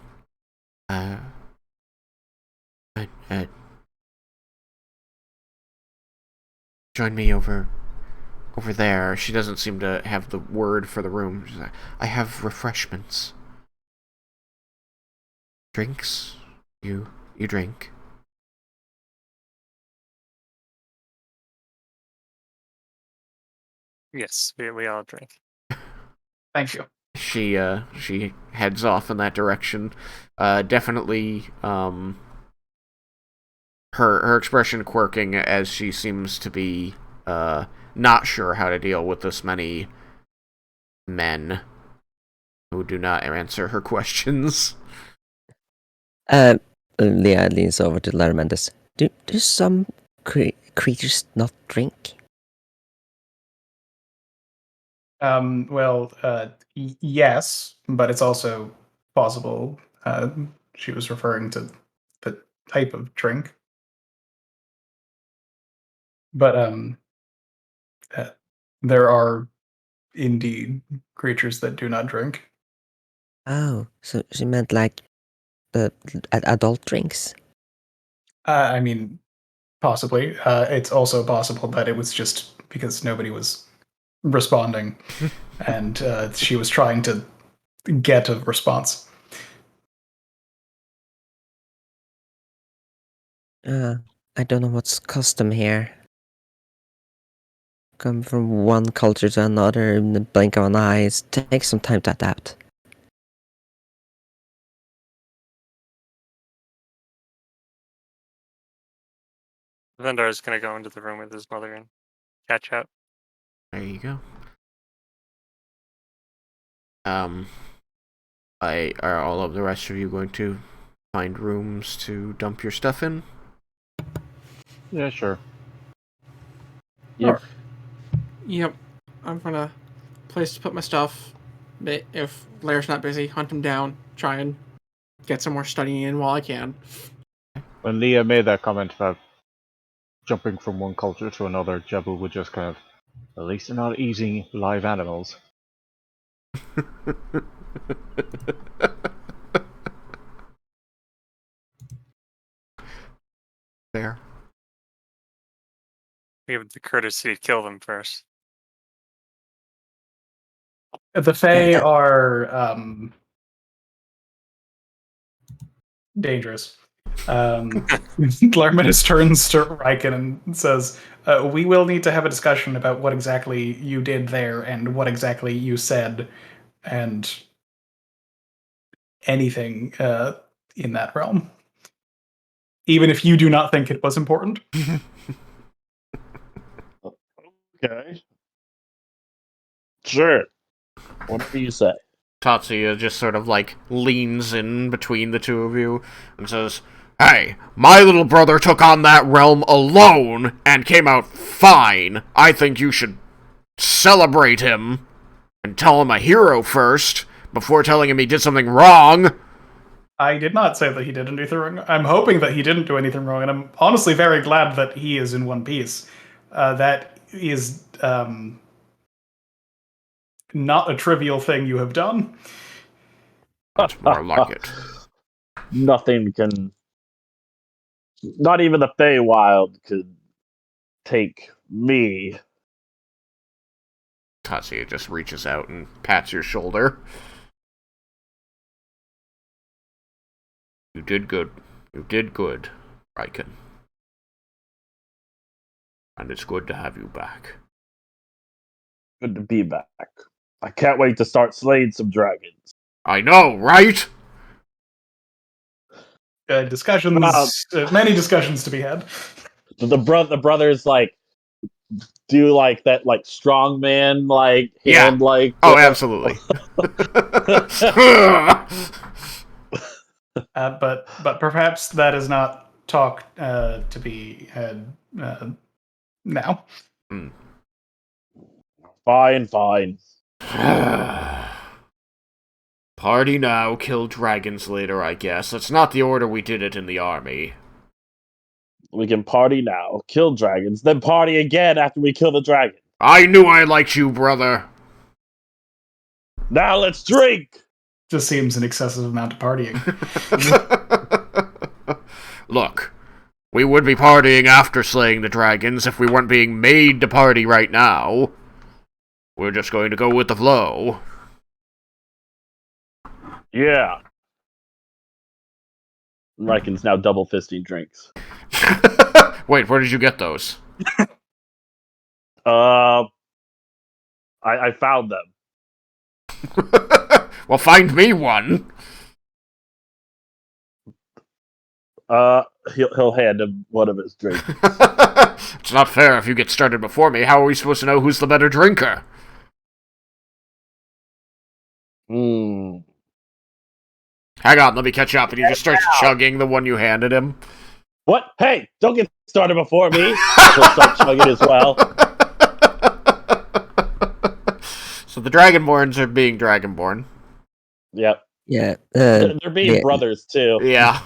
join me over there. She doesn't seem to have the word for the room. She's like, I have refreshments. Drinks? You drink? Yes, we all drink. Thank you. She heads off in that direction. Definitely her expression quirking as she seems to be not sure how to deal with this many men who do not answer her questions. Leah leans over to Laramentis. Do some creatures not drink? Well, yes, but it's also possible She was referring to the type of drink. But there are indeed creatures that do not drink. Oh, so she meant like the adult drinks. I mean, possibly. It's also possible that it was just because nobody was responding, and she was trying to get a response. I don't know what's custom here. Come from one culture to another in the blink of an eye. It takes some time to adapt. Vendar is gonna go into the room with his mother and catch up. There you go. Are all of the rest of you going to find rooms to dump your stuff in? Yeah, sure. Yep. Yep. I'm gonna place to put my stuff. If Blair's not busy, hunt him down. Try and get some more studying in while I can. When Leah made that comment about jumping from one culture to another, Jabu would just kind of, at least they're not eating live animals. Fair. We have the courtesy to kill them first. The Fae are dangerous. Glarminus turns to Raiken and says, we will need to have a discussion about what exactly you did there and what exactly you said and anything in that realm. Even if you do not think it was important. Okay. Sure. Whatever you say. Tatsuya just sort of like leans in between the two of you and says, "Hey, my little brother took on that realm alone and came out fine. I think you should celebrate him and tell him a hero first before telling him he did something wrong." I did not say that he did anything wrong. I'm hoping that he didn't do anything wrong, and I'm honestly very glad that he is in one piece. That is not a trivial thing you have done. That's more like it. Nothing can. Not even the Feywild could take me. Tatsuya just reaches out and pats your shoulder. You did good. You did good, Raiken. And it's good to have you back. Good to be back. I can't wait to start slaying some dragons. I know, right? Discussions, many discussions to be had. The brothers like do like that like strongman like hand like. Oh, absolutely. But perhaps that is not talk to be had now. Fine. Party now, kill dragons later, I guess. That's not the order we did it in the army. We can party now, kill dragons, then party again after we kill the dragon. I knew I liked you, brother. Now let's drink! Just seems an excessive amount of partying. Look, we would be partying after slaying the dragons if we weren't being made to party right now. We're just going to go with the flow. Yeah. Raiken's now double fisting drinks. Wait, where did you get those? I found them. Well, find me one. He'll hand him one of his drinks. It's not fair if you get started before me. How are we supposed to know who's the better drinker? Hang on, let me catch up. And he just starts chugging the one you handed him. What? Hey, don't get started before me. He'll start chugging as well. So the Dragonborns are being Dragonborn. Yep. Yeah. They're being Leah, brothers too. Yeah.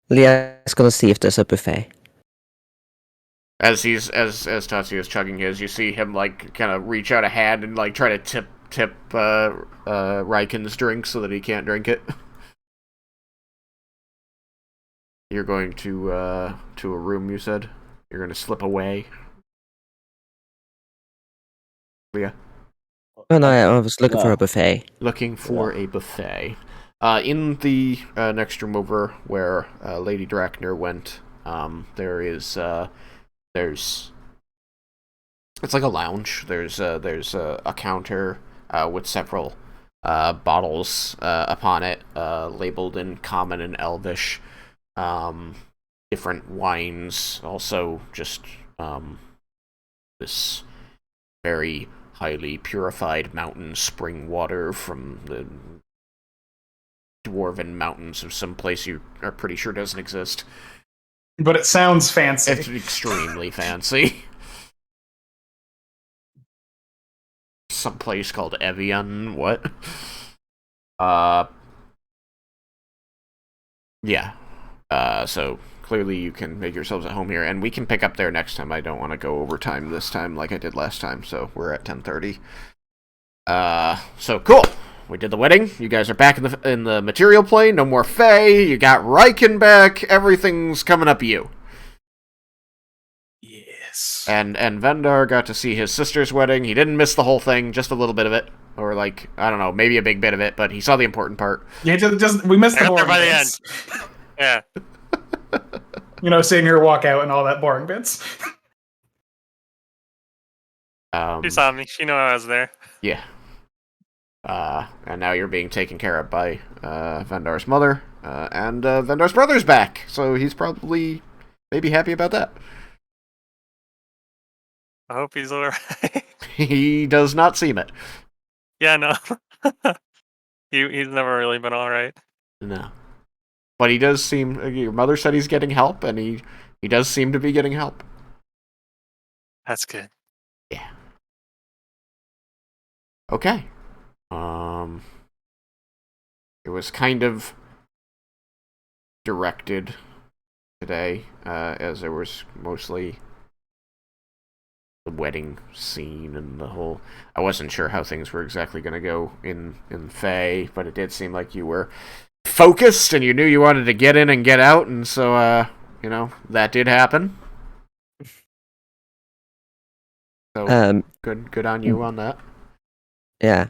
Leah's gonna see if there's a buffet. As Tatsuya is chugging his, you see him like kind of reach out a hand and like try to tip Raiken's drink so that he can't drink it. You're going to a room, you said? You're going to slip away? Leah? Oh no, I was looking for No. a buffet. Looking for a buffet. In the next room over where Lady Drakner went, there's it's like a lounge. There's a counter with several bottles upon it, labeled in Common and Elvish. Different wines, also just this very highly purified mountain spring water from the dwarven mountains of some place you are pretty sure doesn't exist. But it sounds fancy. It's extremely fancy. Some place called Evian. What? Yeah. So clearly you can make yourselves at home here, and we can pick up there next time. I don't want to go over time this time like I did last time, so we're at 10:30. So cool. We did the wedding. You guys are back in the material plane. No more Fae. You got Raiken back. Everything's coming up you. Yes. And Vendar got to see his sister's wedding. He didn't miss the whole thing, just a little bit of it. Or, like, I don't know, maybe a big bit of it, but he saw the important part. Yeah, just we missed the Got there boring by the bits. end. Yeah. You know, seeing her walk out and all that boring bits. She saw me. She knew I was there. Yeah. And now you're being taken care of by Vendar's mother, and Vendar's brother's back, so he's probably maybe happy about that. I hope he's alright. He does not seem it. Yeah, no. He's never really been alright. No. But he does seem... Your mother said he's getting help, and he does seem to be getting help. That's good. Yeah. Okay. It was kind of directed today, as there was mostly the wedding scene and the whole... I wasn't sure how things were exactly going to go in Fae, but it did seem like you were focused and you knew you wanted to get in and get out, and so, you know, that did happen. So, good on you on that. Yeah.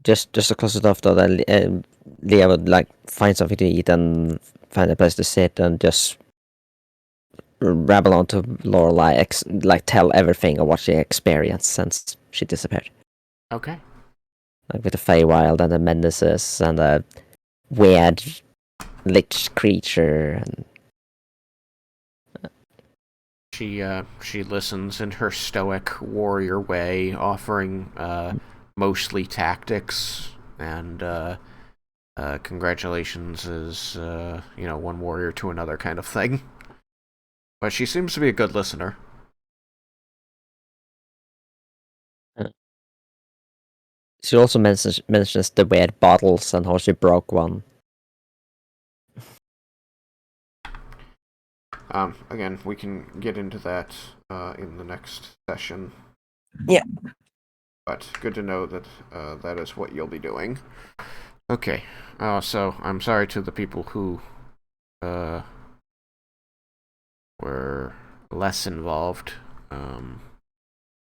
Just to close it off though, that Leah would like find something to eat and find a place to sit and just rabble on to Lorelei, like tell everything of what she experienced since she disappeared. Okay. Like with the Feywild and the menaces and the weird lich creature and she listens in her stoic warrior way, offering mostly tactics, and congratulations is you know, one warrior to another kind of thing. But she seems to be a good listener. she also mentions the weird bottles and how she broke one. Again, we can get into that in the next session. Yeah. But good to know that that is what you'll be doing. Okay. So I'm sorry to the people who were less involved.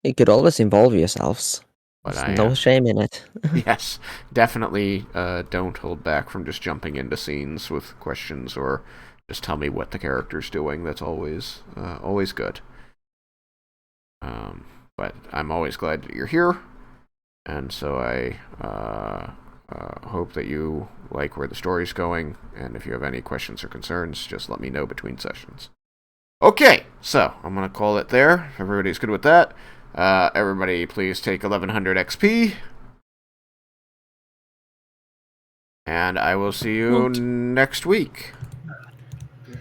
You could always involve yourselves. But There's no shame in it. Yes, definitely don't hold back from just jumping into scenes with questions, or just tell me what the character's doing. That's always good. But I'm always glad that you're here, and so I hope that you like where the story's going, and if you have any questions or concerns, just let me know between sessions. Okay, so I'm going to call it there. If everybody's good with that. Everybody please take 1100 XP. And I will see you next week.